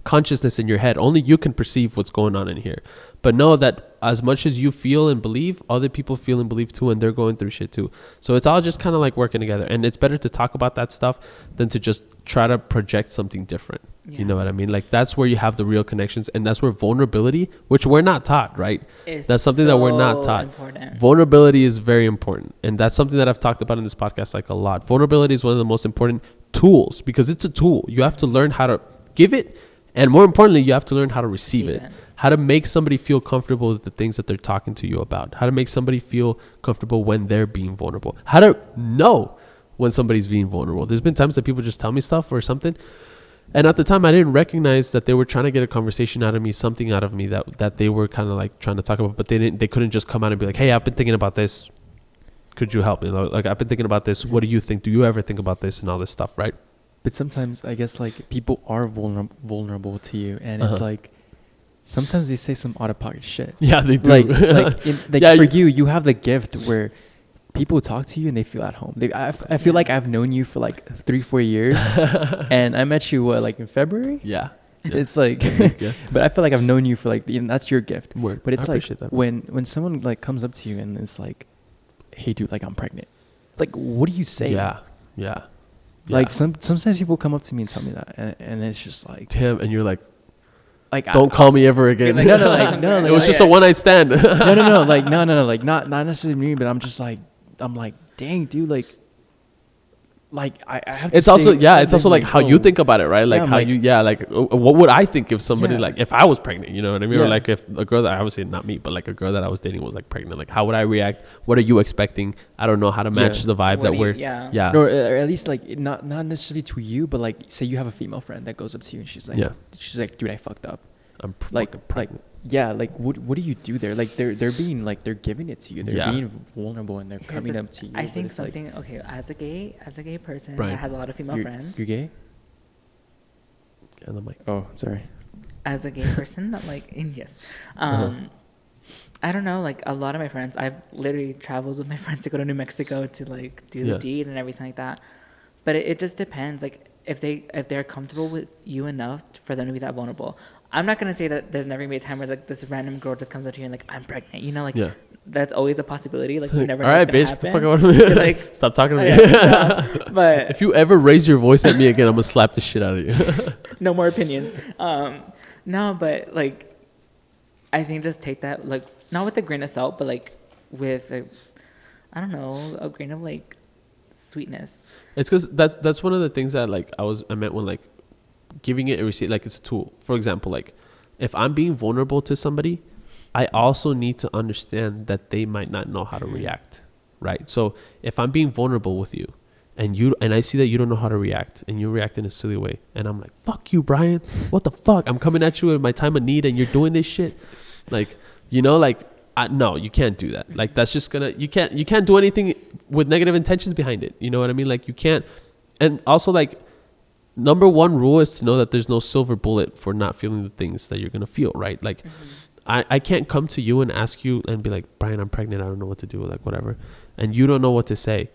[SPEAKER 1] consciousness in your head. Only you can perceive what's going on in here. But know that as much as you feel and believe, other people feel and believe too, and they're going through shit too. So it's all just kind of like working together. And it's better to talk about that stuff than to just try to project something different. Yeah. You know what I mean? Like, that's where you have the real connections, and that's where vulnerability, which we're not taught, right? That's something that we're not taught. Important. Vulnerability is very important. And that's something that I've talked about in this podcast like a lot. Vulnerability is one of the most important tools, because it's a tool. You have to learn how to give it, and more importantly, you have to learn how to receive it. How to make somebody feel comfortable with the things that they're talking to you about. How to make somebody feel comfortable when they're being vulnerable. How to know when somebody's being vulnerable. There's been times that people just tell me stuff or something, and at the time I didn't recognize that they were trying to get a conversation out of me, something out of me that they were kind of like trying to talk about, but they couldn't just come out and be like, hey, I've been thinking about this. Could you help me? Like, I've been thinking about this. What do you think? Do you ever think about this and all this stuff, right?
[SPEAKER 2] But sometimes I guess like people are vulnerable to you, and it's like, sometimes they say some out-of-pocket shit. Yeah, they do. For you have the gift where people talk to you and they feel at home. I feel like I've known you for like 3-4 years, and I met you like in February. Yeah. It's like, but I feel like I've known you for like, that's your gift. Word. But it's like when someone like comes up to you and it's like, hey dude, like I'm pregnant. Like, what do you say? Yeah. Like sometimes people come up to me and tell me that, and it's just like,
[SPEAKER 1] Tim, and you're like, don't call me ever again. Like, no, it was just a one-night stand.
[SPEAKER 2] No, like not necessarily me, but I'm like, dang, dude, like I have to.
[SPEAKER 1] It's also like how you think about it, right? Like what would I think if somebody like if I was pregnant, you know what I mean? Or like if a girl that, obviously not me, but like a girl that I was dating was like pregnant, like how would I react? What are you expecting? I don't know how to match the vibe that we're
[SPEAKER 2] or at least like not necessarily to you, but like say you have a female friend that goes up to you and she's like, dude, I fucked up.
[SPEAKER 1] I'm pregnant.
[SPEAKER 2] What do you do there? Like they're being like, they're giving it to you. They're being vulnerable and they're coming up to you.
[SPEAKER 3] I think something like, okay, as a gay person Bryan, that has a lot of female friends.
[SPEAKER 2] You're gay?
[SPEAKER 1] And I'm like,
[SPEAKER 2] oh, sorry.
[SPEAKER 3] As a gay person that like, yes. I don't know, like a lot of my friends, I've literally traveled with my friends to go to New Mexico to like do the deed and everything like that. But it just depends. Like if they're comfortable with you enough for them to be that vulnerable. I'm not going to say that there's never going to be a time where like this random girl just comes up to you and like, I'm pregnant, you know, like that's always a possibility. Like you never know. All right, bitch, get the fuck out of me.
[SPEAKER 1] Like, stop talking to me. But if you ever raise your voice at me again, I'm going to slap the shit out of you.
[SPEAKER 3] No more opinions. No, but like, I think just take that, like, not with a grain of salt, but like with I don't know, a grain of like sweetness.
[SPEAKER 1] It's because that's one of the things that like I meant when like giving it a receipt, like it's a tool. For example, like if I'm being vulnerable to somebody, I also need to understand that they might not know how to react, right? So if I'm being vulnerable with you and I see that you don't know how to react and you react in a silly way, and I'm like, fuck you, Bryan, what the fuck? I'm coming at you in my time of need and you're doing this shit. Like, you know, like, no, you can't do that. Like, that's just you can't do anything with negative intentions behind it. You know what I mean? Like, you can't. And also, like, number one rule is to know that there's no silver bullet for not feeling the things that you're going to feel, right? Like, I can't come to you and ask you and be like, Bryan, I'm pregnant, I don't know what to do, like, whatever. And you don't know what to say.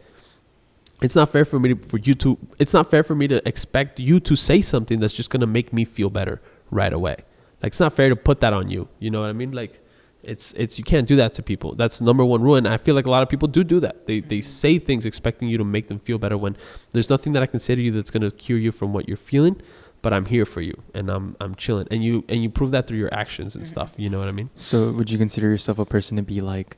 [SPEAKER 1] It's not fair for me to expect you to say something that's just going to make me feel better right away. Like, it's not fair to put that on you. You know what I mean? Like, it's you can't do that to people. That's number one rule. And I feel like a lot of people do that. They say things expecting you to make them feel better when there's nothing that I can say to you that's going to cure you from what you're feeling, but I'm here for you and I'm chilling. And you prove that through your actions and stuff. You know what I mean?
[SPEAKER 2] So would you consider yourself a person to be like,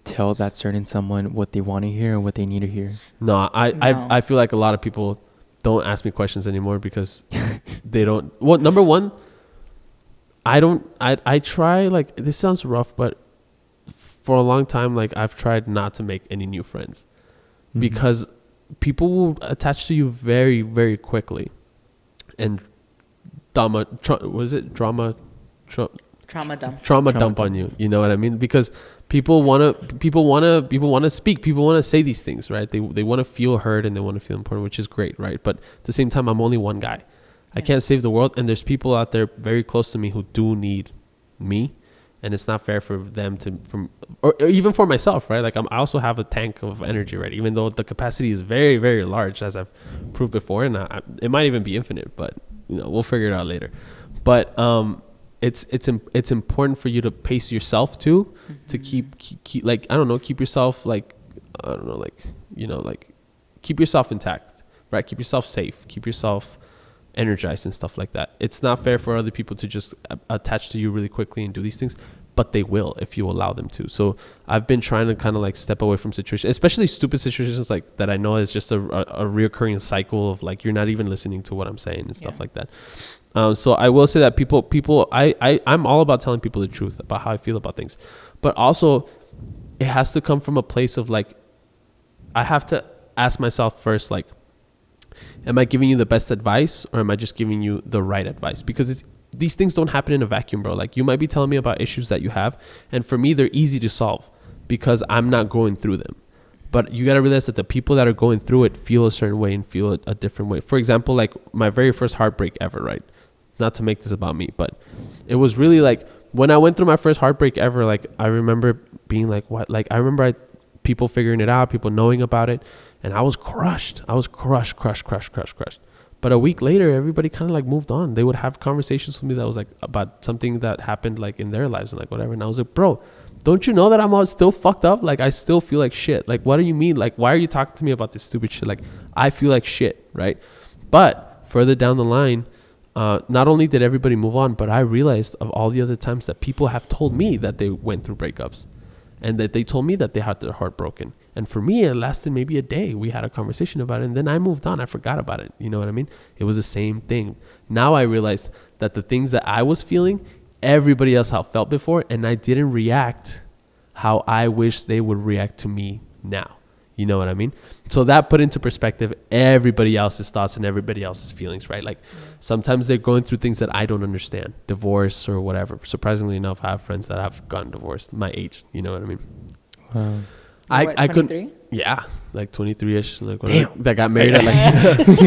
[SPEAKER 2] tell that certain someone what they want to hear or what they need to hear?
[SPEAKER 1] No, I feel like a lot of people don't ask me questions anymore because they don't. Well, number one, I try, like, this sounds rough, but for a long time, like, I've tried not to make any new friends because people will attach to you very, very quickly and trauma dump on you. You know what I mean? Because people want to speak. People want to say these things, right? They want to feel heard and they want to feel important, which is great, right? But at the same time, I'm only one guy. I can't save the world, and there's people out there very close to me who do need me, and it's not fair for them or even for myself, right? Like, I also have a tank of energy, right? Even though the capacity is very, very large, as I've proved before, and it might even be infinite, but you know, we'll figure it out later. But it's important for you to pace yourself too, to keep like, I don't know, keep yourself like, I don't know, like, you know, like keep yourself intact, right? Keep yourself safe, keep yourself energized and stuff like that. It's not fair for other people to just attach to you really quickly and do these things, but they will if you allow them to. So I've been trying to kind of like step away from situations, especially stupid situations like that I know is just a reoccurring cycle of like, you're not even listening to what I'm saying and stuff like that. So I will say that I'm all about telling people the truth about how I feel about things, but also it has to come from a place of like, I have to ask myself first, like, am I giving you the best advice, or am I just giving you the right advice? Because these things don't happen in a vacuum, bro. Like, you might be telling me about issues that you have, and for me, they're easy to solve because I'm not going through them. But you got to realize that the people that are going through it feel a certain way and feel a different way. For example, like my very first heartbreak ever, right? Not to make this about me, but it was really like when I went through my first heartbreak ever, like I remember being like, what? Like I remember people figuring it out, people knowing about it. And I was crushed. But a week later, everybody kind of like moved on. They would have conversations with me that was like about something that happened like in their lives and like whatever. And I was like, bro, don't you know that I'm still fucked up? Like I still feel like shit. Like, what do you mean? Like, why are you talking to me about this stupid shit? Like, I feel like shit, right? But further down the line, not only did everybody move on, but I realized of all the other times that people have told me that they went through breakups and that they told me that they had their heart broken. And for me, it lasted maybe a day. We had a conversation about it, and then I moved on. I forgot about it. You know what I mean? It was the same thing. Now I realized that the things that I was feeling, everybody else had felt before, and I didn't react how I wish they would react to me now. You know what I mean? So that put into perspective everybody else's thoughts and everybody else's feelings, right? Like sometimes they're going through things that I don't understand, divorce or whatever. Surprisingly enough, I have friends that have gotten divorced my age. You know what I mean?
[SPEAKER 3] Wow.
[SPEAKER 1] I couldn't. Yeah, like 23ish. Like that got married at like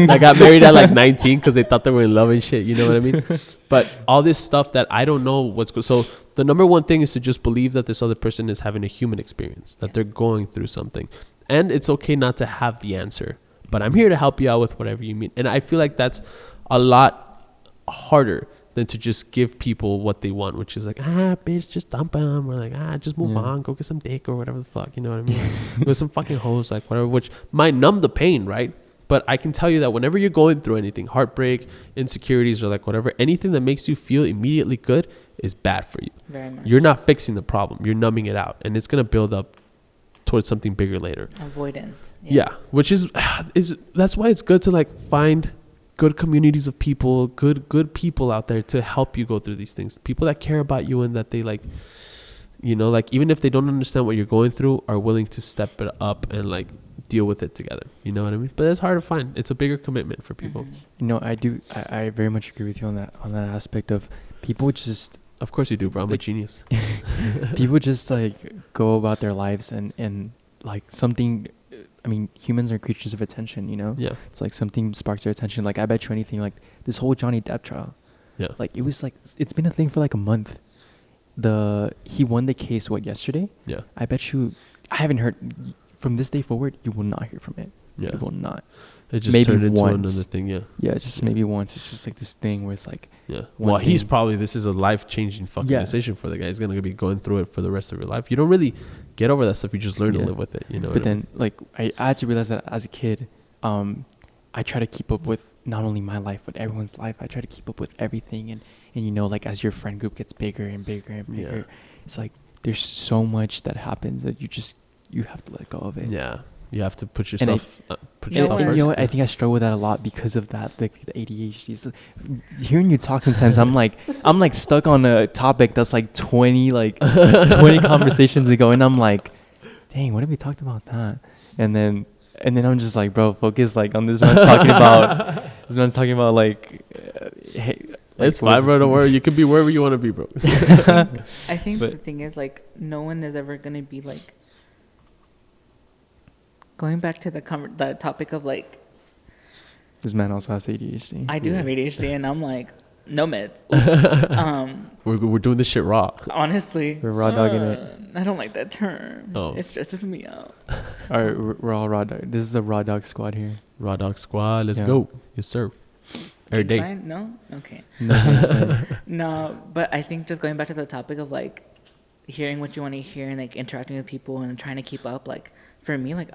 [SPEAKER 1] that got married at like 19 because they thought they were in love and shit. You know what I mean? But all this stuff that I don't know what's going. So the number one thing is to just believe that this other person is having a human experience, that they're going through something, and it's okay not to have the answer. But I'm here to help you out with whatever you mean, and I feel like that's a lot harder than to just give people what they want, which is like, bitch, just dump them, or like, just move on, go get some dick or whatever the fuck, you know what I mean? Go some fucking hoes, like whatever, which might numb the pain, right? But I can tell you that whenever you're going through anything, heartbreak, insecurities, or like whatever, anything that makes you feel immediately good is bad for you.
[SPEAKER 3] Very much.
[SPEAKER 1] You're not fixing the problem. You're numbing it out, and it's going to build up towards something bigger later.
[SPEAKER 3] Avoidant.
[SPEAKER 1] Yeah, which is that's why it's good to like find good communities of people, good people out there to help you go through these things. People that care about you and that they like, you know, like even if they don't understand what you're going through, are willing to step it up and like deal with it together. You know what I mean? But it's hard to find. It's a bigger commitment for people.
[SPEAKER 2] Mm-hmm. You know, I very much agree with you on that aspect of people just.
[SPEAKER 1] Of course you do, bro. I'm a genius.
[SPEAKER 2] People just like go about their lives and like something. I mean, humans are creatures of attention, you know?
[SPEAKER 1] Yeah.
[SPEAKER 2] It's like something sparks their attention. Like, I bet you anything, like, this whole Johnny Depp trial.
[SPEAKER 1] Yeah.
[SPEAKER 2] Like, it was like, it's been a thing for like a month. He won the case, yesterday?
[SPEAKER 1] Yeah.
[SPEAKER 2] I bet you, I haven't heard, from this day forward, you will not hear from it.
[SPEAKER 1] Yeah.
[SPEAKER 2] You will not.
[SPEAKER 1] It just
[SPEAKER 2] maybe
[SPEAKER 1] turned into
[SPEAKER 2] once.
[SPEAKER 1] another thing, yeah.
[SPEAKER 2] Yeah, it's just maybe once. It's just like this thing where it's like...
[SPEAKER 1] Yeah. Well, this is a life-changing fucking decision for the guy. He's going to be going through it for the rest of your life. You don't really get over that stuff. You just learn to live with it, you know?
[SPEAKER 2] But then, like, I had to realize that as a kid, I try to keep up with not only my life, but everyone's life. I try to keep up with everything. And you know, like, as your friend group gets bigger and bigger and bigger, it's like there's so much that happens that you have to let go of it.
[SPEAKER 1] Yeah. You have to put yourself first.
[SPEAKER 2] You know what? I think I struggle with that a lot because of that, the ADHD. So, hearing you talk sometimes, I'm like stuck on a topic that's like 20 conversations ago, and I'm like, dang, what have we talked about that? And then I'm just like, bro, focus like on this man's talking about. This man's talking about like, hey.
[SPEAKER 1] It's fine, bro. Don't worry. You can be wherever you want to be, bro.
[SPEAKER 3] I think the thing is, like, no one is ever gonna be like. Going back to the topic of like,
[SPEAKER 2] this man also has ADHD.
[SPEAKER 3] I do have ADHD, and I'm like, no meds.
[SPEAKER 1] We're doing this shit raw.
[SPEAKER 3] Honestly,
[SPEAKER 2] we're raw dogging it.
[SPEAKER 3] I don't like that term.
[SPEAKER 1] Oh,
[SPEAKER 3] it stresses me out.
[SPEAKER 2] All right, we're all raw dog. This is a raw dog squad here.
[SPEAKER 1] Raw dog squad. Let's go. Yes, sir. Every day.
[SPEAKER 3] Sign? No? Okay.
[SPEAKER 2] No,
[SPEAKER 3] No, but I think just going back to the topic of like hearing what you want to hear and like interacting with people and trying to keep up, like for me, like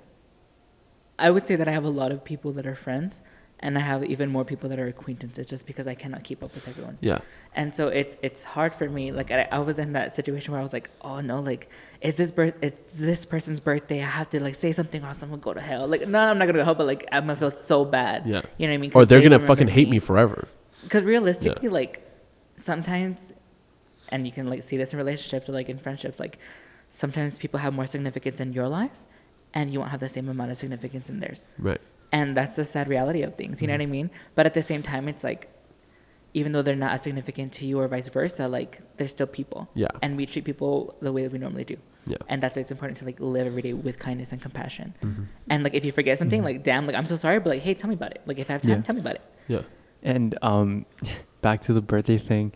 [SPEAKER 3] I would say that I have a lot of people that are friends and I have even more people that are acquaintances just because I cannot keep up with everyone.
[SPEAKER 1] Yeah.
[SPEAKER 3] And so it's hard for me. Like I was in that situation where I was like, oh no, like it's this person's birthday. I have to like say something or else I'm gonna go to hell. Like no, I'm not gonna go to hell, but like I'm gonna feel so bad.
[SPEAKER 1] Yeah.
[SPEAKER 3] You know what I mean?
[SPEAKER 1] Or they're gonna fucking hate me forever.
[SPEAKER 3] Because realistically, like sometimes, and you can like see this in relationships or like in friendships, like sometimes people have more significance in your life, and you won't have the same amount of significance in theirs.
[SPEAKER 1] Right.
[SPEAKER 3] And that's the sad reality of things. You know what I mean? But at the same time, it's like, even though they're not as significant to you or vice versa, like they're still people.
[SPEAKER 1] Yeah.
[SPEAKER 3] And we treat people the way that we normally do.
[SPEAKER 1] Yeah.
[SPEAKER 3] And that's why it's important to like live every day with kindness and compassion.
[SPEAKER 1] Mm-hmm.
[SPEAKER 3] And like if you forget something, like damn, like I'm so sorry, but like hey, tell me about it. Like if I have time, tell me about it.
[SPEAKER 1] Yeah.
[SPEAKER 2] And back to the birthday thing,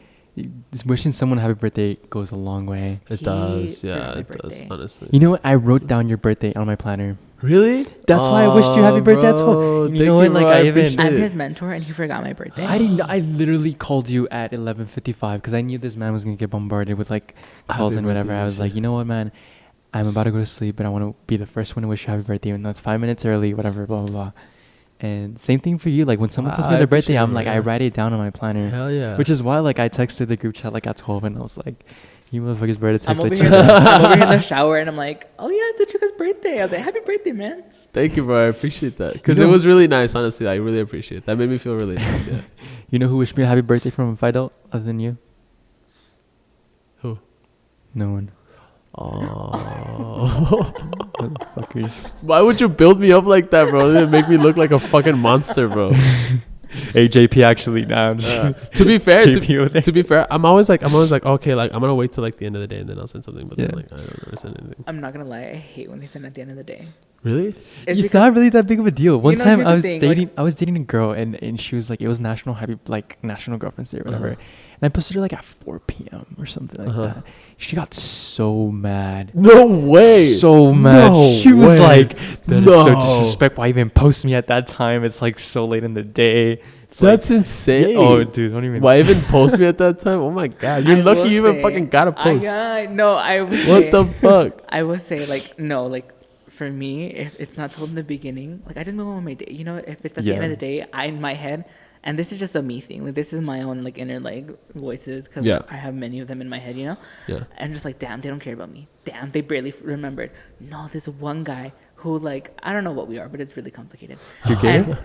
[SPEAKER 2] just wishing someone a happy birthday goes a long way.
[SPEAKER 1] It does. Yeah, it does. Honestly.
[SPEAKER 2] You know what? I wrote down your birthday on my planner.
[SPEAKER 1] Really?
[SPEAKER 2] That's why I wished you happy birthday at 12. You know what? Like
[SPEAKER 3] I'm his mentor, and he forgot my birthday.
[SPEAKER 2] I didn't. I literally called you at 11:55 because I knew this man was gonna get bombarded with like calls and whatever. I was like, you know what, man? I'm about to go to sleep, but I want to be the first one to wish you happy birthday, even though it's 5 minutes early, whatever, blah blah blah. And same thing for you. Like when someone tells me their birthday, I'm like, I write it down on my planner.
[SPEAKER 1] Hell yeah.
[SPEAKER 2] Which is why like I texted the group chat like at 12, and I was like, you motherfuckers better text.
[SPEAKER 3] I'm over here in the shower, and I'm like, oh yeah, it's Achuka's birthday. I was like, happy birthday, man.
[SPEAKER 1] Thank you, bro. I appreciate that. Because it was really nice, honestly. I really appreciate it. That made me feel really nice, yeah.
[SPEAKER 2] You know who wished me a happy birthday from Fidel other than you?
[SPEAKER 1] Who?
[SPEAKER 2] No one.
[SPEAKER 1] Oh.
[SPEAKER 2] Motherfuckers.
[SPEAKER 1] Why would you build me up like that, bro? It make me look like a fucking monster, bro.
[SPEAKER 2] Hey, JP actually now.
[SPEAKER 1] To be fair, to be fair, I'm always like, okay, like I'm gonna wait till like the end of the day and then I'll send something. But then like I don't ever send anything.
[SPEAKER 3] I'm not gonna lie, I hate when they send at the end of the day.
[SPEAKER 1] Really?
[SPEAKER 2] It's not really that big of a deal. One time I was
[SPEAKER 3] dating,
[SPEAKER 2] I was dating a girl and she was like, it was National Girlfriend's Day or whatever, and I posted her like at 4 p.m. or something like that. She got so mad.
[SPEAKER 1] No way.
[SPEAKER 2] So mad.
[SPEAKER 1] No
[SPEAKER 2] she was
[SPEAKER 1] way.
[SPEAKER 2] like, that is so disrespectful. Why even post me at that time? It's like so late in the day.
[SPEAKER 1] That's like, insane.
[SPEAKER 2] Yeah, oh, dude, don't even.
[SPEAKER 1] Why even post me at that time? Oh my god, you're lucky you even fucking got a post.
[SPEAKER 3] I would say.
[SPEAKER 1] What the fuck?
[SPEAKER 3] I would say like no, like for me, if it's not told in the beginning, like I just move on my day. You know, if it's at the end of the day, in my head, and this is just a me thing. Like this is my own like inner like voices because like, I have many of them in my head. You know. Yeah. And just like, damn, they don't care about me. Damn, they barely remembered. No, this one guy who like I don't know what we are, but it's really complicated.
[SPEAKER 2] You're kidding?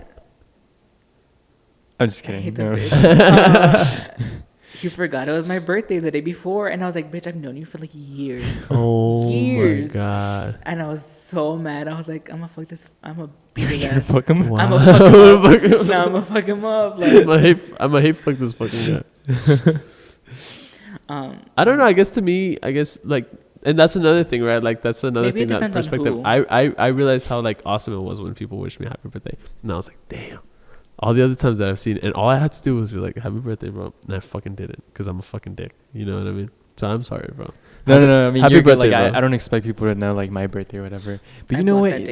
[SPEAKER 2] I'm just kidding.
[SPEAKER 3] I hate this bitch. You forgot it was my birthday the day before, and I was like, bitch, I've known you for like years.
[SPEAKER 1] My god.
[SPEAKER 3] And I was so mad. I was like, I'm gonna fuck this. I'm gonna beat his
[SPEAKER 2] You're
[SPEAKER 3] ass.
[SPEAKER 2] fuck him?
[SPEAKER 3] Wow. I'm gonna fuck him up. No, I'm gonna fuck him up. Like,
[SPEAKER 1] I'm gonna hate fuck this fucking guy. I don't know. I guess like, and that's another thing, right? Like that's another thing, that perspective. I realized how like awesome it was when people wished me happy birthday, and I was like, damn. All the other times that I've seen, and all I had to do was be like, happy birthday, bro. And I fucking didn't, because I'm a fucking dick. You know what I mean? So I'm sorry, bro.
[SPEAKER 2] No. I mean,
[SPEAKER 1] happy
[SPEAKER 2] you're
[SPEAKER 1] birthday,
[SPEAKER 2] good. Like,
[SPEAKER 1] bro.
[SPEAKER 2] I don't expect people to know, like, my birthday or whatever. But you know what?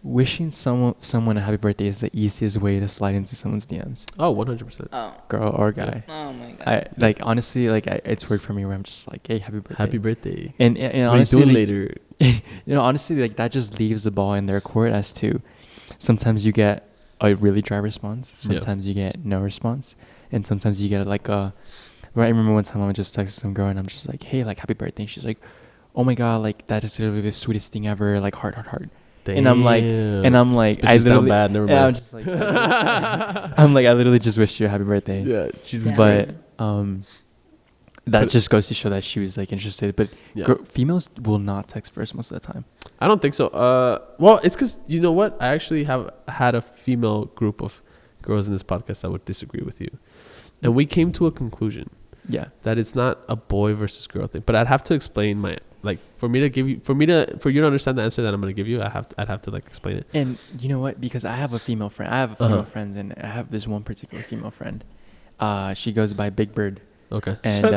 [SPEAKER 2] Wishing someone a happy birthday is the easiest way to slide into someone's DMs.
[SPEAKER 1] Oh, 100%.
[SPEAKER 3] Oh.
[SPEAKER 2] Girl or guy.
[SPEAKER 3] Oh, my God.
[SPEAKER 2] Honestly, it's worked for me where I'm just like, hey, happy birthday.
[SPEAKER 1] Happy birthday.
[SPEAKER 2] And honestly,
[SPEAKER 1] what are you doing later?
[SPEAKER 2] Honestly, like, that just leaves the ball in their court as to sometimes you get a really dry response. Sometimes you get no response, and sometimes you get like a. Right, I remember one time I just texted some girl and I'm just like, "Hey, like happy birthday." And she's like, "Oh my god, like that is literally the sweetest thing ever." Like heart. Damn. And I'm like, I literally. Bad, never mind. I'm just like, I literally just wished you a happy birthday.
[SPEAKER 1] Yeah, Jesus.
[SPEAKER 2] But that just goes to show that she was like interested. But females will not text first most of the time.
[SPEAKER 1] I don't think so. Well, it's because you know what? I actually have had a female group of girls in this podcast that would disagree with you, and we came to a conclusion. Yeah, that it's not a boy versus girl thing. But I'd have to explain for you to understand the answer that I'm gonna give you. I'd have to like explain it.
[SPEAKER 2] And you know what? Because I have a female friend, and I have this one particular female friend. She goes by Big Bird.
[SPEAKER 1] Okay.
[SPEAKER 2] And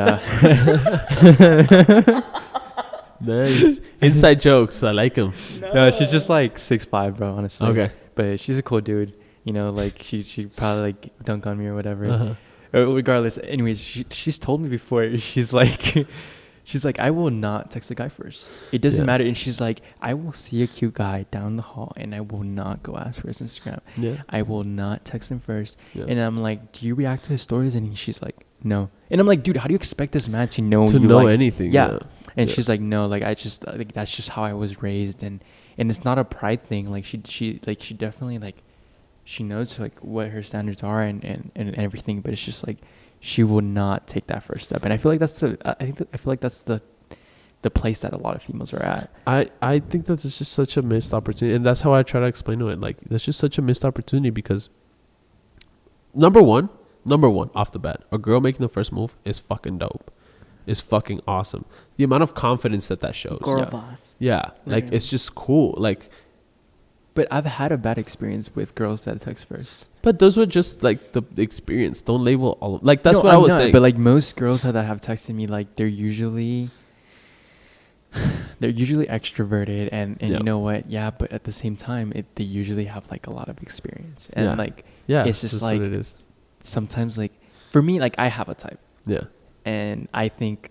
[SPEAKER 1] nice inside jokes. I like them.
[SPEAKER 2] No, she's just like 6'5", bro. Honestly.
[SPEAKER 1] Okay.
[SPEAKER 2] But she's a cool dude. you know, like she probably like dunk on me or whatever. Regardless, anyways, she's told me before. She's like, I will not text a guy first. It doesn't matter. And she's like, I will see a cute guy down the hall and I will not go ask for his Instagram. Yeah. I will not text him first. Yeah. And I'm like, do you react to his stories? And she's like, no. And I'm like, dude, how do you expect this man to know
[SPEAKER 1] anything?
[SPEAKER 2] Yeah. And she's like, no, like I just like that's just how I was raised, and it's not a pride thing. Like she definitely like she knows like what her standards are and everything, but it's just like she will not take that first step. And I feel like that's the place that a lot of females are at.
[SPEAKER 1] I think that's just such a missed opportunity, and that's how I try to explain to it. Like that's just such a missed opportunity because number one off the bat, a girl making the first move is fucking dope. Is fucking awesome. The amount of confidence that shows.
[SPEAKER 3] Girl boss.
[SPEAKER 1] Yeah, like it's just cool. Like,
[SPEAKER 2] but I've had a bad experience with girls that text first.
[SPEAKER 1] But those were just like the experience. Don't label all of, like that's what I was saying.
[SPEAKER 2] But like most girls that have texted me, like they're usually extroverted and you know what? Yeah, but at the same time, they usually have like a lot of experience and it's just like what it is. Sometimes like for me, like I have a type.
[SPEAKER 1] Yeah.
[SPEAKER 2] And I think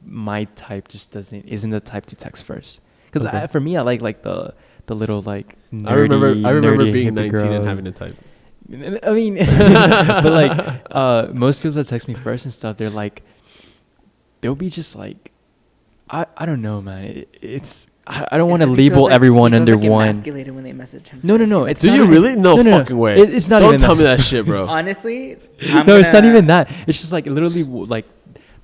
[SPEAKER 2] my type just isn't the type to text first. Because for me, I like the little like nerdy,
[SPEAKER 1] I remember being 19
[SPEAKER 2] girls.
[SPEAKER 1] and having a type.
[SPEAKER 2] I mean, but like most girls that text me first and stuff, they'll be just like, I don't know, man. I don't want to label everyone under one.
[SPEAKER 3] Emasculated when they message him.
[SPEAKER 2] No.
[SPEAKER 1] Do you really? No fucking way.
[SPEAKER 2] It's not.
[SPEAKER 1] Don't tell me that shit, bro.
[SPEAKER 3] Honestly,
[SPEAKER 2] it's not even that. It's just like literally like.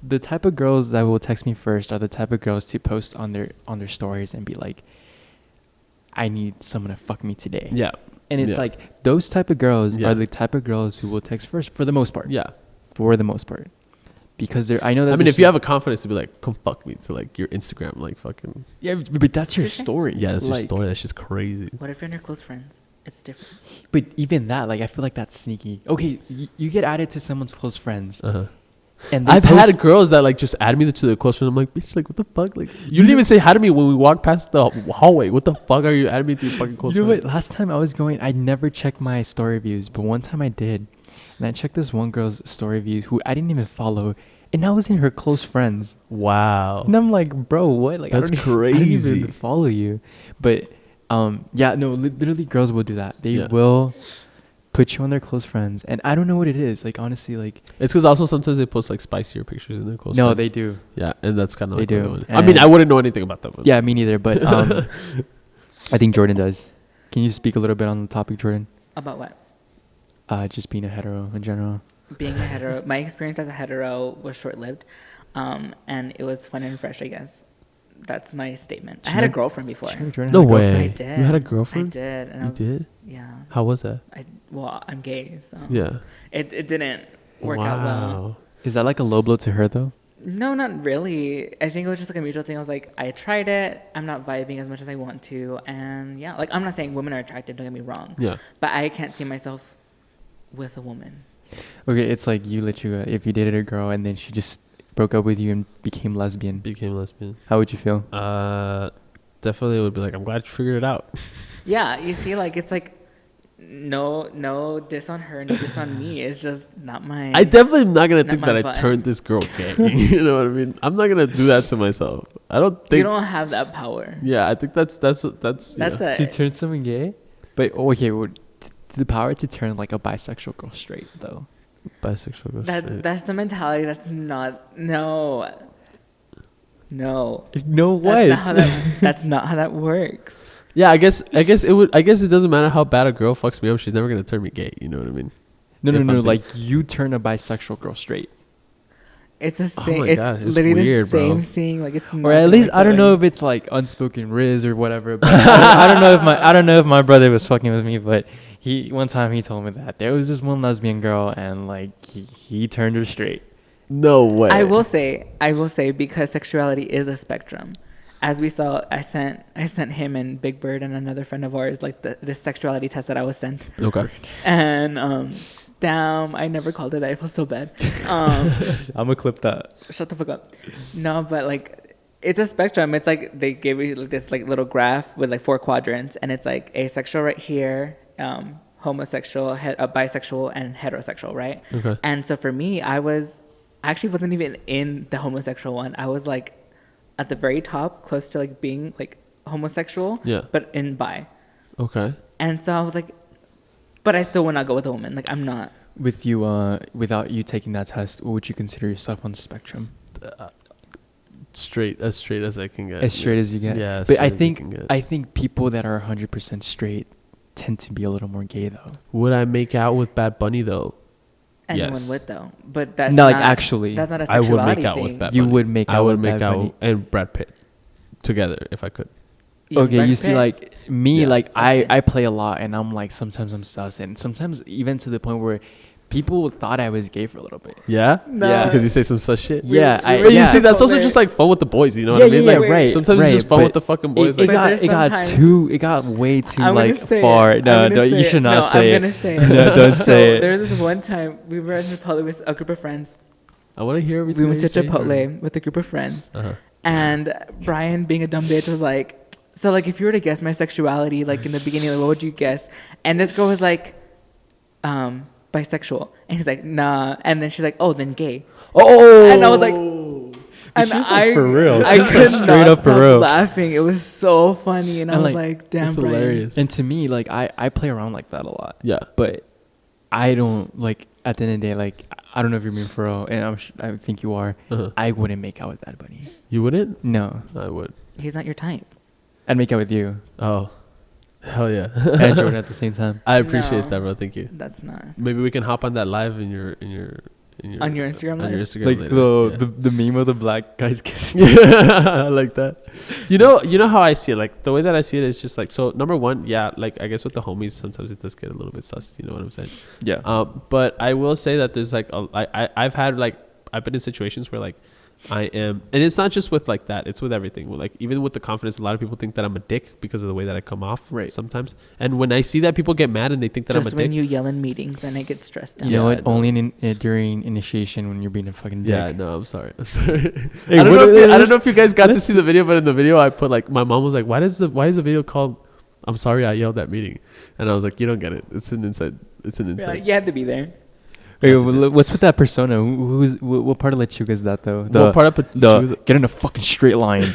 [SPEAKER 2] The type of girls that will text me first are the type of girls to post on their stories and be like, I need someone to fuck me today.
[SPEAKER 1] Yeah.
[SPEAKER 2] And it's like those type of girls are the type of girls who will text first for the most part.
[SPEAKER 1] Yeah.
[SPEAKER 2] For the most part. Because I know that.
[SPEAKER 1] I mean, if you have a confidence to be like, come fuck me to like your Instagram, like fucking.
[SPEAKER 2] Yeah, but that's your story.
[SPEAKER 1] Yeah, that's your story. That's just crazy.
[SPEAKER 3] What if you're in your close friends? It's different.
[SPEAKER 2] But even that, like, I feel like that's sneaky. Okay, you get added to someone's close friends.
[SPEAKER 1] And I've had girls that like just add me to their close friend. I'm like, bitch, like what the fuck? Like you didn't even say hi to me when we walked past the hallway. What the fuck are you adding me to your fucking close friend?
[SPEAKER 2] You know what? Last time I was going, I never checked my story views, but one time I did, and I checked this one girl's story views who I didn't even follow, and I was in her close friends.
[SPEAKER 1] Wow.
[SPEAKER 2] And I'm like, bro, what? Like
[SPEAKER 1] that's crazy.
[SPEAKER 2] I don't even follow you, but literally girls will do that. They will put you on their close friends, and I don't know what it is. Like honestly, like
[SPEAKER 1] it's because also sometimes they post like spicier pictures in their close friends.
[SPEAKER 2] No, they do.
[SPEAKER 1] Yeah, and that's kind of
[SPEAKER 2] they
[SPEAKER 1] like
[SPEAKER 2] do.
[SPEAKER 1] I mean, I wouldn't know anything about that.
[SPEAKER 2] Yeah, me neither. But I think Jordan does. Can you speak a little bit on the topic, Jordan?
[SPEAKER 3] About what?
[SPEAKER 2] Just being a hetero in general.
[SPEAKER 3] Being a hetero, my experience as a hetero was short-lived, and it was fun and fresh, I guess. That's my statement. I had a girlfriend before.
[SPEAKER 1] No way.
[SPEAKER 3] I did.
[SPEAKER 1] You had a girlfriend?
[SPEAKER 3] I did. And
[SPEAKER 1] you did?
[SPEAKER 3] Yeah.
[SPEAKER 1] How was that?
[SPEAKER 3] I'm gay, so
[SPEAKER 1] yeah.
[SPEAKER 3] It didn't work out well.
[SPEAKER 2] Is that like a low blow to her though?
[SPEAKER 3] No, not really. I think it was just like a mutual thing. I was like, I tried it. I'm not vibing as much as I want to, and yeah, like I'm not saying women are attractive. Don't get me wrong.
[SPEAKER 1] Yeah.
[SPEAKER 3] But I can't see myself with a woman.
[SPEAKER 2] Okay, it's like if you dated a girl and then she just broke up with you and became lesbian. How would you feel?
[SPEAKER 1] Definitely would be like, I'm glad you figured it out.
[SPEAKER 3] Yeah, you see, like it's like no diss on her, no diss on me. It's just not my.
[SPEAKER 1] I definitely am not gonna think that
[SPEAKER 3] fun.
[SPEAKER 1] I turned this girl gay. You know what I mean? I'm not gonna do that to myself. I don't think
[SPEAKER 3] you don't have that power.
[SPEAKER 1] Yeah, I think that's
[SPEAKER 2] to turn someone gay. But okay, the power to turn like a bisexual girl straight though.
[SPEAKER 1] Bisexual girl straight.
[SPEAKER 3] That's the mentality. That's not no.
[SPEAKER 2] What?
[SPEAKER 3] That's not how that works.
[SPEAKER 1] Yeah, I guess it doesn't matter how bad a girl fucks me up. She's never gonna turn me gay. You know what I mean?
[SPEAKER 2] No. Like you turn a bisexual girl straight.
[SPEAKER 3] It's the same. It's literally weird, the same thing. Like it's.
[SPEAKER 2] Or at least I don't know if it's like unspoken riz or whatever. But I don't know if my brother was fucking with me, but one time he told me that there was this one lesbian girl and like he turned her straight.
[SPEAKER 1] No way.
[SPEAKER 3] I will say because sexuality is a spectrum. As we saw, I sent him and Big Bird and another friend of ours like this sexuality test that I was sent.
[SPEAKER 1] Okay.
[SPEAKER 3] And damn, I never called it that. I feel so bad.
[SPEAKER 2] I'm gonna clip that.
[SPEAKER 3] Shut the fuck up. No, but like it's a spectrum. It's like they gave you like this like little graph with like 4 quadrants, and it's like asexual right here, homosexual, bisexual, and heterosexual, right?
[SPEAKER 1] Okay.
[SPEAKER 3] And so for me, I actually wasn't even in the homosexual one. I was like at the very top, close to like being like homosexual, but in bi.
[SPEAKER 1] Okay.
[SPEAKER 3] And so I was like, but I still would not go with a woman. Like I'm not.
[SPEAKER 2] With you, without you taking that test, what would you consider yourself on the spectrum?
[SPEAKER 1] Straight as I can get.
[SPEAKER 2] As straight as you get.
[SPEAKER 1] Yeah.
[SPEAKER 2] But I think people that are 100% straight tend to be a little more gay though.
[SPEAKER 1] Would I make out with Bad Bunny though?
[SPEAKER 3] Anyone would though, but that's
[SPEAKER 2] no,
[SPEAKER 3] not,
[SPEAKER 2] like actually.
[SPEAKER 3] That's not a
[SPEAKER 1] I
[SPEAKER 3] sexuality
[SPEAKER 1] would make out
[SPEAKER 3] thing.
[SPEAKER 1] with Bad Bunny.
[SPEAKER 2] You would make out.
[SPEAKER 1] I would
[SPEAKER 2] with
[SPEAKER 1] make
[SPEAKER 2] Bad
[SPEAKER 1] out
[SPEAKER 2] Bunny.
[SPEAKER 1] and Brad Pitt together if I could.
[SPEAKER 3] Yeah,
[SPEAKER 2] okay,
[SPEAKER 3] Brad
[SPEAKER 2] you see,
[SPEAKER 3] Pitt.
[SPEAKER 2] like me,
[SPEAKER 1] Yeah.
[SPEAKER 2] like
[SPEAKER 3] Okay.
[SPEAKER 2] I play a lot, and I'm like sometimes I'm sus, and sometimes even to the point where people thought I was gay for a little bit.
[SPEAKER 1] Yeah.
[SPEAKER 3] No.
[SPEAKER 2] Yeah.
[SPEAKER 1] Because you say some such shit.
[SPEAKER 2] Yeah,
[SPEAKER 1] But you see,
[SPEAKER 3] yeah.
[SPEAKER 1] that's also just like fun with the boys. You know what I mean?
[SPEAKER 2] Yeah,
[SPEAKER 1] Like
[SPEAKER 2] right.
[SPEAKER 1] sometimes it's just fun with the fucking boys.
[SPEAKER 2] It,
[SPEAKER 1] Like,
[SPEAKER 3] But
[SPEAKER 2] it got way too
[SPEAKER 3] I'm
[SPEAKER 2] like
[SPEAKER 3] gonna say
[SPEAKER 2] far.
[SPEAKER 3] it.
[SPEAKER 2] No,
[SPEAKER 3] I'm gonna
[SPEAKER 2] no, you
[SPEAKER 3] say
[SPEAKER 2] should
[SPEAKER 3] it.
[SPEAKER 2] not
[SPEAKER 3] No,
[SPEAKER 2] say
[SPEAKER 3] I'm
[SPEAKER 2] it.
[SPEAKER 3] gonna say it.
[SPEAKER 2] No, don't
[SPEAKER 3] So
[SPEAKER 2] say it.
[SPEAKER 3] there was this one time we were in Chipotle with a group of friends.
[SPEAKER 1] I want to hear everything.
[SPEAKER 3] We went to
[SPEAKER 1] that you're saying.
[SPEAKER 3] Chipotle with a group of friends,
[SPEAKER 1] Uh-huh.
[SPEAKER 3] and Bryan, being a dumb bitch, was like, "So like, if you were to guess my sexuality, like in the beginning, like, what would you guess?" And this girl was like, "Bisexual," and he's like, "Nah," and then she's like, "Oh, then gay."
[SPEAKER 2] Oh,
[SPEAKER 3] And I was like, and
[SPEAKER 2] she was like, for real.
[SPEAKER 3] I
[SPEAKER 2] She was like,
[SPEAKER 3] could
[SPEAKER 2] straight
[SPEAKER 3] not
[SPEAKER 2] up for
[SPEAKER 3] stop
[SPEAKER 2] real.
[SPEAKER 3] laughing. It was so funny, and I
[SPEAKER 2] And,
[SPEAKER 3] was
[SPEAKER 2] like,
[SPEAKER 3] like, "Damn,
[SPEAKER 1] It's
[SPEAKER 3] Bryan."
[SPEAKER 1] hilarious.
[SPEAKER 2] And to me, like I play around like that a lot.
[SPEAKER 1] Yeah.
[SPEAKER 2] But I don't like at the end of the day, like I don't know if you're being for real, and I think you are.
[SPEAKER 1] Uh-huh.
[SPEAKER 2] I wouldn't make out with Bad Bunny.
[SPEAKER 1] You wouldn't?
[SPEAKER 2] No,
[SPEAKER 1] I would.
[SPEAKER 3] He's not your type.
[SPEAKER 2] I'd make out with you
[SPEAKER 1] Oh, hell yeah.
[SPEAKER 2] and Jordan at the same time.
[SPEAKER 1] I appreciate
[SPEAKER 3] No.
[SPEAKER 1] that, bro. Thank you.
[SPEAKER 3] That's not
[SPEAKER 1] Maybe we can hop on that live in your
[SPEAKER 3] on your Instagram.
[SPEAKER 1] on your
[SPEAKER 3] Live?
[SPEAKER 1] Instagram
[SPEAKER 2] Like
[SPEAKER 1] later.
[SPEAKER 2] the meme of the black guys kissing.
[SPEAKER 1] Yeah, I like that. You know how I see it. Like the way that I see it is just like, so number one, yeah, like I guess with the homies sometimes it does get a little bit sus. You know what I'm saying?
[SPEAKER 2] Yeah.
[SPEAKER 1] But I will say that there's like I've had like I've been in situations where like I am, and it's not just with like that, it's with everything. Like even with the confidence, a lot of people think that I'm a dick because of the way that I come off.
[SPEAKER 2] Right.
[SPEAKER 1] Sometimes, and when I see that, people get mad and they think that
[SPEAKER 3] Just
[SPEAKER 1] I'm a
[SPEAKER 3] when
[SPEAKER 1] dick.
[SPEAKER 3] you yell in meetings and I get stressed out.
[SPEAKER 2] You know
[SPEAKER 1] Yeah,
[SPEAKER 2] what?
[SPEAKER 1] I know.
[SPEAKER 2] Only during initiation when you're being a fucking dick.
[SPEAKER 1] Yeah, no, I'm sorry. I'm sorry.
[SPEAKER 2] Hey,
[SPEAKER 1] I don't
[SPEAKER 2] what-
[SPEAKER 1] know. I don't know if you guys got to see the video, but in the video, I put like my mom was like, "Why is the video called? I'm sorry, I yelled at meeting," and I was like, "You don't get it. It's an inside. It's an
[SPEAKER 3] Yeah,
[SPEAKER 1] inside."
[SPEAKER 3] you had to be there.
[SPEAKER 2] Wait, what's with that persona? What part of Lechuga is that though?
[SPEAKER 1] What part of
[SPEAKER 2] The get in a fucking straight line,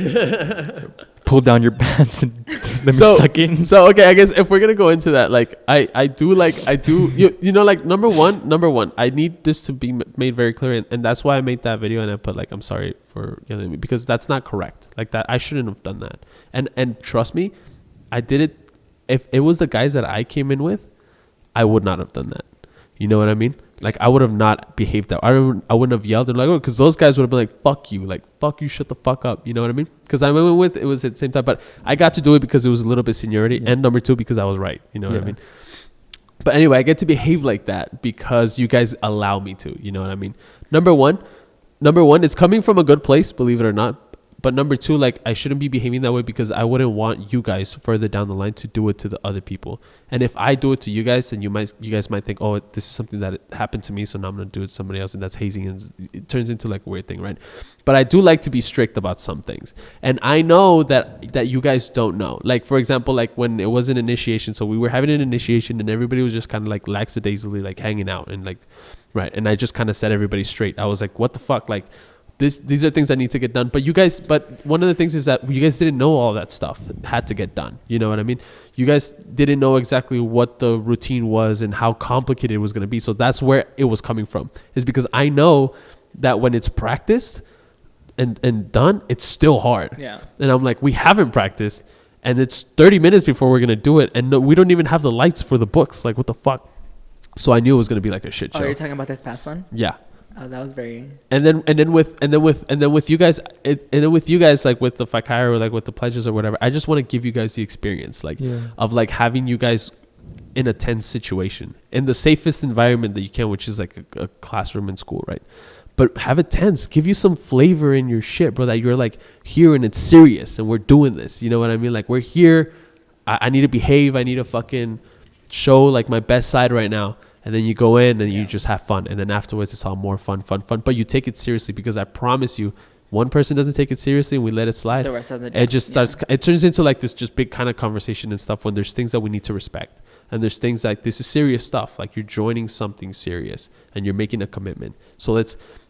[SPEAKER 2] pull down your pants and let me suck in.
[SPEAKER 1] So okay, I guess if we're gonna go into that, like I do you know like number one, I need this to be made very clear, and that's why I made that video and I put like I'm sorry for yelling at me because that's not correct. Like that, I shouldn't have done that. And trust me, I did it. If it was the guys that I came in with, I would not have done that. You know what I mean? Like I would have not behaved that. I wouldn't have yelled. They're like, oh, because those guys would have been like, "Fuck you!" Like, "Fuck you!" Shut the fuck up. You know what I mean? Because I went with it was at the same time, but I got to do it because it was a little bit seniority, and number two because I was right. You know what I mean? But anyway, I get to behave like that because you guys allow me to. You know what I mean? Number one, it's coming from a good place, believe it or not. But number two, like I shouldn't be behaving that way because I wouldn't want you guys further down the line to do it to the other people. And if I do it to you guys, then you guys might think, oh, this is something that happened to me, so now I'm gonna do it to somebody else, and that's hazing, and it turns into like a weird thing, right? But I do like to be strict about some things, and I know that you guys don't know. Like for example, like when it was an initiation, so we were having an initiation, and everybody was just kind of like lackadaisically like hanging out and like, right? And I just kind of set everybody straight. I was like, what the fuck, like. These are things that need to get done. But one of the things is that you guys didn't know all that stuff had to get done. You know what I mean? You guys didn't know exactly what the routine was and how complicated it was going to be. So that's where it was coming from. Is because I know that when it's practiced and done, it's still hard.
[SPEAKER 3] Yeah.
[SPEAKER 1] And I'm like, we haven't practiced, and it's 30 minutes before we're going to do it, and no, we don't even have the lights for the books. Like, what the fuck? So I knew it was going to be like a shit show.
[SPEAKER 3] Oh, you're talking about this past one?
[SPEAKER 1] Yeah.
[SPEAKER 3] Oh, that was very.
[SPEAKER 1] And then with you guys, like with the Fakai or like with the pledges or whatever, I just want to give you guys the experience, like of like having you guys in a tense situation in the safest environment that you can, which is like a classroom in school, right? But have it tense, give you some flavor in your shit, bro. That you're like here and it's serious and we're doing this. You know what I mean? Like we're here. I need to behave. I need to fucking show like my best side right now. And then you go in and you just have fun. And then afterwards, it's all more fun. But you take it seriously because I promise you, one person doesn't take it seriously and we let it slide.
[SPEAKER 3] The rest of the day.
[SPEAKER 1] It just starts, it turns into like this just big kind of conversation and stuff when there's things that we need to respect. And there's things like, this is serious stuff. Like, you're joining something serious and you're making a commitment. So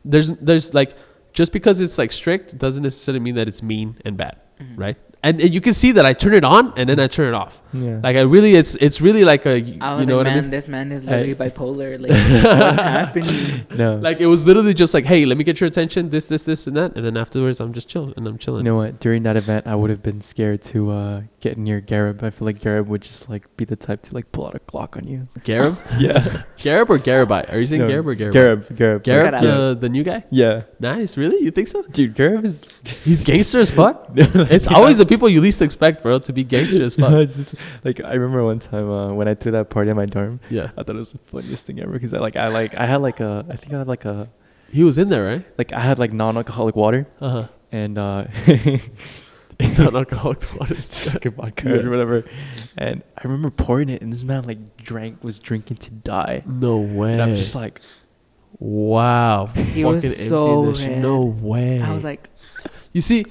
[SPEAKER 1] there's like, just because it's like strict doesn't necessarily mean that it's mean and bad, right? And you can see that I turn it on and then I turn it off. Yeah. Like, it's really like a, you know what I mean?
[SPEAKER 3] This man is literally bipolar. Like, what's happening?
[SPEAKER 2] No.
[SPEAKER 1] Like, it was literally just like, hey, let me get your attention, this, and that. And then afterwards, I'm just chilling.
[SPEAKER 2] You know what? During that event, I would have been scared to get near Garib. I feel like Garib would just like be the type to like pull out a Glock on you.
[SPEAKER 1] Garib?
[SPEAKER 2] Yeah.
[SPEAKER 1] Garib or Garibite? Are you saying Garib or Garibite?
[SPEAKER 2] Garib.
[SPEAKER 1] Garib, the new guy?
[SPEAKER 2] Yeah.
[SPEAKER 1] Nice. Really? You think so?
[SPEAKER 2] Dude, Garib is...
[SPEAKER 1] He's gangster as fuck? It's always the people you least expect, bro, to be gangster as fuck.
[SPEAKER 2] No, it's just, like, I remember one time when I threw that party at my dorm.
[SPEAKER 1] Yeah.
[SPEAKER 2] I thought it was the funniest thing ever because I had like a...
[SPEAKER 1] He was in there, right?
[SPEAKER 2] Like, I had like non-alcoholic water.
[SPEAKER 1] Uh-huh.
[SPEAKER 2] And
[SPEAKER 1] non-alcoholic water.
[SPEAKER 2] Vodka or whatever. And I remember pouring it and this man like was drinking to die.
[SPEAKER 1] No way.
[SPEAKER 2] And I'm just like,
[SPEAKER 1] wow.
[SPEAKER 3] He was so red.
[SPEAKER 1] No way.
[SPEAKER 3] I was like,
[SPEAKER 1] you see,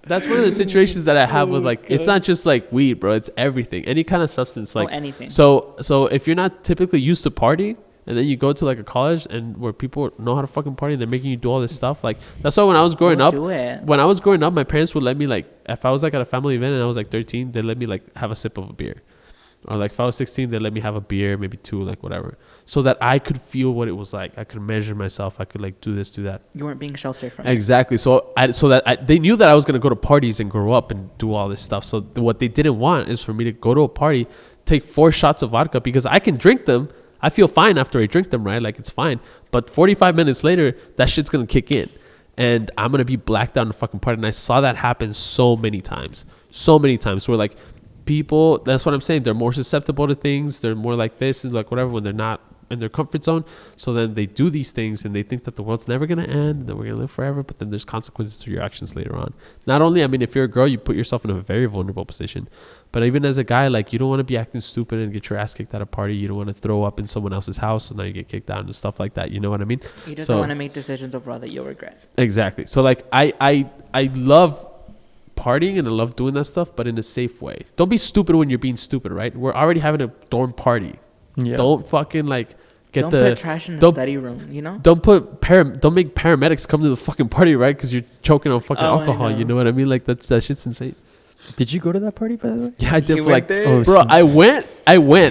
[SPEAKER 1] that's one of the situations that I have with like, it's not just like weed, bro. It's everything. Any kind of substance. Like,
[SPEAKER 3] anything.
[SPEAKER 1] So if you're not typically used to partying, and then you go to like a college and where people know how to fucking party and they're making you do all this stuff. Like, that's why when I was growing up, my parents would let me like, if I was like at a family event and I was like 13, they'd let me like have a sip of a beer. Or like if I was 16, they'd let me have a beer, maybe two, like whatever. So that I could feel what it was like. I could measure myself. I could like do this, do that.
[SPEAKER 3] You weren't being sheltered from
[SPEAKER 1] exactly. So they knew that I was going to go to parties and grow up and do all this stuff. So what they didn't want is for me to go to a party, take 4 shots of vodka because I can drink them. I feel fine after I drink them, right? Like, it's fine. But 45 minutes later, that shit's going to kick in. And I'm going to be blacked out in the fucking party. And I saw that happen so many times. So many times where, like, people, that's what I'm saying. They're more susceptible to things. They're more like this and like whatever when they're not in their comfort zone. So then they do these things and they think that the world's never going to end and that we're going to live forever. But then there's consequences to your actions later on. Not only, I mean, if you're a girl, you put yourself in a very vulnerable position. But even as a guy, like, you don't want to be acting stupid and get your ass kicked at a party. You don't want to throw up in someone else's house so now you get kicked out and stuff like that. You know what I mean?
[SPEAKER 3] You just don't want to make decisions overall that you'll regret.
[SPEAKER 1] Exactly. So like I love partying and I love doing that stuff, but in a safe way. Don't be stupid when you're being stupid, right? We're already having a dorm party. Yeah. Don't fucking like
[SPEAKER 3] don't put trash in the study room, you know?
[SPEAKER 1] Don't make paramedics come to the fucking party, right? Because you're choking on fucking alcohol. You know what I mean? Like that shit's insane.
[SPEAKER 2] Did you go to that party, by the way?
[SPEAKER 1] Yeah, I did. For like, bro, I went,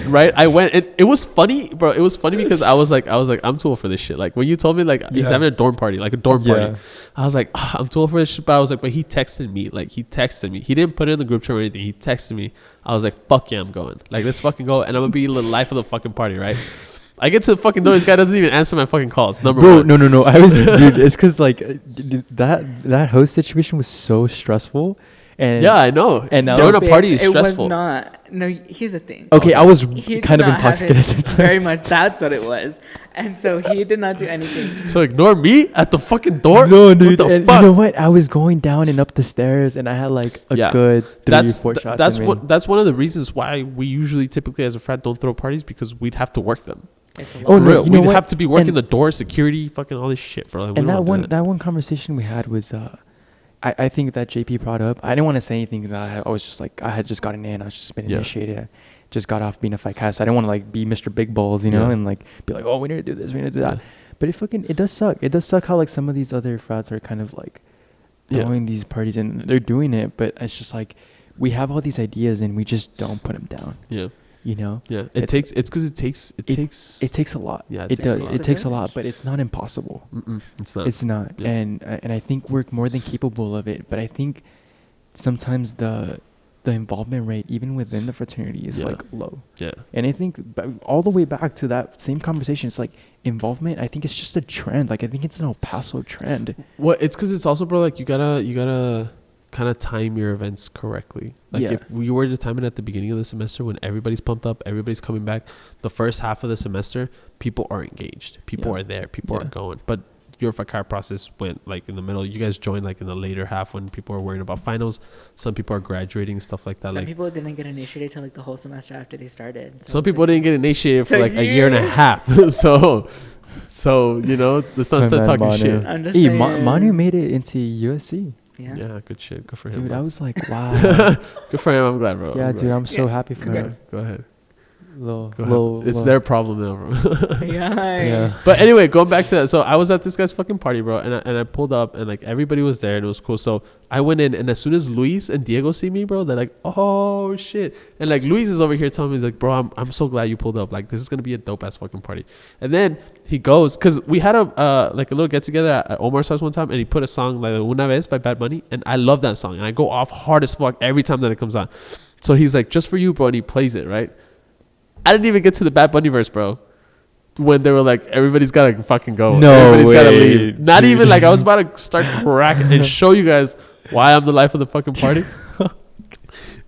[SPEAKER 1] right? I went. It was funny, bro. It was funny because I was like, I'm too old for this shit. Like, when you told me, like, he's having a dorm party, like a dorm party, I was like, I'm too old for this shit. But I was like, but he texted me. He didn't put it in the group chat or anything. He texted me. I was like, fuck yeah, I'm going. Like, let's fucking go. And I'm gonna be the life of the fucking party, right? I get to fucking know this guy doesn't even answer my fucking calls. Number one.
[SPEAKER 2] No. I was, dude, it's because, like, that host situation was so stressful. And
[SPEAKER 1] yeah, I know. And going to a party is stressful.
[SPEAKER 3] It was not. No, here's the thing.
[SPEAKER 2] Okay, I was kind of intoxicated.
[SPEAKER 3] Very much. That's what it was. And so he did not do anything.
[SPEAKER 1] So ignore me at the fucking door?
[SPEAKER 2] No, dude. What the fuck? You know what? I was going down and up the stairs, and I had like a good 3 or 4 shots.
[SPEAKER 1] That's one of the reasons why we usually typically as a frat don't throw parties, because we'd have to work them.
[SPEAKER 2] Oh no!
[SPEAKER 1] We'd have to be working the door, security, fucking all this shit, bro. Like,
[SPEAKER 2] and that one conversation we had was. I think that JP brought up, I didn't want to say anything because I was just like, I had just gotten in. I was just been initiated. I just got off being a fight cast. I didn't want to like be Mr. Big Balls, you know, and like be like, oh, we need to do this, we need to do that. But it does suck. It does suck how like some of these other frats are kind of like throwing these parties and they're doing it. But it's just like, we have all these ideas and we just don't put them down. Yeah. You know?
[SPEAKER 1] Yeah. It takes
[SPEAKER 2] a lot. Yeah. It does. It takes a lot, but it's not impossible. It's not. Yeah. And I think we're more than capable of it. But I think sometimes the involvement rate, even within the fraternity, is like low. Yeah. And I think all the way back to that same conversation, it's like involvement. I think it's just a trend. Like, I think it's an El Paso trend.
[SPEAKER 1] Well, it's because it's also, bro, like you gotta kind of time your events correctly. Like if we were to time it at the beginning of the semester when everybody's pumped up, everybody's coming back, the first half of the semester, people are engaged. People are there. People are going. But your FACAR process went like in the middle. You guys joined like in the later half when people are worrying about finals. Some people are graduating, stuff like that.
[SPEAKER 3] Some people didn't get initiated till like the whole semester after they started.
[SPEAKER 1] Some people didn't get initiated for like a year and a half. So you know, let's not start talking
[SPEAKER 2] Manu.
[SPEAKER 1] shit.
[SPEAKER 3] I'm just saying.
[SPEAKER 2] Manu made it into USC.
[SPEAKER 1] Yeah, good shit. Good for him.
[SPEAKER 2] Dude,
[SPEAKER 1] bro.
[SPEAKER 2] I was like, wow.
[SPEAKER 1] Good for him. I'm glad, bro.
[SPEAKER 2] Yeah, dude, I'm so happy for him.
[SPEAKER 1] Go ahead. It's their problem now, bro.
[SPEAKER 3] Yeah.
[SPEAKER 1] But anyway, going back to that. So I was at this guy's fucking party, bro, and I pulled up, and like everybody was there, and it was cool. So I went in, and as soon as Luis and Diego see me, bro, they're like, "Oh shit!" And like Luis is over here telling me, he's like, "Bro, I'm so glad you pulled up. Like this is gonna be a dope ass fucking party." And then he goes, cause we had a like a little get together at Omar's house one time, and he put a song like "Una Vez" by Bad Bunny, and I love that song, and I go off hard as fuck every time that it comes on. So he's like, "Just for you, bro," and he plays it, right? I didn't even get to the Bad Bunny verse, bro. When they were like, everybody's gotta fucking go.
[SPEAKER 2] No
[SPEAKER 1] Everybody's
[SPEAKER 2] way,
[SPEAKER 1] gotta leave. Not
[SPEAKER 2] dude.
[SPEAKER 1] even like I was about to start cracking and show you guys why I'm the life of the fucking party.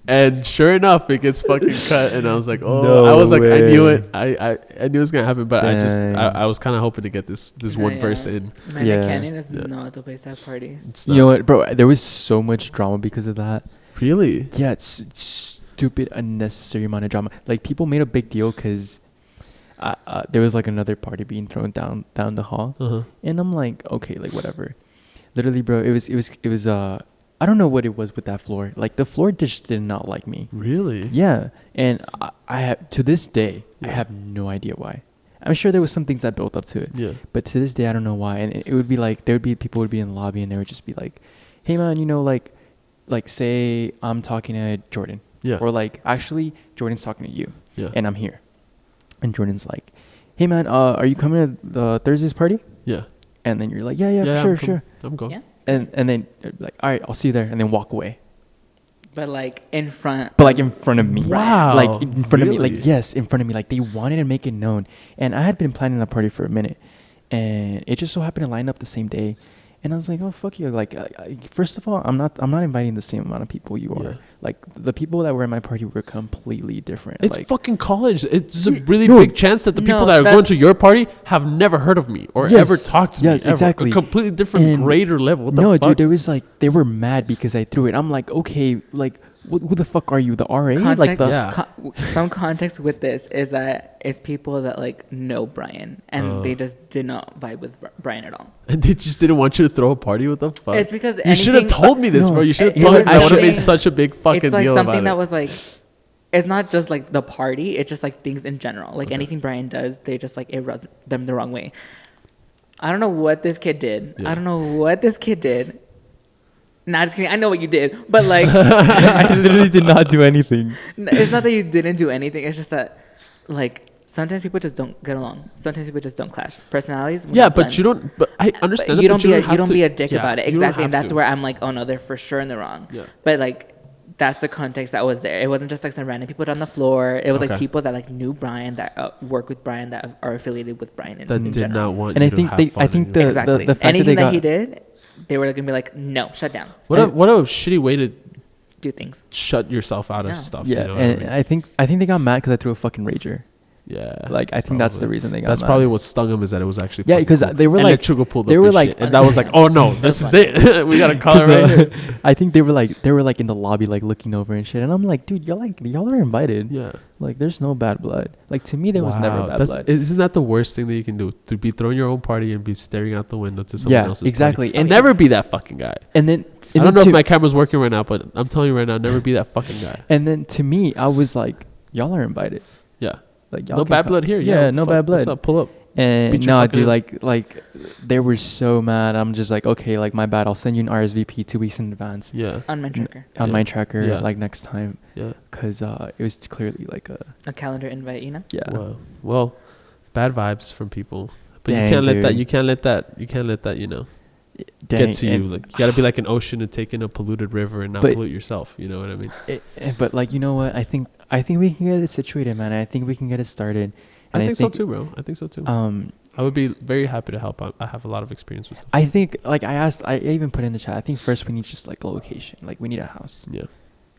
[SPEAKER 1] And sure enough, it gets fucking cut. And I was like, oh,
[SPEAKER 2] No
[SPEAKER 1] I was like, I knew
[SPEAKER 2] way.
[SPEAKER 1] it. I knew it was gonna happen, but I was kind of hoping to get this one verse in.
[SPEAKER 3] Man,
[SPEAKER 2] Yeah.
[SPEAKER 3] Canyon is not the place to have parties.
[SPEAKER 2] You know what, bro? There was so much drama because of that.
[SPEAKER 1] Really?
[SPEAKER 2] Yeah, it's stupid, unnecessary amount of drama. Like people made a big deal because there was like another party being thrown down the hall, and I'm like, okay, like whatever. Literally, bro, it was I don't know what it was with that floor. Like the floor just did not like me.
[SPEAKER 1] Really?
[SPEAKER 2] Yeah, and I have to this day I have no idea why. I'm sure there was some things that built up to it.
[SPEAKER 1] Yeah.
[SPEAKER 2] But to this day I don't know why. And it would be like there would be people would be in the lobby and they would just be like, hey man, you know, like say I'm talking to Jordan.
[SPEAKER 1] Yeah.
[SPEAKER 2] Or like actually Jordan's talking to you.
[SPEAKER 1] Yeah.
[SPEAKER 2] And I'm here. And Jordan's like, hey man, are you coming to the Thursday's party?
[SPEAKER 1] Yeah.
[SPEAKER 2] And then you're like, yeah, for sure.
[SPEAKER 1] I'm going.
[SPEAKER 3] Yeah.
[SPEAKER 2] And then like, all right, I'll see you there, and then walk away.
[SPEAKER 3] But like in front.
[SPEAKER 2] But like in front of me.
[SPEAKER 1] Wow.
[SPEAKER 2] Like in front of me.
[SPEAKER 1] Really?
[SPEAKER 2] Like yes, in front of me. Like they wanted to make it known. And I had been planning a party for a minute, and it just so happened to line up the same day. And I was like, oh fuck you! Like, first of all, I'm not inviting the same amount of people you are.
[SPEAKER 1] Yeah.
[SPEAKER 2] Like the people that were at my party were completely different.
[SPEAKER 1] It's
[SPEAKER 2] like,
[SPEAKER 1] fucking college. It's a really big chance that the people
[SPEAKER 3] No,
[SPEAKER 1] that are going to your party have never heard of me or ever talked to me.
[SPEAKER 2] Yes, exactly.
[SPEAKER 1] A completely different grade or level. What the fuck?
[SPEAKER 2] Dude, there was like they were mad because I threw it. I'm like, okay, like who the fuck are you? The RA?
[SPEAKER 3] Context,
[SPEAKER 2] like
[SPEAKER 3] some context with this is that it's people that like know Bryan and they just did not vibe with Bryan at all.
[SPEAKER 1] And they just didn't want you to throw a party with them? Fuck.
[SPEAKER 3] It's because
[SPEAKER 1] you should have told me this, bro. You should have told me this. I would have made such a big fucking
[SPEAKER 3] it's like
[SPEAKER 1] deal
[SPEAKER 3] something
[SPEAKER 1] about
[SPEAKER 3] that
[SPEAKER 1] it.
[SPEAKER 3] was like, it's not just like the party. It's just like things in general. Like anything Bryan does, they just like it rubbed them the wrong way. I don't know what this kid did.
[SPEAKER 1] Yeah.
[SPEAKER 3] I don't know what this kid did. Nah, just kidding. I know what you did, but like,
[SPEAKER 2] I literally did not do anything.
[SPEAKER 3] it's not that you didn't do anything. It's just that, like, sometimes people just don't get along. Sometimes people just don't clash. Personalities.
[SPEAKER 1] Yeah, but you don't. But I understand.
[SPEAKER 3] But you don't
[SPEAKER 1] to
[SPEAKER 3] be a dick
[SPEAKER 1] yeah,
[SPEAKER 3] about it.
[SPEAKER 1] you don't
[SPEAKER 3] Exactly.
[SPEAKER 1] have
[SPEAKER 3] That's
[SPEAKER 1] to.
[SPEAKER 3] where I'm like, oh no, they're for sure in the wrong.
[SPEAKER 1] Yeah.
[SPEAKER 3] But like, that's the context that was there. It wasn't just like some random people on the floor. It was
[SPEAKER 1] Okay.
[SPEAKER 3] like people that like knew Bryan, that work with Bryan, that are affiliated with Bryan. In
[SPEAKER 1] That did
[SPEAKER 3] general.
[SPEAKER 1] not want.
[SPEAKER 2] And
[SPEAKER 1] you
[SPEAKER 2] I
[SPEAKER 1] to
[SPEAKER 2] think
[SPEAKER 1] have
[SPEAKER 2] they-
[SPEAKER 1] fun
[SPEAKER 2] I
[SPEAKER 1] in
[SPEAKER 2] think
[SPEAKER 1] your-
[SPEAKER 2] the-
[SPEAKER 3] Exactly.
[SPEAKER 2] fact that
[SPEAKER 3] Anything
[SPEAKER 2] they
[SPEAKER 3] that he
[SPEAKER 2] got-
[SPEAKER 3] did, they were gonna be like, no, shut down.
[SPEAKER 1] What a shitty way to
[SPEAKER 3] Do things.
[SPEAKER 1] shut yourself out of
[SPEAKER 3] Yeah.
[SPEAKER 1] stuff.
[SPEAKER 2] Yeah,
[SPEAKER 1] you know what
[SPEAKER 2] and
[SPEAKER 1] I mean?
[SPEAKER 2] I think they got mad because I threw a fucking rager.
[SPEAKER 1] Yeah.
[SPEAKER 2] Like I think that's the
[SPEAKER 1] probably.
[SPEAKER 2] reason they got
[SPEAKER 1] That's
[SPEAKER 2] mad.
[SPEAKER 1] probably what stung him is that it was actually.
[SPEAKER 2] Yeah,
[SPEAKER 1] fucking
[SPEAKER 2] because
[SPEAKER 1] cool.
[SPEAKER 2] they were
[SPEAKER 1] and
[SPEAKER 2] like-
[SPEAKER 1] Chuga pulled
[SPEAKER 2] they
[SPEAKER 1] up
[SPEAKER 2] were
[SPEAKER 1] his
[SPEAKER 2] like-
[SPEAKER 1] shit, and that was like, oh no, this is it. We gotta call it right.
[SPEAKER 2] I think they were like in the lobby like looking over and shit, and I'm like, dude, y'all are invited.
[SPEAKER 1] Yeah.
[SPEAKER 2] Like there's no bad blood. Like to me there was never bad blood.
[SPEAKER 1] Isn't that the worst thing that you can do? To be throwing your own party and be staring out the window to someone else's
[SPEAKER 2] exactly.
[SPEAKER 1] party.
[SPEAKER 2] And
[SPEAKER 1] Never be that fucking guy.
[SPEAKER 2] And then
[SPEAKER 1] I don't know if my camera's working right now, but I'm telling you right now, never be that fucking guy.
[SPEAKER 2] And then to me, I was like, y'all are invited.
[SPEAKER 1] Yeah.
[SPEAKER 2] Like y'all
[SPEAKER 1] No
[SPEAKER 2] can
[SPEAKER 1] bad
[SPEAKER 2] come.
[SPEAKER 1] blood here.
[SPEAKER 2] Yeah,
[SPEAKER 1] what the
[SPEAKER 2] no
[SPEAKER 1] fuck?
[SPEAKER 2] bad blood.
[SPEAKER 1] What's up? Pull up.
[SPEAKER 2] And
[SPEAKER 1] Beat your
[SPEAKER 2] no,
[SPEAKER 1] fucking
[SPEAKER 2] dude, like they were so mad. I'm just like, okay, like my bad. I'll send you an RSVP 2 weeks in advance
[SPEAKER 1] Yeah.
[SPEAKER 3] On my tracker.
[SPEAKER 2] on
[SPEAKER 1] Yeah.
[SPEAKER 2] my tracker,
[SPEAKER 1] Yeah.
[SPEAKER 2] like next time,
[SPEAKER 1] Yeah.
[SPEAKER 2] because it was clearly like
[SPEAKER 3] A calendar invite, you know?
[SPEAKER 2] yeah.
[SPEAKER 1] Wow. Well, bad vibes from people. But
[SPEAKER 2] Dang,
[SPEAKER 1] you can't let that.
[SPEAKER 2] dude.
[SPEAKER 1] You can't let that. You know,
[SPEAKER 2] Dang,
[SPEAKER 1] get to you. Like you gotta be like an ocean and take in a polluted river and not
[SPEAKER 2] But-
[SPEAKER 1] pollute yourself. You know what I mean?
[SPEAKER 2] But like you know what? I think we can get it situated, man. I think we can get it started. And
[SPEAKER 1] I think so too, bro. I think so too. I would be very happy to help. I have a lot of experience with stuff.
[SPEAKER 2] I think like I even put in the chat. I think first we need just like a location. Like we need a house.
[SPEAKER 1] Yeah.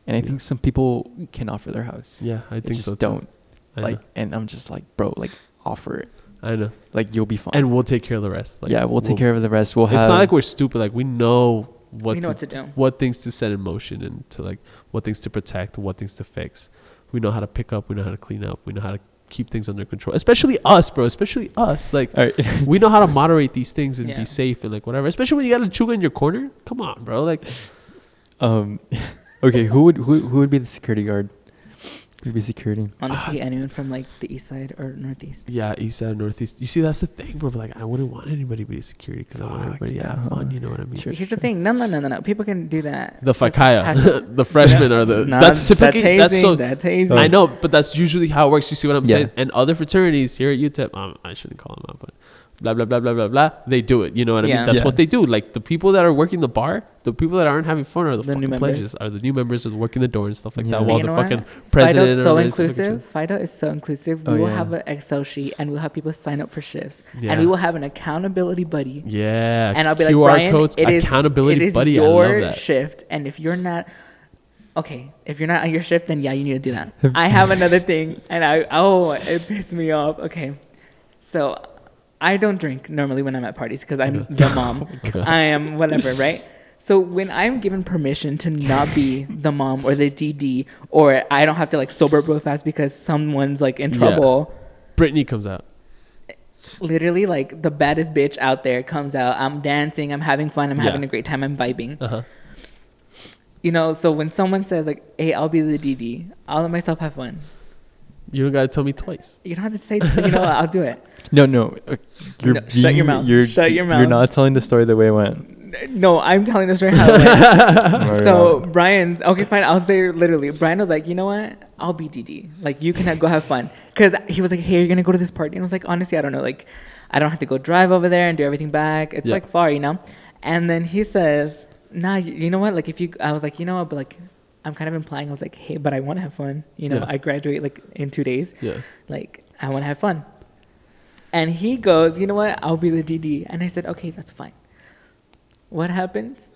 [SPEAKER 2] And I think some people can offer their house.
[SPEAKER 1] Yeah, I
[SPEAKER 2] They
[SPEAKER 1] think
[SPEAKER 2] just
[SPEAKER 1] so. Too.
[SPEAKER 2] don't.
[SPEAKER 1] I
[SPEAKER 2] Like,
[SPEAKER 1] know.
[SPEAKER 2] and I'm just like, bro, like offer it.
[SPEAKER 1] I know.
[SPEAKER 2] Like you'll be fine.
[SPEAKER 1] And we'll take care of the rest. Like,
[SPEAKER 2] yeah, we'll take care of the rest. We'll have.
[SPEAKER 1] It's not like we're stupid. Like we know
[SPEAKER 3] We know what to do.
[SPEAKER 1] what things to set in motion and to like what things to protect, what things to fix. We know how to pick up. We know how to clean up. We know how to keep things under control. Especially us, bro. Especially us. Like
[SPEAKER 2] All right.
[SPEAKER 1] we know how to moderate these things and
[SPEAKER 3] Yeah.
[SPEAKER 1] be safe and like whatever. Especially when you got a chuga in your corner. Come on, bro. Like
[SPEAKER 2] Okay, who would be the security guard? Would be security.
[SPEAKER 3] Honestly, anyone from like the east side or northeast.
[SPEAKER 1] Yeah, east side, northeast. You see, that's the thing, bro. Like, I wouldn't want anybody to be security because I want everybody to have fun. You know what I mean?
[SPEAKER 3] Here's the thing. No. People can do that.
[SPEAKER 1] The fakaya, the freshmen are the.
[SPEAKER 3] Nah,
[SPEAKER 1] that's typically
[SPEAKER 3] that's hazing.
[SPEAKER 1] I know, but that's usually how it works. You see what I'm saying? And other fraternities here at UTEP, I shouldn't call them out, but blah blah blah blah blah blah. They do it. You know what I mean? That's what they do. Like the people that are working the bar, the people that aren't having fun are the fucking pledges, are the new members who are working the door and stuff like that. While the fucking president
[SPEAKER 3] is so inclusive. FIDA is so inclusive. We will have an Excel sheet and we'll have people sign up for shifts, and we will have an accountability buddy.
[SPEAKER 1] Yeah,
[SPEAKER 3] and I'll be
[SPEAKER 1] QR
[SPEAKER 3] like, Bryan,
[SPEAKER 1] codes, accountability buddy.
[SPEAKER 3] It is your
[SPEAKER 1] I love that.
[SPEAKER 3] shift, and if you're not. Okay, if you're not on your shift, then yeah, you need to do that. I have another thing, and it pissed me off. Okay, so I don't drink normally when I'm at parties because I'm the mom. I am whatever, right? So when I'm given permission to not be the mom or the DD, or I don't have to like sober up real fast because someone's like in trouble.
[SPEAKER 1] Brittany comes out.
[SPEAKER 3] Literally, like the baddest bitch out there comes out. I'm dancing. I'm having fun. I'm having a great time. I'm vibing. You know, so when someone says like, "Hey, I'll be the DD," I'll let myself have fun.
[SPEAKER 1] You don't gotta tell me twice.
[SPEAKER 3] You don't have to say, you know, I'll do it.
[SPEAKER 2] No.
[SPEAKER 3] Shut your mouth. Shut your mouth.
[SPEAKER 2] You're not telling the story the way it went.
[SPEAKER 3] No, I'm telling the story how it went. So Bryan's okay, fine. I'll say literally. Bryan was like, you know what? I'll be DD. Like, you can go have fun. Because he was like, hey, you're gonna go to this party, and I was like, honestly, I don't know. Like, I don't have to go drive over there and do everything back. It's like far, you know. And then he says, nah, you know what? Like, I was like, you know what? But like, I'm kind of implying, I was like, hey, but I want to have fun. You know, I graduate like in 2 days. Yeah. Like, I want to have fun. And he goes, you know what? I'll be the DD. And I said, okay, that's fine. What happens?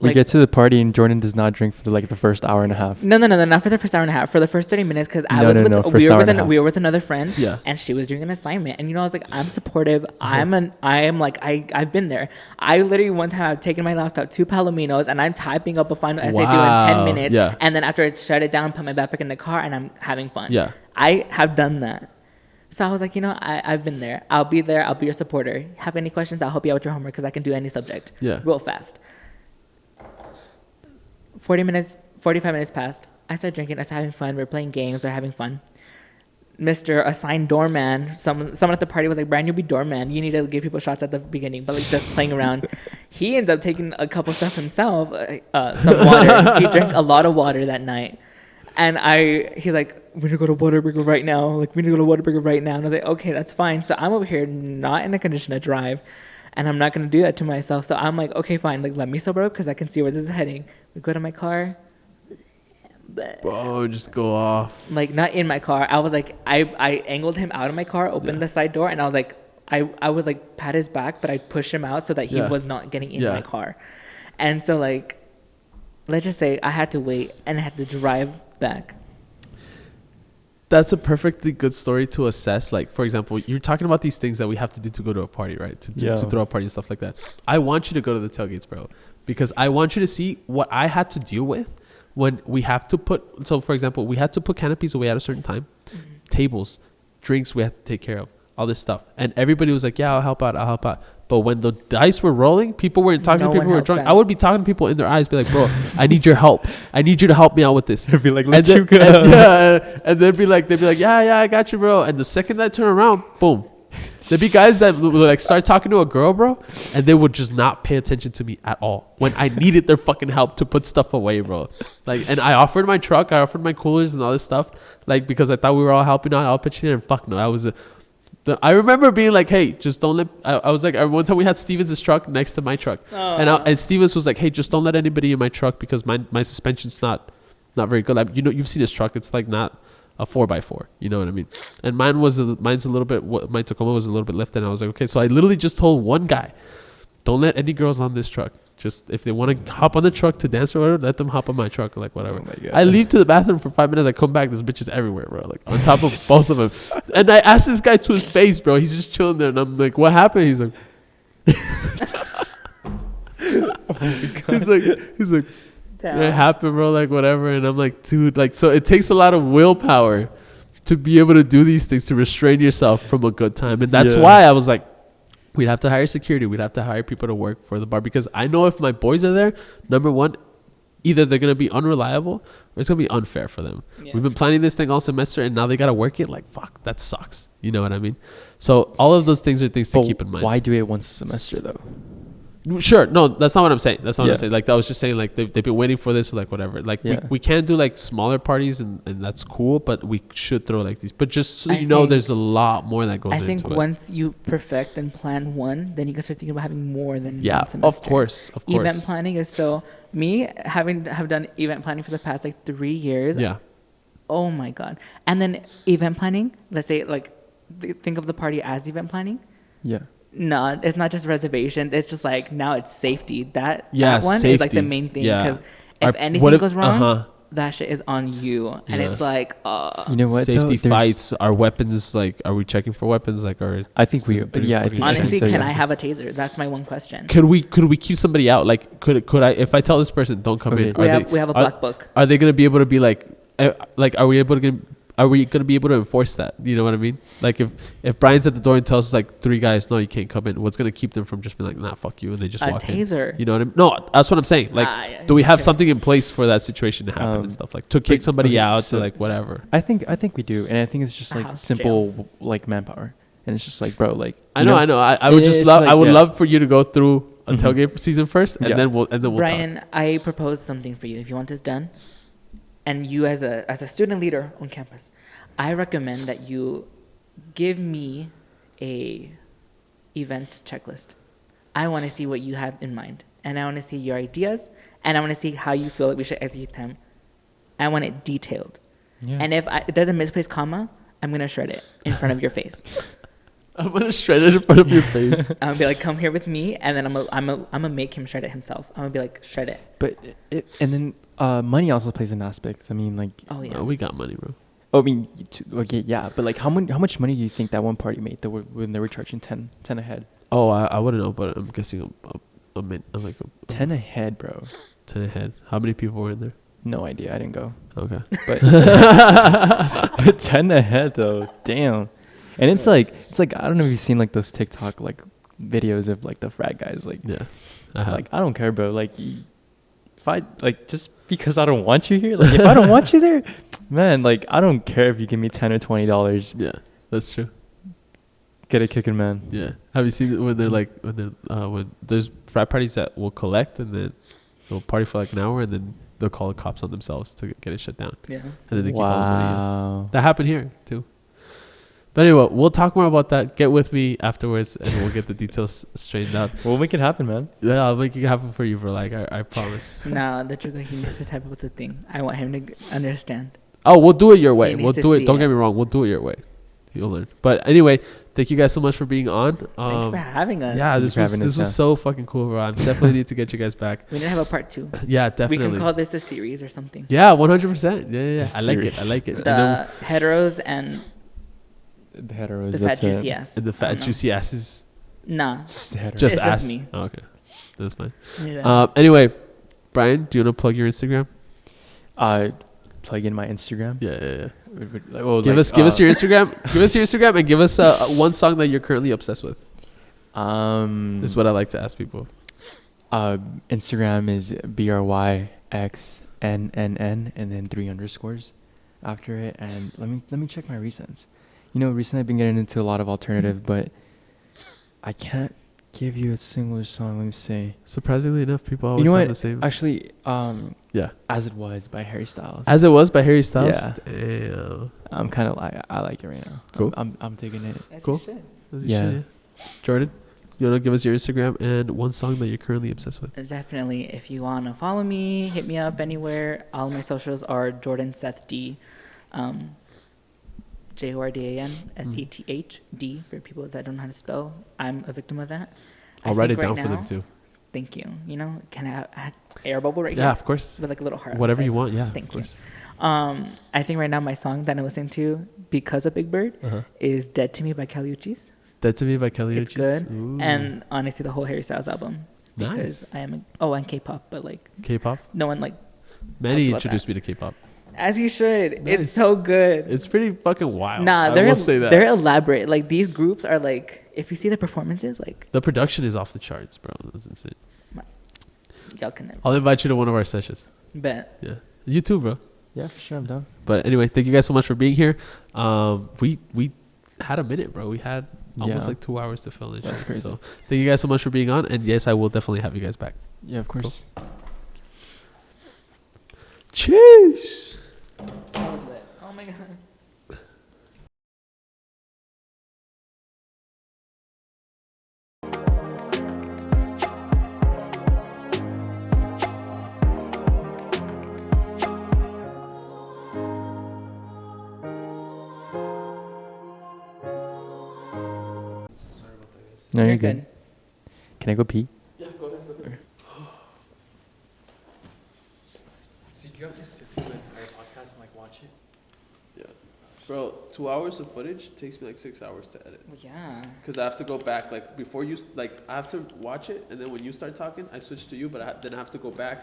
[SPEAKER 2] We get to the party and Jordan does not drink for the first hour and a half.
[SPEAKER 3] No, not for the first hour and a half. For the first 30 minutes, because we were with another friend, and she was doing an assignment. And you know, I was like, I'm supportive. I've been there. I literally one time I've taken my laptop to Palominos and I'm typing up a final essay due in 10 minutes. Yeah. And then after I shut it down, put my backpack in the car, and I'm having fun. Yeah. I have done that. So I was like, you know, I've been there. I'll be there. I'll be your supporter. Have any questions? I'll help you out with your homework because I can do any subject. Yeah. Real fast. 45 minutes passed. I started drinking. I started having fun. We're playing games. We're having fun. Mr. Assigned doorman. Someone at the party was like, Bryan, you'll be doorman. You need to give people shots at the beginning. But like just playing around. He ends up taking a couple stuff himself. Some water. He drank a lot of water that night. And he's like, we need to go to Whataburger right now. Like, we need to go to Whataburger right now. And I was like, okay, that's fine. So I'm over here not in a condition to drive. And I'm not going to do that to myself. So I'm like, okay, fine. Like, let me sober up because I can see where this is heading. We go to my car.
[SPEAKER 1] Bro, just go off.
[SPEAKER 3] Like, not in my car. I was like, I angled him out of my car, opened the side door, and I was like, I would like pat his back, but I'd push him out so that he was not getting in my car. And so, like, let's just say I had to wait and I had to drive back.
[SPEAKER 1] That's a perfectly good story to assess. Like, for example, you're talking about these things that we have to do to go to a party, right? To throw a party and stuff like that. I want you to go to the tailgates, bro, because I want you to see what I had to deal with when we have to put. So, for example, we had to put canopies away at a certain time, tables, drinks we had to take care of, all this stuff, and everybody was like, "Yeah, I'll help out." But when the dice were rolling, people were intoxicated, people were drunk. I would be talking to people in their eyes, be like, bro, I need your help. I need you to help me out with this.
[SPEAKER 2] They'd be like, let you go.
[SPEAKER 1] And they'd be like, yeah, I got you, bro. And the second I turn around, boom. There'd be guys that would like start talking to a girl, bro, and they would just not pay attention to me at all when I needed their fucking help to put stuff away, bro. Like, and I offered my truck, I offered my coolers and all this stuff, like, because I thought we were all helping out, all pitching in, and fuck no, I remember being like, hey, just don't let. I was like, one time we had Stevens' truck next to my truck, and Stevens was like, hey, just don't let anybody in my truck because my suspension's not very good. Like, you know, you've seen his truck; it's like not a 4x4. You know what I mean? And mine's a little bit. My Tacoma was a little bit lifted, and I was like, okay, so I literally just told one guy, don't let any girls on this truck. Just if they want to hop on the truck to dance or whatever, let them hop on my truck or like whatever. Oh, I leave to the bathroom for 5 minutes. I come back. There's bitches everywhere, bro. Like on top of both of them. And I asked this guy to his face, bro. He's just chilling there, and I'm like, "What happened?" He's like, he's like, "It happened, bro. Like whatever." And I'm like, "Dude, like so." It takes a lot of willpower to be able to do these things, to restrain yourself from a good time, and that's why I was like, we'd have to hire security. We'd have to hire people to work for the bar because I know if my boys are there, number one, either they're gonna be unreliable or it's gonna be unfair for them. Yeah. We've been planning this thing all semester, and now they gotta work it. Like, fuck, that sucks. You know what I mean? So all of those things are things to keep in mind.
[SPEAKER 2] Why do it once a semester though?
[SPEAKER 1] Sure. No, that's not what I'm saying. That's not what I'm saying. Like, I was just saying, like, they've been waiting for this, or like, whatever. Like, we can do, like, smaller parties, and that's cool, but we should throw, like, these. But just so you know, there's a lot more that goes into it. I think
[SPEAKER 3] once you perfect and plan one, then you can start thinking about having more than one semester.
[SPEAKER 1] Of course.
[SPEAKER 3] Event planning is so... Me, have done event planning for the past, like, 3 years.
[SPEAKER 1] Yeah.
[SPEAKER 3] Oh, my God. And then event planning, let's say, like, think of the party as event planning.
[SPEAKER 2] Yeah.
[SPEAKER 3] No, it's not just reservation. It's just like now it's safety. That one
[SPEAKER 1] safety
[SPEAKER 3] is like the main thing because if anything goes wrong, that shit is on you. And it's like,
[SPEAKER 2] you know what?
[SPEAKER 1] Safety fights. Our weapons, like, are we checking for weapons? Like,
[SPEAKER 2] I think we. Yeah. I think
[SPEAKER 3] honestly, can I have a taser? That's my one question.
[SPEAKER 1] Could we keep somebody out? Like, could I? If I tell this person, don't come in.
[SPEAKER 3] We have a black book.
[SPEAKER 1] Are they gonna be able to be like are we able to? Are we going to be able to enforce that? You know what I mean? Like, if Bryan's at the door and tells us, like, 3 guys, no, you can't come in, what's going to keep them from just being like, nah, fuck you, and they just walk in?
[SPEAKER 3] A taser.
[SPEAKER 1] You know what I mean? No, that's what I'm saying. Like, do we have something in place for that situation to happen and stuff? Like, to kick somebody out, to, like, whatever.
[SPEAKER 2] I think we do. And I think it's just, like, simple, like, manpower. And it's just like, bro, like...
[SPEAKER 1] I know. I would just love... Like, I would love for you to go through a tailgate season first, and then we'll
[SPEAKER 3] Bryan,
[SPEAKER 1] talk.
[SPEAKER 3] I propose something for you. If you want this done, and you as a student leader on campus... I recommend that you give me a event checklist. I want to see what you have in mind, and I want to see your ideas, and I want to see how you feel like we should execute them. I want it detailed. Yeah. And if it doesn't misplace comma, I'm gonna shred it in front of your face.
[SPEAKER 1] I'm gonna shred it in front of your face.
[SPEAKER 3] I'm gonna be like, come here with me, and then I'm gonna make him shred it himself. I'm gonna be like, shred it.
[SPEAKER 2] But and then money also plays an aspect. I mean, like,
[SPEAKER 1] we got money, bro.
[SPEAKER 2] I mean, okay, yeah, but like, how much money do you think that one party made when they were charging 10 a head?
[SPEAKER 1] Oh, I wouldn't know, but I'm guessing like
[SPEAKER 2] 10 a head, bro.
[SPEAKER 1] 10 a head. How many people were in there?
[SPEAKER 2] No idea. I didn't go.
[SPEAKER 1] Okay,
[SPEAKER 2] but 10 a head though. Damn. And it's like I don't know if you've seen like those TikTok like videos of like the frat guys. Like,
[SPEAKER 1] yeah,
[SPEAKER 2] like, I don't care, bro. Like, if I like, just because I don't want you here, like, if I don't want you there, man, like, I don't care if you give me $10 or $20.
[SPEAKER 1] Yeah, that's true.
[SPEAKER 2] Get it kicking, man.
[SPEAKER 1] Yeah. Have you seen when they're like when there's frat parties that will collect and then they'll party for like an hour and then they'll call the cops on themselves to get it shut down.
[SPEAKER 3] Yeah.
[SPEAKER 1] And then they keep all the money. That happened here too. But anyway, we'll talk more about that. Get with me afterwards, and we'll get the details straightened out.
[SPEAKER 2] We'll make it happen, man.
[SPEAKER 1] Yeah, I'll make it happen for you, bro. Like, I promise.
[SPEAKER 3] Nah, the Trigo, he needs to type up the thing. I want him to understand.
[SPEAKER 1] Oh, we'll do it your way. We'll do it. Don't get me wrong. We'll do it your way. You'll learn. But anyway, thank you guys so much for being on.
[SPEAKER 3] Thank you for having us.
[SPEAKER 1] Yeah, this was so fucking cool, bro. I definitely need to get you guys back.
[SPEAKER 3] We need to have a part 2.
[SPEAKER 1] Yeah, definitely.
[SPEAKER 3] We can call this a series or something.
[SPEAKER 1] Yeah, 100%. Yeah. I like it.
[SPEAKER 3] The heteros and...
[SPEAKER 2] The heteros.
[SPEAKER 3] The fat juicy ass.
[SPEAKER 1] And the fat juicy asses.
[SPEAKER 3] Nah.
[SPEAKER 2] Just the heteros.
[SPEAKER 1] Just
[SPEAKER 3] it's
[SPEAKER 1] ass.
[SPEAKER 3] Just me.
[SPEAKER 1] Oh, okay. That's fine. Anyway, Bryan, do you want to plug your Instagram?
[SPEAKER 2] Plug in my Instagram.
[SPEAKER 1] Yeah.
[SPEAKER 2] Well,
[SPEAKER 1] give us your Instagram. Give us your Instagram and give us one song that you're currently obsessed with. This is what I like to ask people.
[SPEAKER 2] Instagram is BRYXNNN and then 3 underscores after it. And let me check my recents. You know, recently I've been getting into a lot of alternative, but I can't give you a single song. Let me see.
[SPEAKER 1] Surprisingly enough, people always sound the same.
[SPEAKER 2] Actually,
[SPEAKER 1] yeah.
[SPEAKER 2] As It Was by Harry Styles.
[SPEAKER 1] As It Was by Harry Styles?
[SPEAKER 2] Yeah.
[SPEAKER 1] Damn.
[SPEAKER 2] I'm kind of like, I like it right now.
[SPEAKER 1] Cool.
[SPEAKER 2] I'm taking it.
[SPEAKER 3] That's
[SPEAKER 1] cool.
[SPEAKER 2] Yeah.
[SPEAKER 1] Jordan, you want to give us your Instagram and one song that you're currently obsessed with?
[SPEAKER 3] Definitely. If you want to follow me, hit me up anywhere. All my socials are Jordan Seth D. JORDANSETHD for people that don't know how to spell. I'm a victim of that.
[SPEAKER 1] I'll write it down for them too.
[SPEAKER 3] Thank you. You know, can I have air bubble right here?
[SPEAKER 1] Yeah, of course.
[SPEAKER 3] With like a little heart.
[SPEAKER 1] Whatever you want, yeah.
[SPEAKER 3] Thank you. I think right now my song that I'm listening to because of Big Bird is Dead to Me by Kali Uchis.
[SPEAKER 1] Dead to Me by Kali Uchis.
[SPEAKER 3] It's good.
[SPEAKER 1] Ooh.
[SPEAKER 3] And honestly, the whole Harry Styles album. Because I am and K-pop, but like...
[SPEAKER 1] K-pop?
[SPEAKER 3] No one like...
[SPEAKER 1] Manny introduced me to K-pop.
[SPEAKER 3] As you should. Nice. It's so good.
[SPEAKER 1] It's pretty fucking wild.
[SPEAKER 3] Nah,
[SPEAKER 1] I will say that.
[SPEAKER 3] They're elaborate. Like, these groups are like... If you see the performances, like...
[SPEAKER 1] The production is off the charts, bro. That was insane.
[SPEAKER 3] y'all can never.
[SPEAKER 1] I'll invite you to one of our sessions.
[SPEAKER 3] Bet.
[SPEAKER 1] Yeah. You too, bro.
[SPEAKER 2] Yeah, for sure. I'm down.
[SPEAKER 1] But anyway, thank you guys so much for being here. We had a minute, bro. We had almost like 2 hours to fill this.
[SPEAKER 2] That's crazy.
[SPEAKER 1] So thank you guys so much for being on. And yes, I will definitely have you guys back.
[SPEAKER 2] Yeah, of course.
[SPEAKER 1] Cool. Cheers.
[SPEAKER 3] That was lit. Oh my god.
[SPEAKER 2] No, you're good. Can I go pee?
[SPEAKER 1] Yeah, go ahead. So you have to sit through the entire podcast and like watch it? Yeah. Bro, 2 hours of footage takes me like 6 hours to edit.
[SPEAKER 3] Well, yeah.
[SPEAKER 1] Because I have to go back, like before you, like I have to watch it, and then when you start talking, I switch to you, but then I have to go back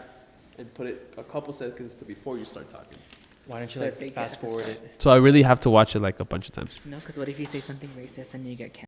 [SPEAKER 1] and put it a couple seconds to before you start talking.
[SPEAKER 2] Why don't you
[SPEAKER 3] So
[SPEAKER 2] like fast forward it?
[SPEAKER 1] So I really have to watch it like a bunch of times.
[SPEAKER 3] No, because what if you say something racist and you get canceled?